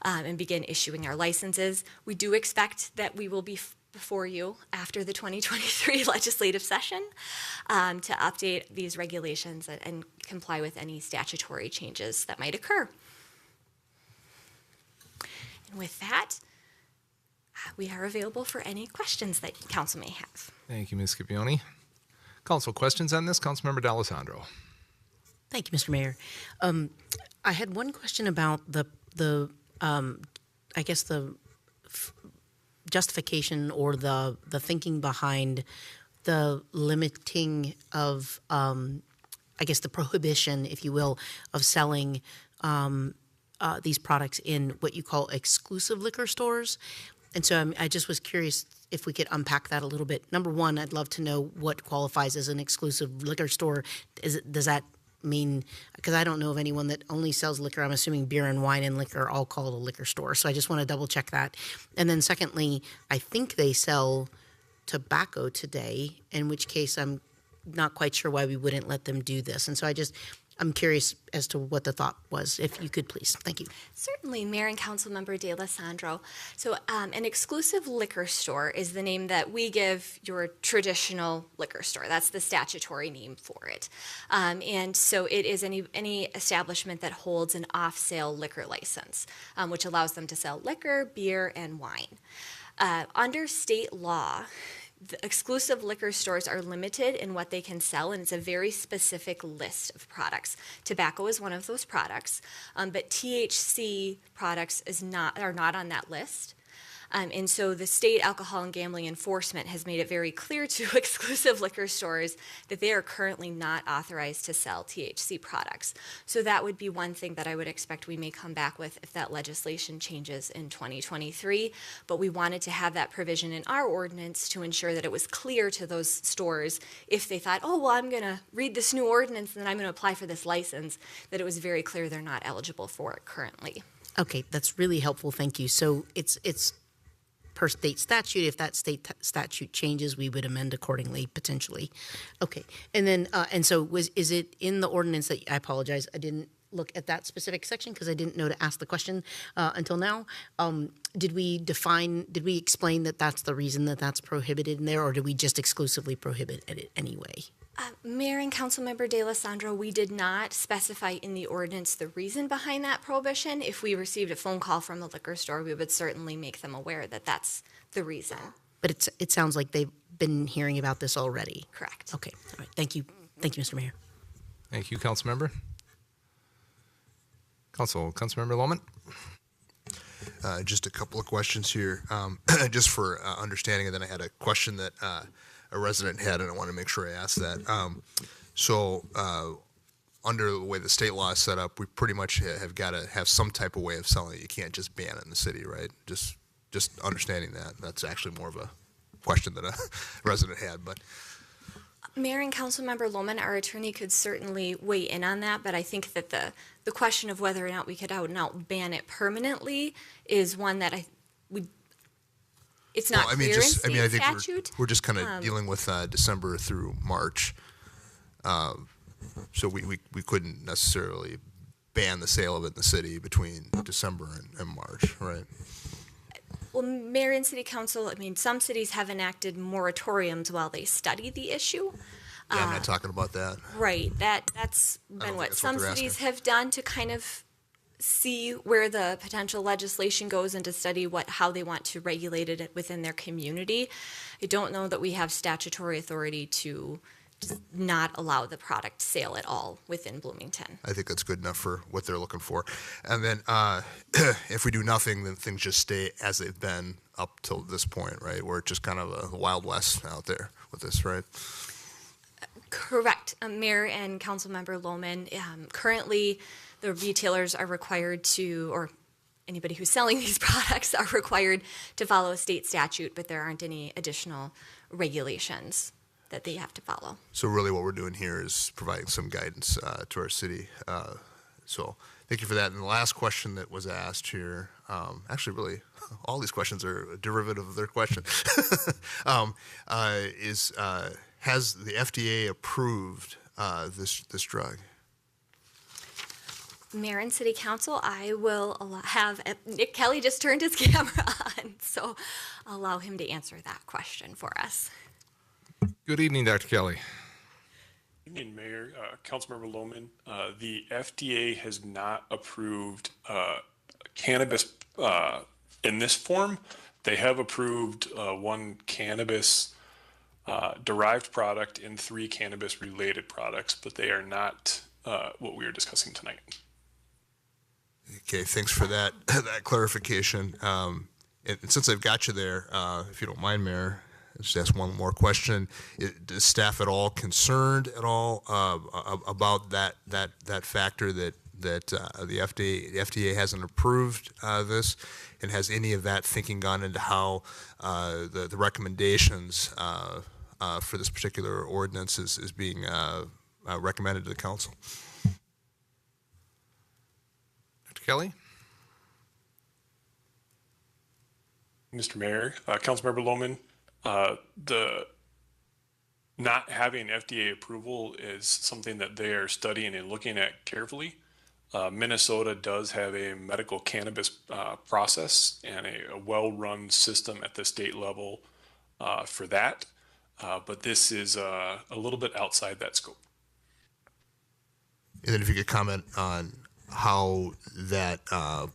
Speaker 18: and begin issuing our licenses. We do expect that we will be before you after the 2023 legislative session to update these regulations and comply with any statutory changes that might occur. And with that, we are available for any questions that council may have.
Speaker 1: Thank you, Ms. Scipione. Council questions on this? Councilmember D'Alessandro.
Speaker 13: Thank you, Mr. Mayor. I had one question about the justification or the thinking behind the limiting of, the prohibition, if you will, of selling these products in what you call exclusive liquor stores. And so I just was curious if we could unpack that a little bit. Number one, I'd love to know what qualifies as an exclusive liquor store. Does that mean, because I don't know of anyone that only sells liquor. I'm assuming beer and wine and liquor are all called a liquor store. So I just want to double check that. And then secondly, I think they sell tobacco today, in which case I'm not quite sure why we wouldn't let them do this. And so I'm curious as to what the thought was, if you could please. Thank you.
Speaker 18: Certainly, Mayor and Councilmember D'Alessandro. So an exclusive liquor store is the name that we give your traditional liquor store. That's the statutory name for it. And so it is any establishment that holds an off-sale liquor license, which allows them to sell liquor, beer, and wine. Under state law, the exclusive liquor stores are limited in what they can sell, and it's a very specific list of products. Tobacco is one of those products, but THC products are not on that list. And so the state alcohol and gambling enforcement has made it very clear to exclusive liquor stores that they are currently not authorized to sell THC products. So that would be one thing that I would expect we may come back with if that legislation changes in 2023. But we wanted to have that provision in our ordinance to ensure that it was clear to those stores if they thought, oh, well, I'm going to read this new ordinance and then I'm going to apply for this license, that it was very clear they're not eligible for it currently.
Speaker 13: Okay, that's really helpful. Thank you. So it's per state statute. If that state statute changes, we would amend accordingly, potentially. Okay, and then is it in the ordinance that I apologize? I didn't look at that specific section because I didn't know to ask the question until now. Did we explain that that's the reason that that's prohibited in there, or did we just exclusively prohibit it anyway?
Speaker 18: Mayor and Councilmember D'Alessandro, we did not specify in the ordinance the reason behind that prohibition. If we received a phone call from the liquor store, we would certainly make them aware that that's the reason.
Speaker 13: But it sounds like they've been hearing about this already.
Speaker 18: Correct.
Speaker 13: Okay. All right. Thank you. Thank you, Mr. Mayor.
Speaker 1: Thank you, Councilmember. Councilmember Lohman.
Speaker 2: Just a couple of questions here, just for understanding, and then I had a question that a resident had, and I want to make sure I ask that. Under the way the state law is set up, we pretty much have got to have some type of way of selling it. You can't just ban it in the city, right? Just understanding that. That's actually more of a question that a resident had, but.
Speaker 18: Mayor and Councilmember Lohman, our attorney could certainly weigh in on that, but I think that the question of whether or not we could out and out ban it permanently is one that it's not clear in state
Speaker 2: I think
Speaker 18: statute.
Speaker 2: we're just kind of dealing with December through March, so we couldn't necessarily ban the sale of it in the city between December and March, right?
Speaker 18: Well, Mayor and City Council, I mean, some cities have enacted moratoriums while they study the issue.
Speaker 2: Yeah, I'm not talking about that.
Speaker 18: Right, that's been
Speaker 2: think
Speaker 18: what
Speaker 2: that's what
Speaker 18: some
Speaker 2: they're
Speaker 18: cities
Speaker 2: asking.
Speaker 18: have done to kind of see where the potential legislation goes and to study how they want to regulate it within their community. I don't know that we have statutory authority to just not allow the product sale at all within Bloomington.
Speaker 2: I think that's good enough for what they're looking for. And then if we do nothing, then things just stay as they've been up till this point, right? Where it's just kind of a Wild West out there with this, right?
Speaker 18: Correct. Mayor and Councilmember Lohman, currently the retailers are required to, or anybody who's selling these products are required to follow a state statute, but there aren't any additional regulations that they have to follow.
Speaker 2: So really what we're doing here is providing some guidance to our city. So thank you for that. And the last question that was asked here, actually really all these questions are a derivative of their question, has the FDA approved this drug?
Speaker 18: Mayor and City Council, I will have, Nick Kelly just turned his camera on, so I'll allow him to answer that question for us.
Speaker 1: Good evening, Dr. Kelly.
Speaker 19: Good evening, Mayor, Councilmember Lohman. The FDA has not approved cannabis in this form. They have approved one cannabis derived product and 3 cannabis related products, but they are not what we are discussing tonight.
Speaker 2: Okay, thanks for that clarification. And since I've got you there, if you don't mind, Mayor, I'll just ask one more question. Is staff at all concerned at all about that factor that the FDA hasn't approved this, and has any of that thinking gone into how the recommendations for this particular ordinance is being recommended to the council?
Speaker 1: Dr. Kelly?
Speaker 19: Mr. Mayor, Councilmember Lohman, the not having FDA approval is something that they are studying and looking at carefully. Minnesota does have a medical cannabis process and a well-run system at the state level for that, but this is a little bit outside that scope.
Speaker 2: And then if you could comment on how that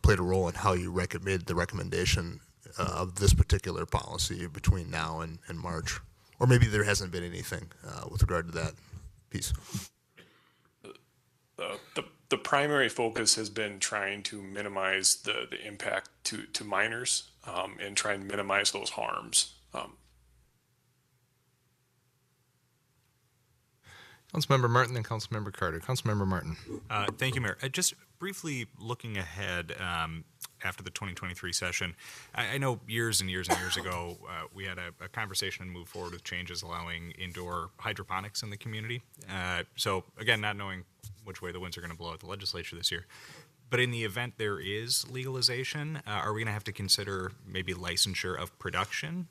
Speaker 2: played a role in how you made the recommendation of this particular policy between now and March, or maybe there hasn't been anything with regard to that piece.
Speaker 19: The primary focus has been trying to minimize the impact to minors and try and minimize those harms.
Speaker 1: Councilmember Martin, then Councilmember Carter. Councilmember Martin.
Speaker 6: Thank you, Mayor. Just briefly looking ahead after the 2023 session, I know years and years and years ago we had a conversation and moved forward with changes allowing indoor hydroponics in the community. So again, not knowing which way the winds are going to blow at the legislature this year, but in the event there is legalization, are we going to have to consider maybe licensure of production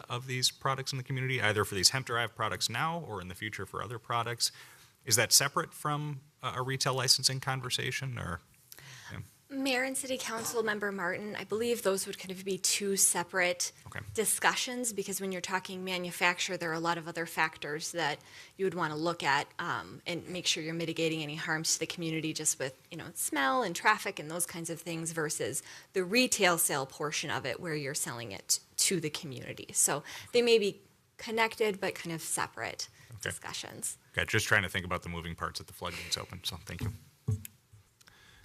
Speaker 6: of these products in the community, either for these hemp-derived products now or in the future for other products? Is that separate from a retail licensing conversation, or? Yeah.
Speaker 18: Mayor and City Council Member Martin, I believe those would kind of be two separate discussions, because when you're talking manufacture, there are a lot of other factors that you would want to look at and make sure you're mitigating any harms to the community just with, smell and traffic and those kinds of things versus the retail sale portion of it where you're selling it to the community. So they may be connected but kind of separate discussions.
Speaker 6: Okay, just trying to think about the moving parts at the floodgates open, so thank you.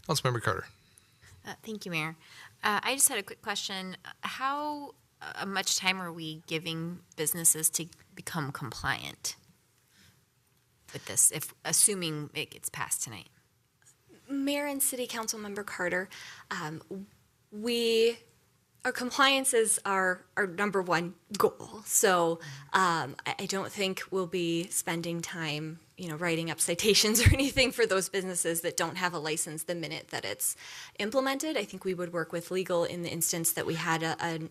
Speaker 1: Councilmember Carter.
Speaker 17: Thank you, Mayor. I just had a quick question. How much time are we giving businesses to become compliant with this, if assuming it gets passed tonight?
Speaker 18: Mayor and City Council Member Carter, our compliance is our number one goal. So I don't think we'll be spending time, writing up citations or anything for those businesses that don't have a license the minute that it's implemented. I think we would work with legal in the instance that we had a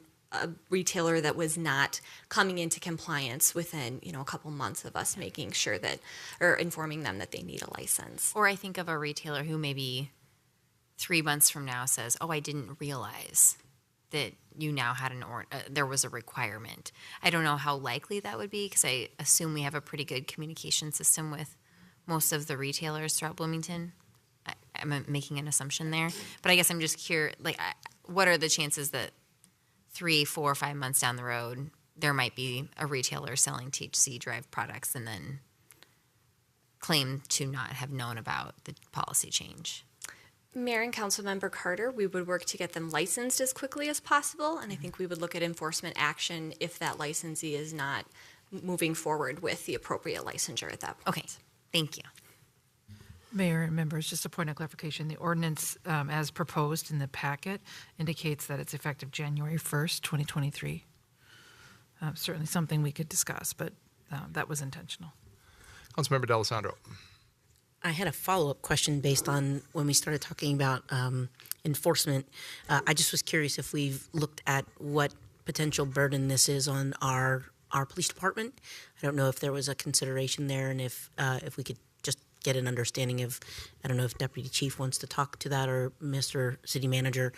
Speaker 18: retailer that was not coming into compliance within, a couple months of us making sure that, or informing them that they need a license.
Speaker 17: Or I think of a retailer who maybe 3 months from now says, oh, I didn't realize that you now had there was a requirement. I don't know how likely that would be, because I assume we have a pretty good communication system with most of the retailers throughout Bloomington. I'm making an assumption there, but I guess I'm just curious, like, what are the chances that 3, 4, 5 months down the road, there might be a retailer selling THC derived products and then claim to not have known about the policy change?
Speaker 18: Mayor and Councilmember Carter, we would work to get them licensed as quickly as possible, and I think we would look at enforcement action if that licensee is not moving forward with the appropriate licensure at that point.
Speaker 17: Okay, thank you.
Speaker 20: Mayor and members, just a point of clarification. The ordinance, as proposed in the packet, indicates that it's effective January 1st, 2023. Certainly something we could discuss, but that was intentional.
Speaker 1: Councilmember D'Alessandro.
Speaker 13: I had a follow-up question based on when we started talking about enforcement. I just was curious if we've looked at what potential burden this is on our police department. I don't know if there was a consideration there, and if we could just get an understanding of, I don't know if Deputy Chief wants to talk to that, or Mr. City Manager,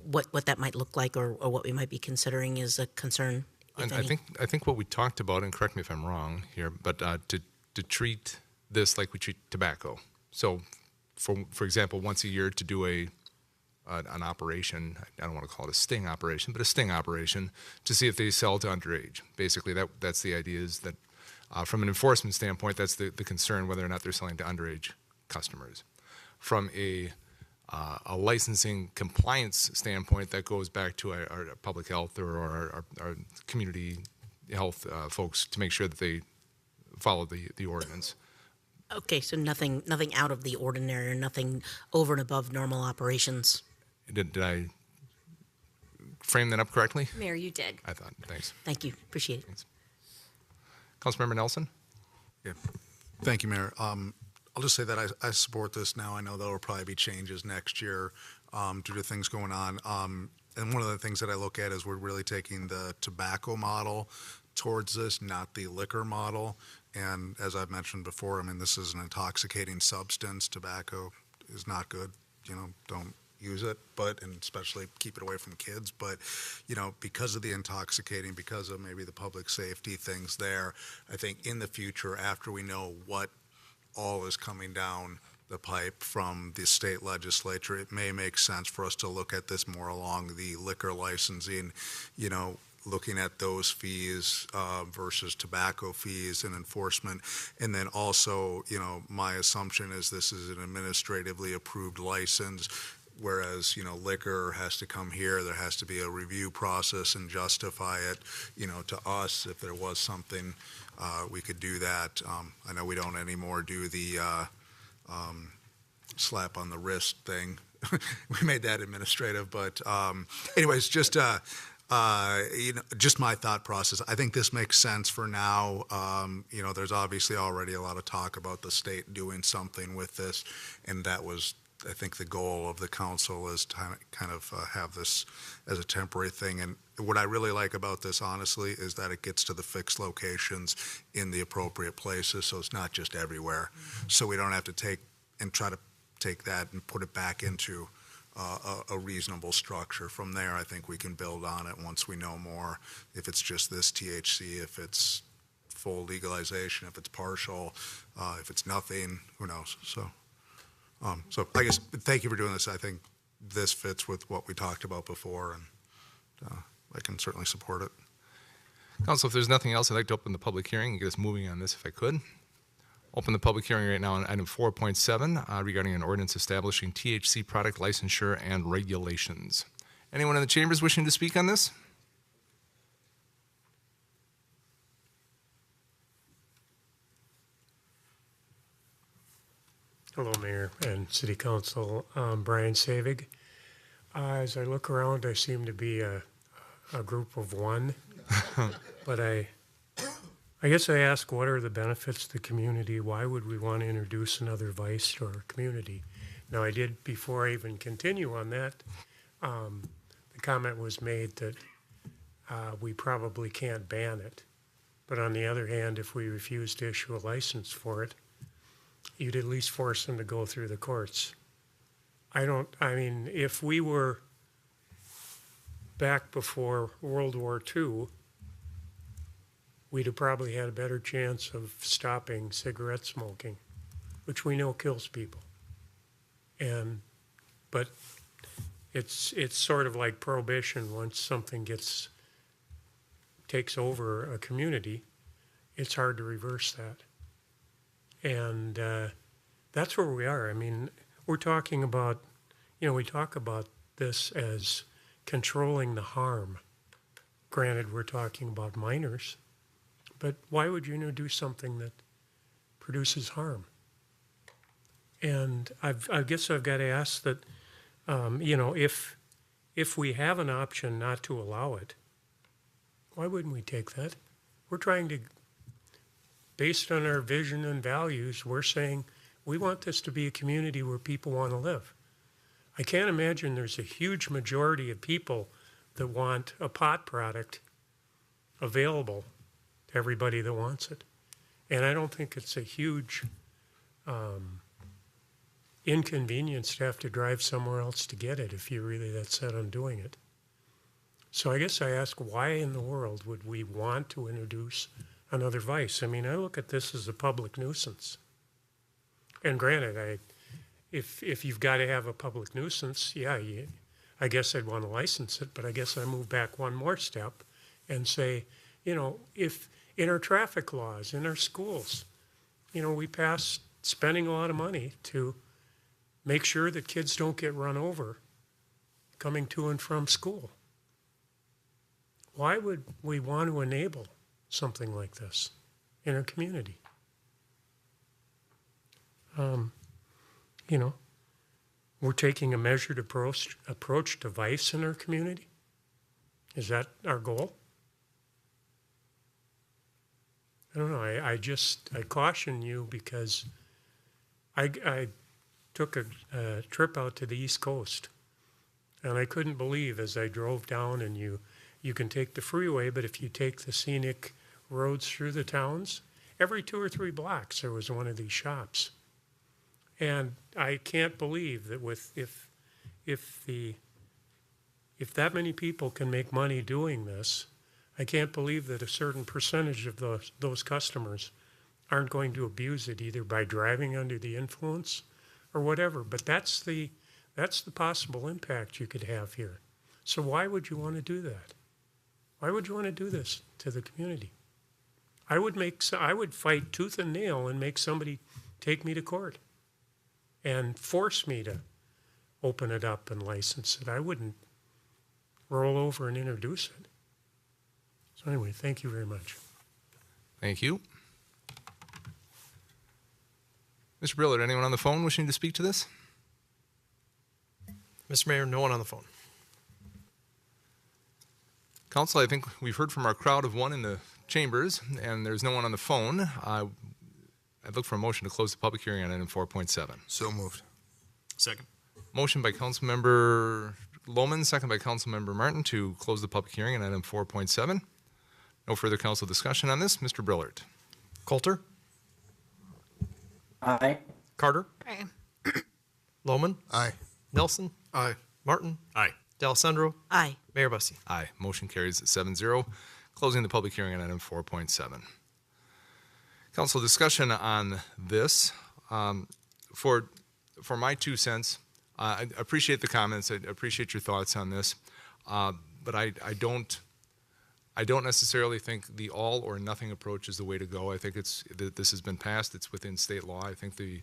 Speaker 13: what that might look like, or what we might be considering is a concern.
Speaker 1: I think what we talked about, and correct me if I'm wrong here, but to treat this like we treat tobacco. So, for example, once a year to do an operation, I don't want to call it a sting operation, but a sting operation to see if they sell to underage. Basically, that's the idea, is that from an enforcement standpoint, that's the concern, whether or not they're selling to underage customers. From a licensing compliance standpoint, that goes back to our public health or our community health folks to make sure that they follow the ordinance.
Speaker 13: Okay, so nothing out of the ordinary, or nothing over and above normal operations.
Speaker 1: Did I frame that up correctly?
Speaker 18: Mayor, you did.
Speaker 1: I thought. Thanks.
Speaker 13: Thank you. Appreciate it.
Speaker 1: Thanks. Councilmember Nelson?
Speaker 12: Yeah. Thank you, Mayor. I'll just say that I support this now. I know there will probably be changes next year due to things going on. And one of the things that I look at is we're really taking the tobacco model towards this, not the liquor model. And as I've mentioned before, I mean, this is an intoxicating substance. Tobacco is not good. Don't use it, and especially keep it away from kids. But, because of the intoxicating, because of maybe the public safety things there, I think in the future, after we know what all is coming down the pipe from the state legislature, it may make sense for us to look at this more along the liquor licensing, looking at those fees versus tobacco fees and enforcement. And then also, my assumption is this is an administratively approved license, whereas, liquor has to come here. There has to be a review process and justify it, to us. If there was something, we could do that. I know we don't anymore do the slap on the wrist thing. We made that administrative, but anyways, just my thought process. I think this makes sense for now. There's obviously already a lot of talk about the state doing something with this, and that was, I think, the goal of the council, is to kind of have this as a temporary thing. And what I really like about this, honestly, is that it gets to the fixed locations in the appropriate places, so it's not just everywhere. So we don't have to try to take that and put it back into a reasonable structure. From there, I think we can build on it once we know more. If it's just this THC, if it's full legalization, if it's partial, if it's nothing, who knows? So I guess thank you for doing this. I think this fits with what we talked about before, and I can certainly support it.
Speaker 1: Council, if there's nothing else, I'd like to open the public hearing and get us moving on this if I could. Open the public hearing right now on item 4.7 regarding an ordinance establishing THC product licensure and regulations. Anyone in the chambers wishing to speak on this?
Speaker 4: Hello, Mayor and City Council. Brian Savig. As I look around, I seem to be a group of one, but I guess I ask, what are the benefits to the community? Why would we want to introduce another vice to our community? Now, I did, before I even continue on that, the comment was made that we probably can't ban it. But on the other hand, if we refuse to issue a license for it, you'd at least force them to go through the courts. If we were back before World War II, we'd have probably had a better chance of stopping cigarette smoking, which we know kills people. But it's sort of like prohibition. Once something takes over a community, it's hard to reverse that. And that's where we are. I mean, we're talking about, we talk about this as controlling the harm. Granted, we're talking about minors, but why would you do something that produces harm? And I guess I've got to ask that, if we have an option not to allow it, why wouldn't we take that? We're trying to, based on our vision and values, we're saying we want this to be a community where people want to live. I can't imagine there's a huge majority of people that want a pot product available to everybody that wants it. And I don't think it's a huge inconvenience to have to drive somewhere else to get it if you're really that set on doing it. So I guess I ask, why in the world would we want to introduce another vice? I mean, I look at this as a public nuisance. And granted, if you've got to have a public nuisance, I guess I'd want to license it, but I guess I move back one more step and say, if in our traffic laws, in our schools, we pass spending a lot of money to make sure that kids don't get run over coming to and from school. Why would we want to enable something like this in our community? We're taking a measured approach to vice in our community. Is that our goal? I don't know. I caution you because I took a trip out to the East Coast, and I couldn't believe as I drove down, and you can take the freeway, but if you take the scenic roads through the towns, every 2 or 3 blocks there was one of these shops. And I can't believe that if that many people can make money doing this, I can't believe that a certain percentage of those customers aren't going to abuse it either by driving under the influence or whatever. But that's the possible impact you could have here. So why would you want to do that? Why would you want to do this to the community? I would fight tooth and nail and make somebody take me to court and force me to open it up and license it. I wouldn't roll over and introduce it. So anyway, thank you very much.
Speaker 1: Thank you. Mr. Brillard, anyone on the phone wishing to speak to this?
Speaker 14: Mr. Mayor, no one on the phone.
Speaker 1: Council, I think we've heard from our crowd of one in the chambers, and there's no one on the phone. I'd look for a motion to close the public hearing on item 4.7.
Speaker 2: So moved.
Speaker 6: Second.
Speaker 1: Motion by Councilmember Lohman, second by Councilmember Martin to close the public hearing on item 4.7. No further council discussion on this. Mr. Brillard.
Speaker 14: Coulter?
Speaker 3: Aye.
Speaker 14: Carter?
Speaker 7: Aye.
Speaker 14: Lohman?
Speaker 2: Aye.
Speaker 14: Nelson?
Speaker 2: Aye.
Speaker 14: Martin?
Speaker 6: Aye.
Speaker 14: D'Alessandro?
Speaker 13: Aye.
Speaker 14: Mayor Busse?
Speaker 1: Aye. Motion carries 7-0. Closing the public hearing on item 4.7. Council discussion on this. For my 2 cents, I appreciate the comments. I appreciate your thoughts on this, but I don't necessarily think the all or nothing approach is the way to go. I think this has been passed. It's within state law. I think the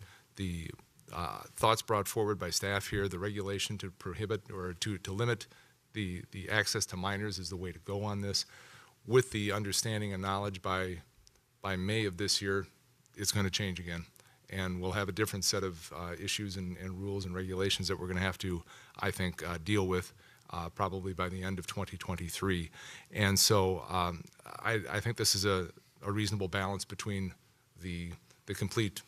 Speaker 1: thoughts brought forward by staff here, the regulation to prohibit or to limit the access to minors is the way to go on this, with the understanding and knowledge by May of this year, it's going to change again. And we'll have a different set of issues and rules and regulations that we're going to have to, I think, deal with probably by the end of 2023. And so I think this is a reasonable balance between the complete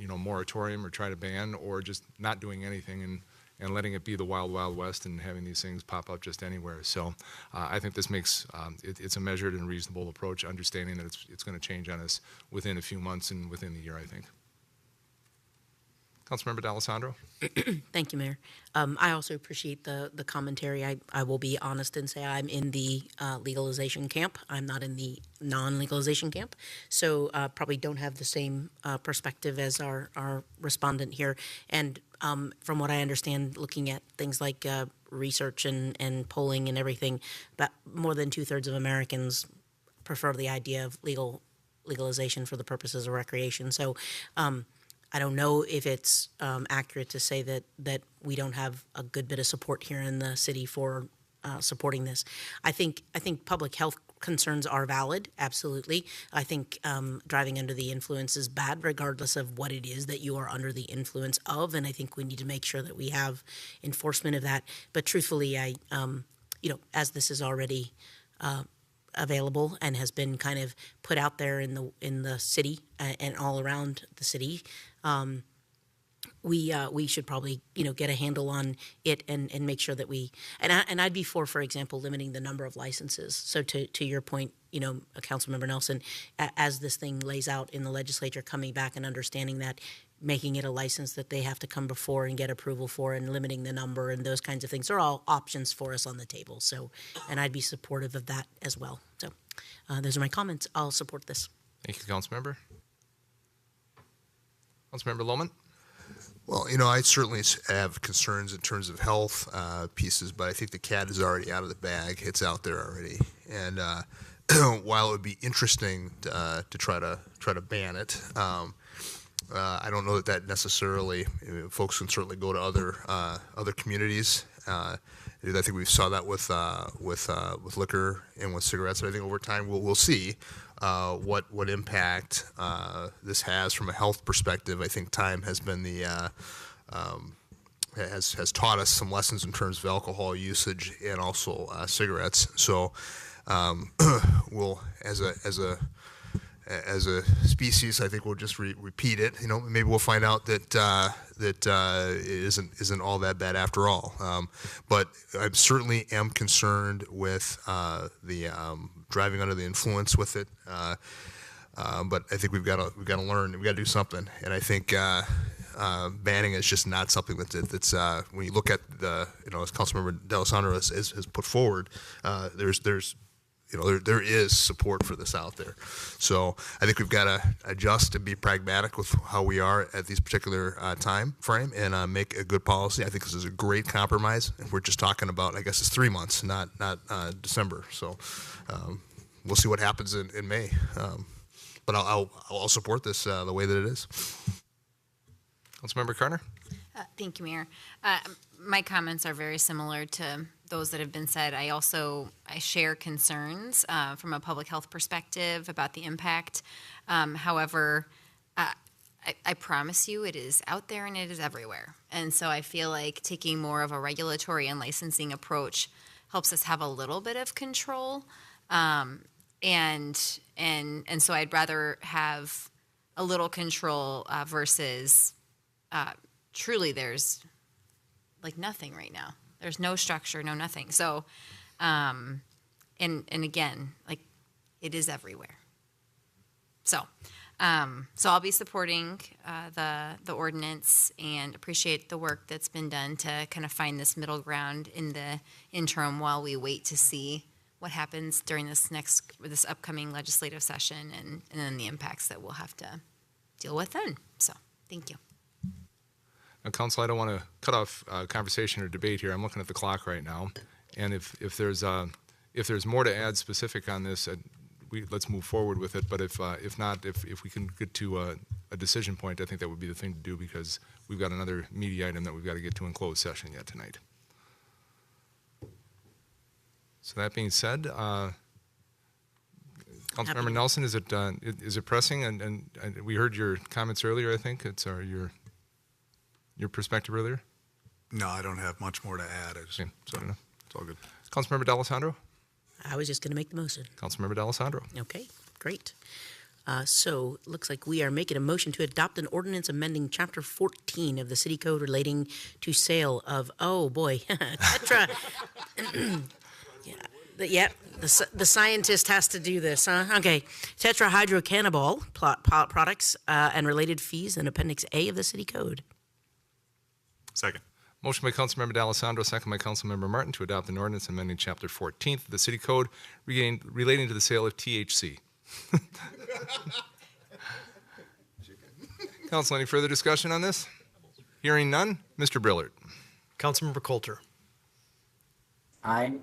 Speaker 1: moratorium or try to ban, or just not doing anything and letting it be the wild, wild west and having these things pop up just anywhere. So I think this makes, it's a measured and reasonable approach, understanding that it's going to change on us within a few months and within the year, I think. Councilmember D'Alessandro.
Speaker 13: Thank you, Mayor. I also appreciate the commentary. I will be honest and say I'm in the legalization camp. I'm not in the non-legalization camp. So probably don't have the same perspective as our respondent here. And from what I understand, looking at things like research and polling and everything, that more than 2/3 of Americans prefer the idea of legalization for the purposes of recreation. So I don't know if it's accurate to say that we don't have a good bit of support here in the city for supporting this. I think public health concerns are valid, absolutely. I think driving under the influence is bad, regardless of what it is that you are under the influence of, and I think we need to make sure that we have enforcement of that. But truthfully, as this is already available and has been kind of put out there in the city and all around the city, we should probably get a handle on it and make sure that I'd be for example, limiting the number of licenses. So to your point, Councilmember Nelson, as this thing lays out in the legislature, coming back and understanding that, making it a license that they have to come before and get approval for, and limiting the number and those kinds of things are all options for us on the table. So, and I'd be supportive of that as well. So those are my comments. I'll support this.
Speaker 1: Thank you, Councilmember. Councilmember Lohman.
Speaker 2: Well, I certainly have concerns in terms of health pieces, but I think the cat is already out of the bag. It's out there already, and while it would be interesting to try to ban it, I don't know that necessarily. Folks can certainly go to other communities. I think we saw that with liquor and with cigarettes. And I think over time we'll see what impact this has from a health perspective. I think time has been has taught us some lessons in terms of alcohol usage and also cigarettes. So we'll as a species, I think we'll just repeat it. Maybe we'll find out that it isn't all that bad after all. But I certainly am concerned with the driving under the influence with it. But I think we've got to learn. We've got to do something. And I think banning is just not something that's when you look at as Councilmember D'Alessandro has put forward. There is support for this out there. So I think we've got to adjust and be pragmatic with how we are at these particular time frame and make a good policy. I think this is a great compromise. And we're just talking about, I guess it's 3 months, not December. So we'll see what happens in May. But I'll support this the way that it is.
Speaker 1: Councilmember Carter.
Speaker 17: Thank you, Mayor. My comments are very similar to those that have been said. I share concerns from a public health perspective about the impact. However, I promise you it is out there and it is everywhere. And so I feel like taking more of a regulatory and licensing approach helps us have a little bit of control. And so I'd rather have a little control versus truly there's like nothing right now. There's no structure, no nothing. So, and again, like it is everywhere. So I'll be supporting the ordinance and appreciate the work that's been done to kind of find this middle ground in the interim while we wait to see what happens during this upcoming legislative session and then the impacts that we'll have to deal with then. So, thank you.
Speaker 1: Council, I don't want to cut off conversation or debate here. I'm looking at the clock right now, and if there's more to add specific on this, let's move forward with it. But if not, if we can get to a decision point, I think that would be the thing to do because we've got another meaty item that we've got to get to in closed session yet tonight. So that being said, Councilmember Nelson, is it pressing? And we heard your comments earlier. I think it's your perspective earlier?
Speaker 12: No, I don't have much more to add. It's all good.
Speaker 1: Councilmember D'Alessandro?
Speaker 13: I was just going to make the motion.
Speaker 1: Councilmember D'Alessandro.
Speaker 13: Okay, great. So it looks like we are making a motion to adopt an ordinance amending Chapter 14 of the City Code relating to sale of, Tetra. The scientist has to do this, huh? Okay. Tetrahydrocannabinol products and related fees in Appendix A of the City Code.
Speaker 6: Second.
Speaker 1: Motion by Councilmember D'Alessandro, second by Councilmember Martin to adopt an ordinance amending Chapter 14th of the City Code relating to the sale of THC. Council, any further discussion on this? Hearing none, Mr. Brillard.
Speaker 14: Councilmember Coulter.
Speaker 3: Aye.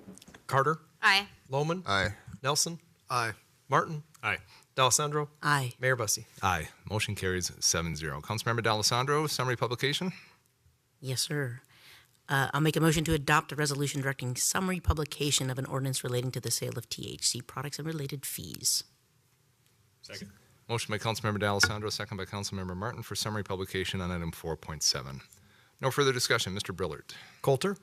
Speaker 14: Carter.
Speaker 17: Aye.
Speaker 14: Loman.
Speaker 2: Aye.
Speaker 14: Nelson.
Speaker 12: Aye.
Speaker 14: Martin.
Speaker 6: Aye.
Speaker 14: D'Alessandro.
Speaker 13: Aye.
Speaker 14: Mayor Bussey.
Speaker 1: Aye. Motion carries 7-0. Councilmember D'Alessandro, summary publication.
Speaker 13: Yes, sir. I'll make a motion to adopt a resolution directing summary publication of an ordinance relating to the sale of THC products and related fees.
Speaker 6: Second.
Speaker 1: Motion by Councilmember D'Alessandro, second by Councilmember Martin for summary publication on item 4.7. No further discussion. Mr. Brillard.
Speaker 14: Coulter.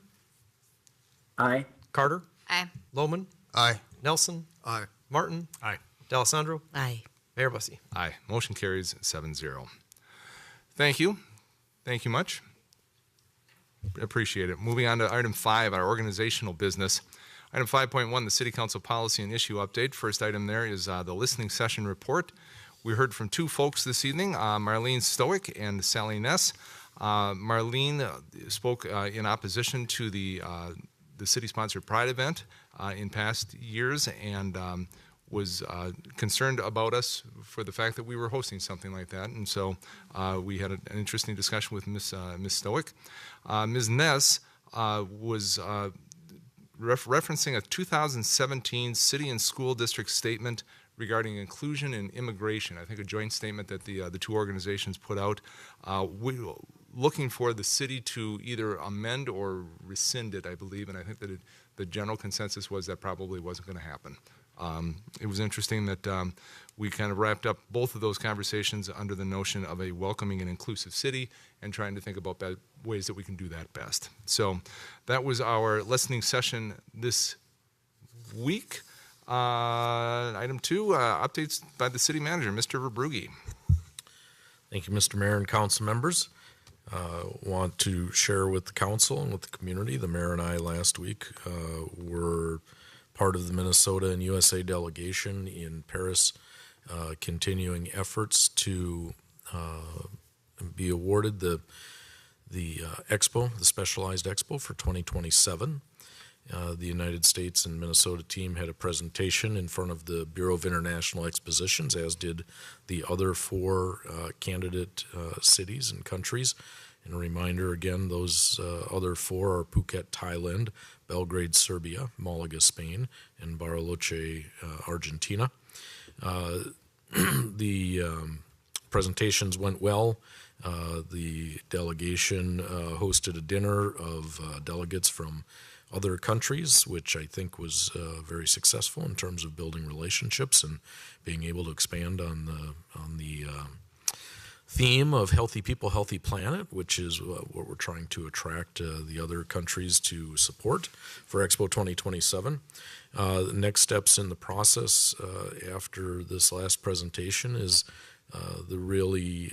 Speaker 3: Aye.
Speaker 14: Carter.
Speaker 17: Aye.
Speaker 14: Loman.
Speaker 2: Aye.
Speaker 14: Nelson.
Speaker 12: Aye.
Speaker 14: Martin.
Speaker 6: Aye.
Speaker 14: D'Alessandro.
Speaker 13: Aye.
Speaker 14: Mayor Bussey.
Speaker 1: Aye. Motion carries 7-0. Thank you. Thank you much. Appreciate it. Moving on to item 5, our organizational business. Item 5.1, the City Council policy and issue update. First item there is the listening session report. We heard from two folks this evening, Marlene Stoic and Sally Ness. Marlene spoke in opposition to the city-sponsored Pride event in past years and was concerned about us for the fact that we were hosting something like that. And so we had an interesting discussion with Ms. Stoic. Ms. Ness was referencing a 2017 city and school district statement regarding inclusion and immigration. I think a joint statement that the two organizations put out, looking for the city to either amend or rescind it, I believe, and I think that the general consensus was that probably wasn't going to happen. It was interesting that we kind of wrapped up both of those conversations under the notion of a welcoming and inclusive city and trying to think about ways that we can do that best. So that was our listening session this week. Item 2, updates by the city manager, Mr. Verbrugge.
Speaker 11: Thank you, Mr. Mayor and council members. Want to share with the council and with the community, the mayor and I last week were part of the Minnesota and USA delegation in Paris, continuing efforts to be awarded the expo, the specialized expo for 2027. The United States and Minnesota team had a presentation in front of the Bureau of International Expositions, as did the other 4 candidate cities and countries. And a reminder again, those other 4 are Phuket, Thailand, Belgrade, Serbia, Malaga, Spain, and Bariloche, Argentina. The presentations went well. The delegation hosted a dinner of delegates from other countries, which I think was very successful in terms of building relationships and being able to expand on the theme of healthy people, healthy planet, which is what we're trying to attract the other countries to support for Expo 2027. The next steps in the process after this last presentation is the really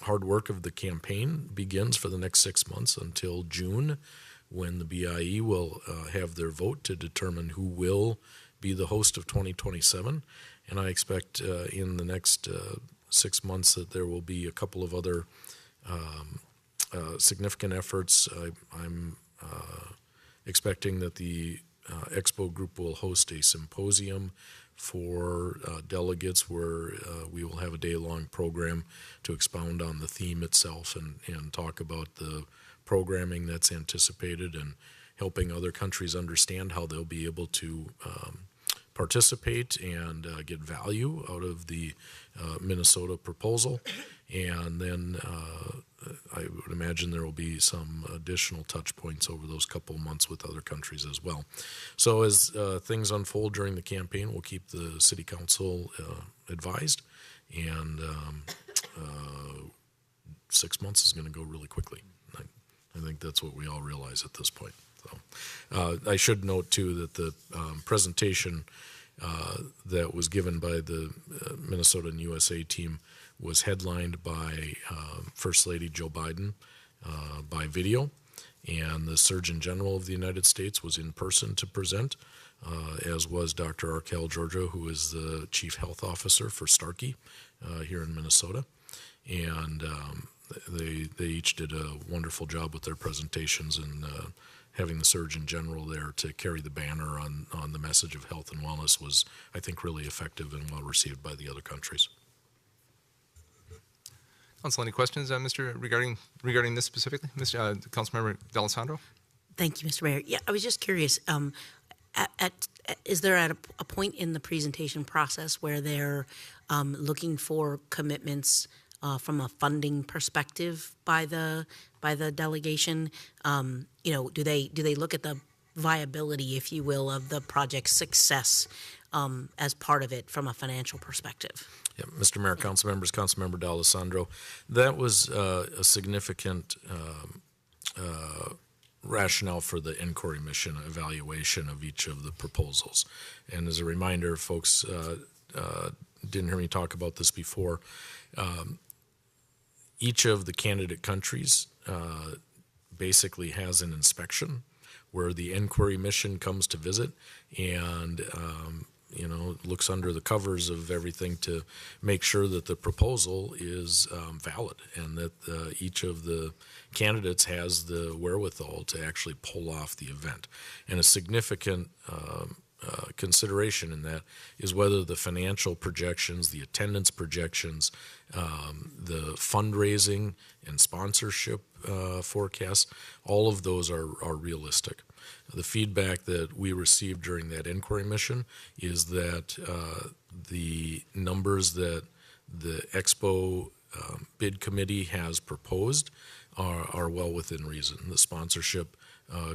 Speaker 11: hard work of the campaign begins for the next 6 months until June, when the BIE will have their vote to determine who will be the host of 2027. And I expect in the next 6 months that there will be a couple of other significant efforts. I'm expecting that the Expo Group will host a symposium for delegates where we will have a day-long program to expound on the theme itself and talk about the programming that's anticipated and helping other countries understand how they'll be able to participate and get value out of the Minnesota proposal. And then I would imagine there will be some additional touch points over those couple of months with other countries as well. So as things unfold during the campaign, we'll keep the city council advised, and 6 months is going to go really quickly. I think that's what we all realize at this point. So, I should note, too, that the presentation that was given by the Minnesota and USA team was headlined by First Lady Joe Biden by video, and the Surgeon General of the United States was in person to present, as was Dr. Arkell Georgia, who is the Chief Health Officer for Starkey here in Minnesota. And they each did a wonderful job with their presentations, and having the Surgeon General there to carry the banner on the message of health and wellness was, I think, really effective and well received by the other countries.
Speaker 1: Council, any questions, Mr. regarding this specifically, Mr. Councilmember D'Alessandro?
Speaker 13: Thank you, Mr. Mayor. Yeah, I was just curious. Is there at a point in the presentation process where they're looking for commitments from a funding perspective by the delegation? Do they look at the viability, if you will, of the project's success as part of it from a financial perspective?
Speaker 11: Yeah, Mr. Mayor, council members, Councilmember D'Alessandro, that was a significant rationale for the inquiry mission evaluation of each of the proposals. And as a reminder, folks didn't hear me talk about this before, each of the candidate countries basically has an inspection where the inquiry mission comes to visit and looks under the covers of everything to make sure that the proposal is valid and that each of the candidates has the wherewithal to actually pull off the event. And a significant consideration in that is whether the financial projections, the attendance projections, the fundraising and sponsorship forecasts, all of those are realistic. The feedback that we received during that inquiry mission is that the numbers that the Expo bid committee has proposed are well within reason. The sponsorship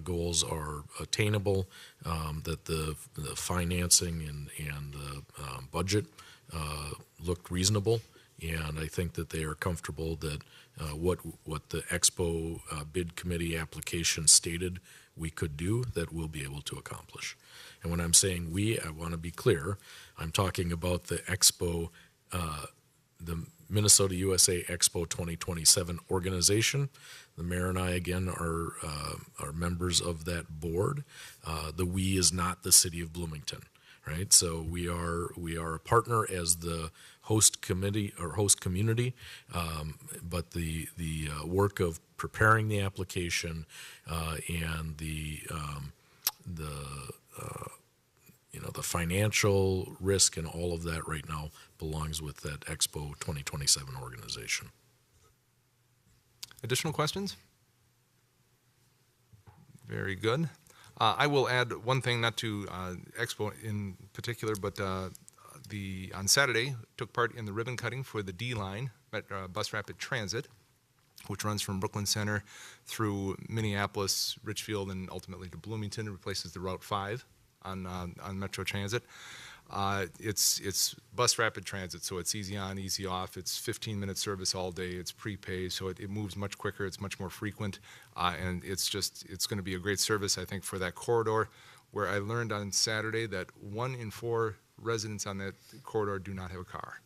Speaker 11: goals are attainable, that the financing and the budget looked reasonable, and I think that they are comfortable that what the Expo bid committee application stated we could do, that we'll be able to accomplish. And when I'm saying we, I want to be clear, I'm talking about the Expo, the Minnesota USA Expo 2027 organization. The mayor and I, again, are members of that board. The we is not the city of Bloomington, right? So we are a partner as the host committee or host community, but the work of preparing the application and the financial risk and all of that right now belongs with that Expo 2027 organization.
Speaker 1: Additional questions? Very good. I will add one thing, not to Expo in particular, but on Saturday took part in the ribbon cutting for the D line bus rapid transit, which runs from Brooklyn Center through Minneapolis, Richfield, and ultimately to Bloomington. It replaces the Route 5 on Metro Transit. It's bus rapid transit, so it's easy on, easy off. It's 15-minute service all day. It's prepaid, so it moves much quicker. It's much more frequent, and it's going to be a great service, I think, for that corridor, where I learned on Saturday that 1 in 4 residents on that corridor do not have a car.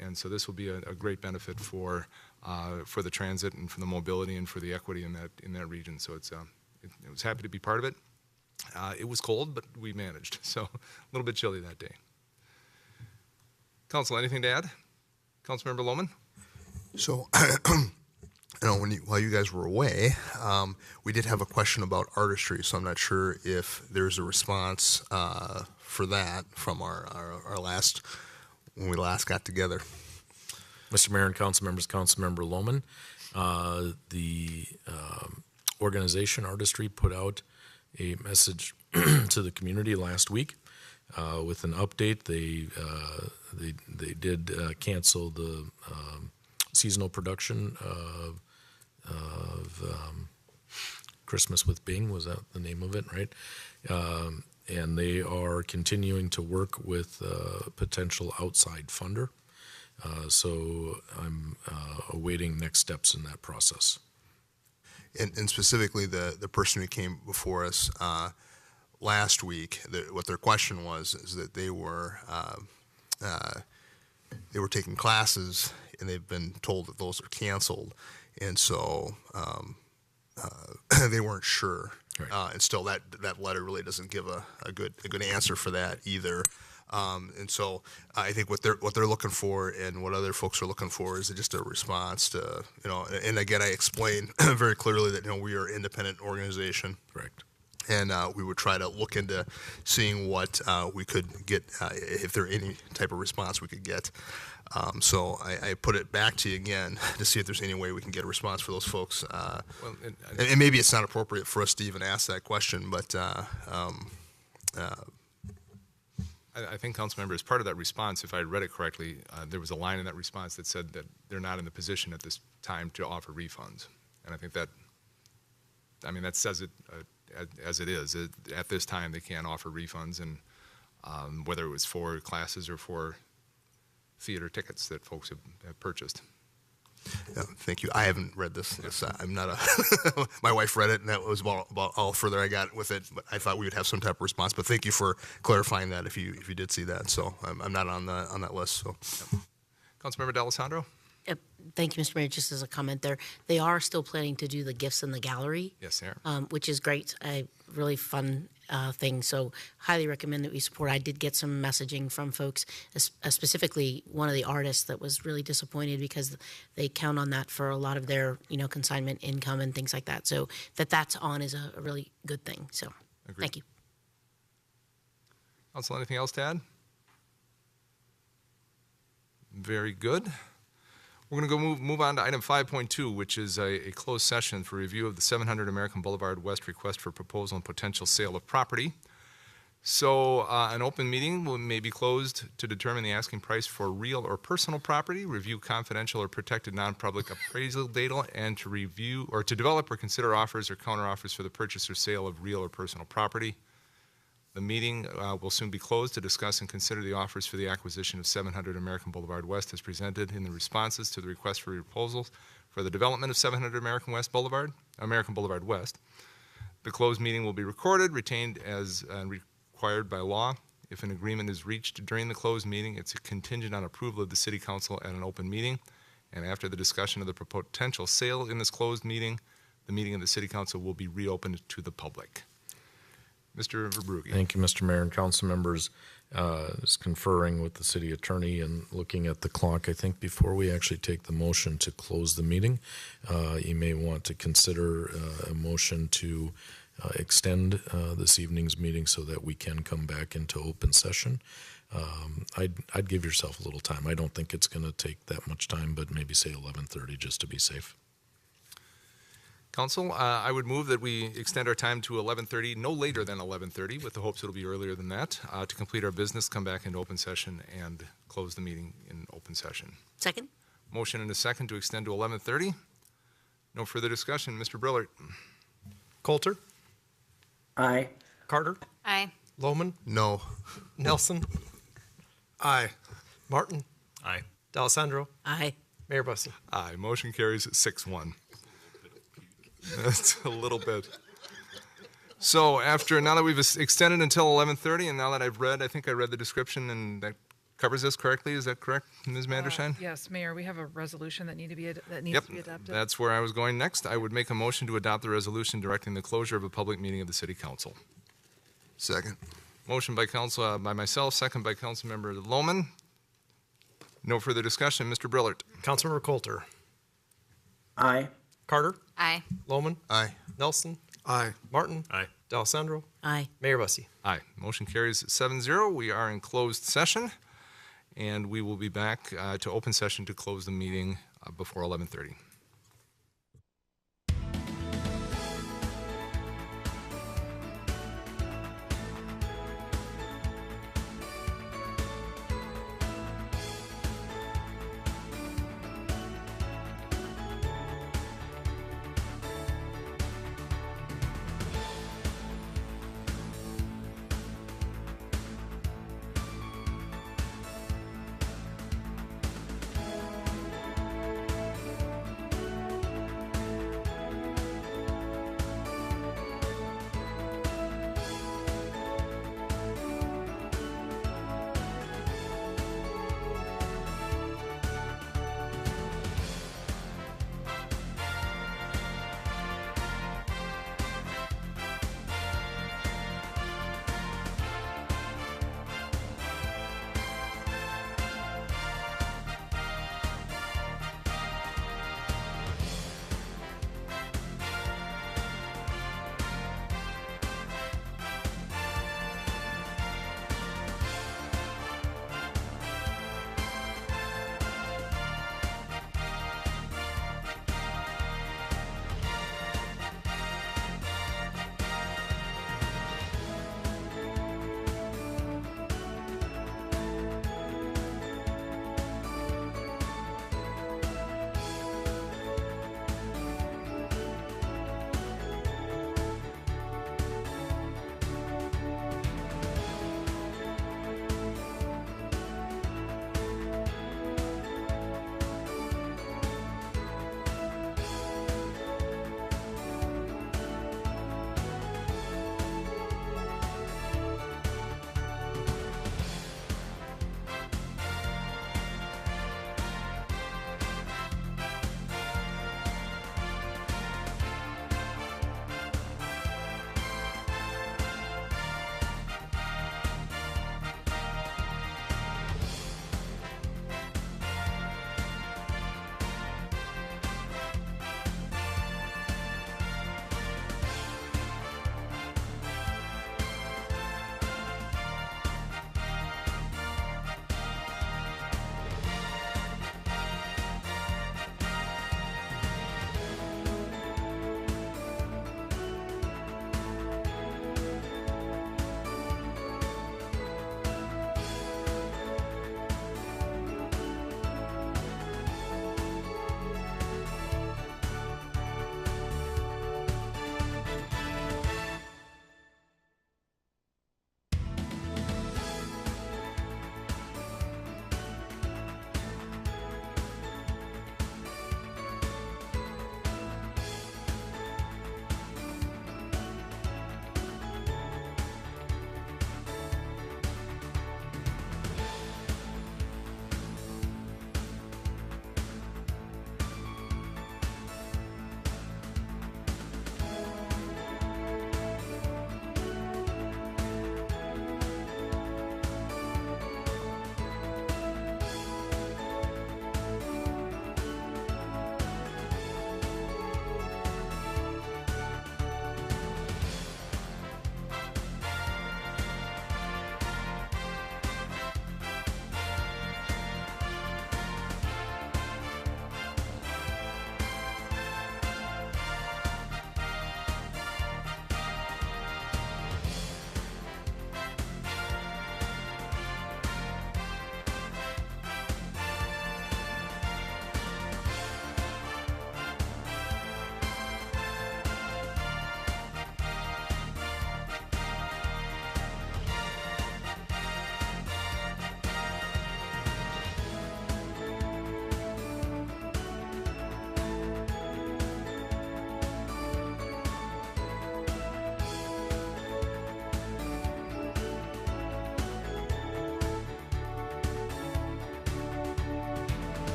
Speaker 1: And so this will be a great benefit for the transit and for the mobility and for the equity in that region. So I was happy to be part of it. It was cold, but we managed. So a little bit chilly that day. Council, anything to add? Councilmember Lohman?
Speaker 2: So, while you guys were away, we did have a question about artistry. So I'm not sure if there's a response for that from our last, when we last got together.
Speaker 11: Mr. Mayor and council members, Councilmember Lohman, the organization Artistry put out a message to the community last week with an update. They did cancel the seasonal production of Christmas with Bing, was that the name of it, right? And they are continuing to work with a potential outside funder. So I'm awaiting next steps in that process.
Speaker 2: And specifically, the person who came before us last week, what their question was is that they were taking classes and they've been told that those are canceled, and so they weren't sure. Right. And still, that letter really doesn't give a good answer for that either. And so I think what they're looking for and what other folks are looking for is just a response to, and again, I explained very clearly that, we are an independent organization.
Speaker 11: Correct.
Speaker 2: And we would try to look into seeing what we could get, if there any type of response we could get. So I put it back to you again to see if there's any way we can get a response for those folks. And maybe it's not appropriate for us to even ask that question, but
Speaker 1: I think, Councilmember, as part of that response, if I read it correctly, there was a line in that response that said that they're not in the position at this time to offer refunds. And I think that says it as it is. At this time, they can't offer refunds, and whether it was for classes or for theater tickets that folks have purchased.
Speaker 2: Yeah, thank you. I haven't read this. I'm not my wife read it, and that was about all further I got with it. But I thought we would have some type of response. But thank you for clarifying that if you did see that. So I'm not on that list. So,
Speaker 1: Councilmember D'Alessandro?
Speaker 13: Yep. Thank you, Mr. Mayor. Just as a comment there, they are still planning to do the gifts in the gallery.
Speaker 1: Yes, they are.
Speaker 13: Which is great. A really fun thing. So highly recommend that we support. I did get some messaging from folks, specifically one of the artists that was really disappointed because they count on that for a lot of their, consignment income and things like that. So that's on is a really good thing. So
Speaker 1: Agreed.
Speaker 13: Thank you.
Speaker 1: Council, anything else to add? Very good. We're going to go move on to item 5.2, which is a closed session for review of the 700 American Boulevard West request for proposal and potential sale of property. So an open meeting may be closed to determine the asking price for real or personal property, review confidential or protected non-public appraisal data, and to review or to develop or consider offers or counteroffers for the purchase or sale of real or personal property. The meeting will soon be closed to discuss and consider the offers for the acquisition of 700 American Boulevard West as presented in the responses to the request for proposals for the development of 700 American Boulevard West. The closed meeting will be recorded, retained as required by law. If an agreement is reached during the closed meeting, it's contingent on approval of the City Council at an open meeting. And after the discussion of the potential sale in this closed meeting, the meeting of the City Council will be reopened to the public. Mr. Verbrugge.
Speaker 11: Thank you, Mr. Mayor and council members. Is conferring with the city attorney and looking at the clock. I think before we actually take the motion to close the meeting, you may want to consider a motion to extend this evening's meeting so that we can come back into open session. I'd give yourself a little time. I don't think it's going to take that much time, but maybe say 11:30 just to be safe.
Speaker 1: Council, I would move that we extend our time to 11:30, no later than 11:30, with the hopes it'll be earlier than that, to complete our business, come back into open session, and close the meeting in open session.
Speaker 13: Second?
Speaker 1: Motion and a second to extend to 11:30. No further discussion. Mr. Brillert.
Speaker 14: Coulter?
Speaker 3: Aye.
Speaker 14: Carter?
Speaker 17: Aye.
Speaker 14: Lohman?
Speaker 2: no.
Speaker 14: Nelson?
Speaker 12: Aye.
Speaker 14: Martin?
Speaker 6: Aye.
Speaker 14: D'Alessandro?
Speaker 13: Aye.
Speaker 14: Mayor Busse?
Speaker 1: Aye. Motion carries 6-1. That's a little bit. So now that we've extended until 11:30, and now that I think I read the description, and that covers this correctly. Is that correct, Ms. Mandershine?
Speaker 20: Yes, Mayor, we have a resolution that needs to be adopted.
Speaker 1: That's where I was going next. I would make a motion to adopt the resolution directing the closure of a public meeting of the City Council.
Speaker 2: Second.
Speaker 1: Motion by myself, second by Councilmember Lohman. No further discussion. Mr. Brillert.
Speaker 14: Councilmember Coulter?
Speaker 3: Aye.
Speaker 14: Carter?
Speaker 17: Aye.
Speaker 14: Lohman?
Speaker 2: Aye.
Speaker 14: Nelson?
Speaker 12: Aye.
Speaker 14: Martin?
Speaker 6: Aye.
Speaker 14: D'Alessandro?
Speaker 13: Aye.
Speaker 14: Mayor Busse?
Speaker 1: Aye. Motion carries 7-0. We are in closed session, and we will be back to open session to close the meeting before 11:30.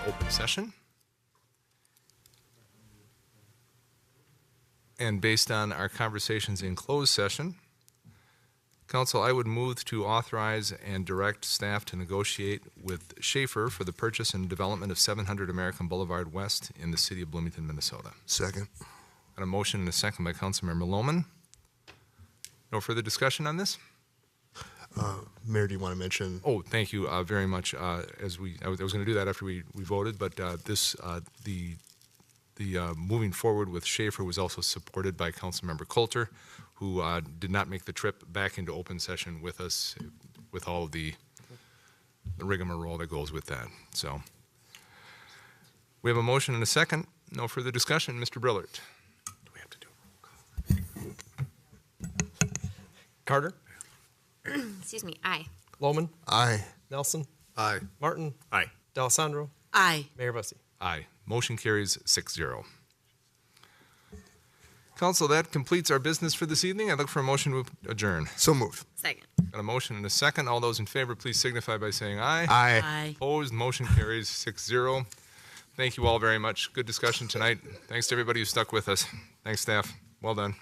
Speaker 1: open session. And based on our conversations in closed session, Council, I would move to authorize and direct staff to negotiate with Schaefer for the purchase and development of 700 American Boulevard West in the city of Bloomington, Minnesota.
Speaker 2: Second.
Speaker 1: Got a motion and a second by Councilmember Lohman. No further discussion on this?
Speaker 2: Mayor, do you want to mention?
Speaker 1: Oh, thank you very much. I was going to do that after we voted, but the moving forward with Schaefer was also supported by Councilmember Coulter, who did not make the trip back into open session with us, with all of the rigmarole that goes with that. So we have a motion and a second. No further discussion. Mr. Brillert.
Speaker 14: Do we have to do a roll call? Carter?
Speaker 17: Excuse me, aye.
Speaker 14: Lohman?
Speaker 2: Aye.
Speaker 14: Nelson?
Speaker 12: Aye.
Speaker 14: Martin?
Speaker 6: Aye.
Speaker 14: D'Alessandro?
Speaker 13: Aye.
Speaker 14: Mayor Bussey?
Speaker 1: Aye. Motion carries 6-0. Council, that completes our business for this evening. I look for a motion to adjourn.
Speaker 2: So moved.
Speaker 17: Second.
Speaker 1: Got a motion and a second. All those in favor, please signify by saying aye.
Speaker 2: Aye.
Speaker 13: Aye.
Speaker 1: Opposed, motion carries 6-0. Thank you all very much. Good discussion tonight. Thanks to everybody who stuck with us. Thanks, staff. Well done.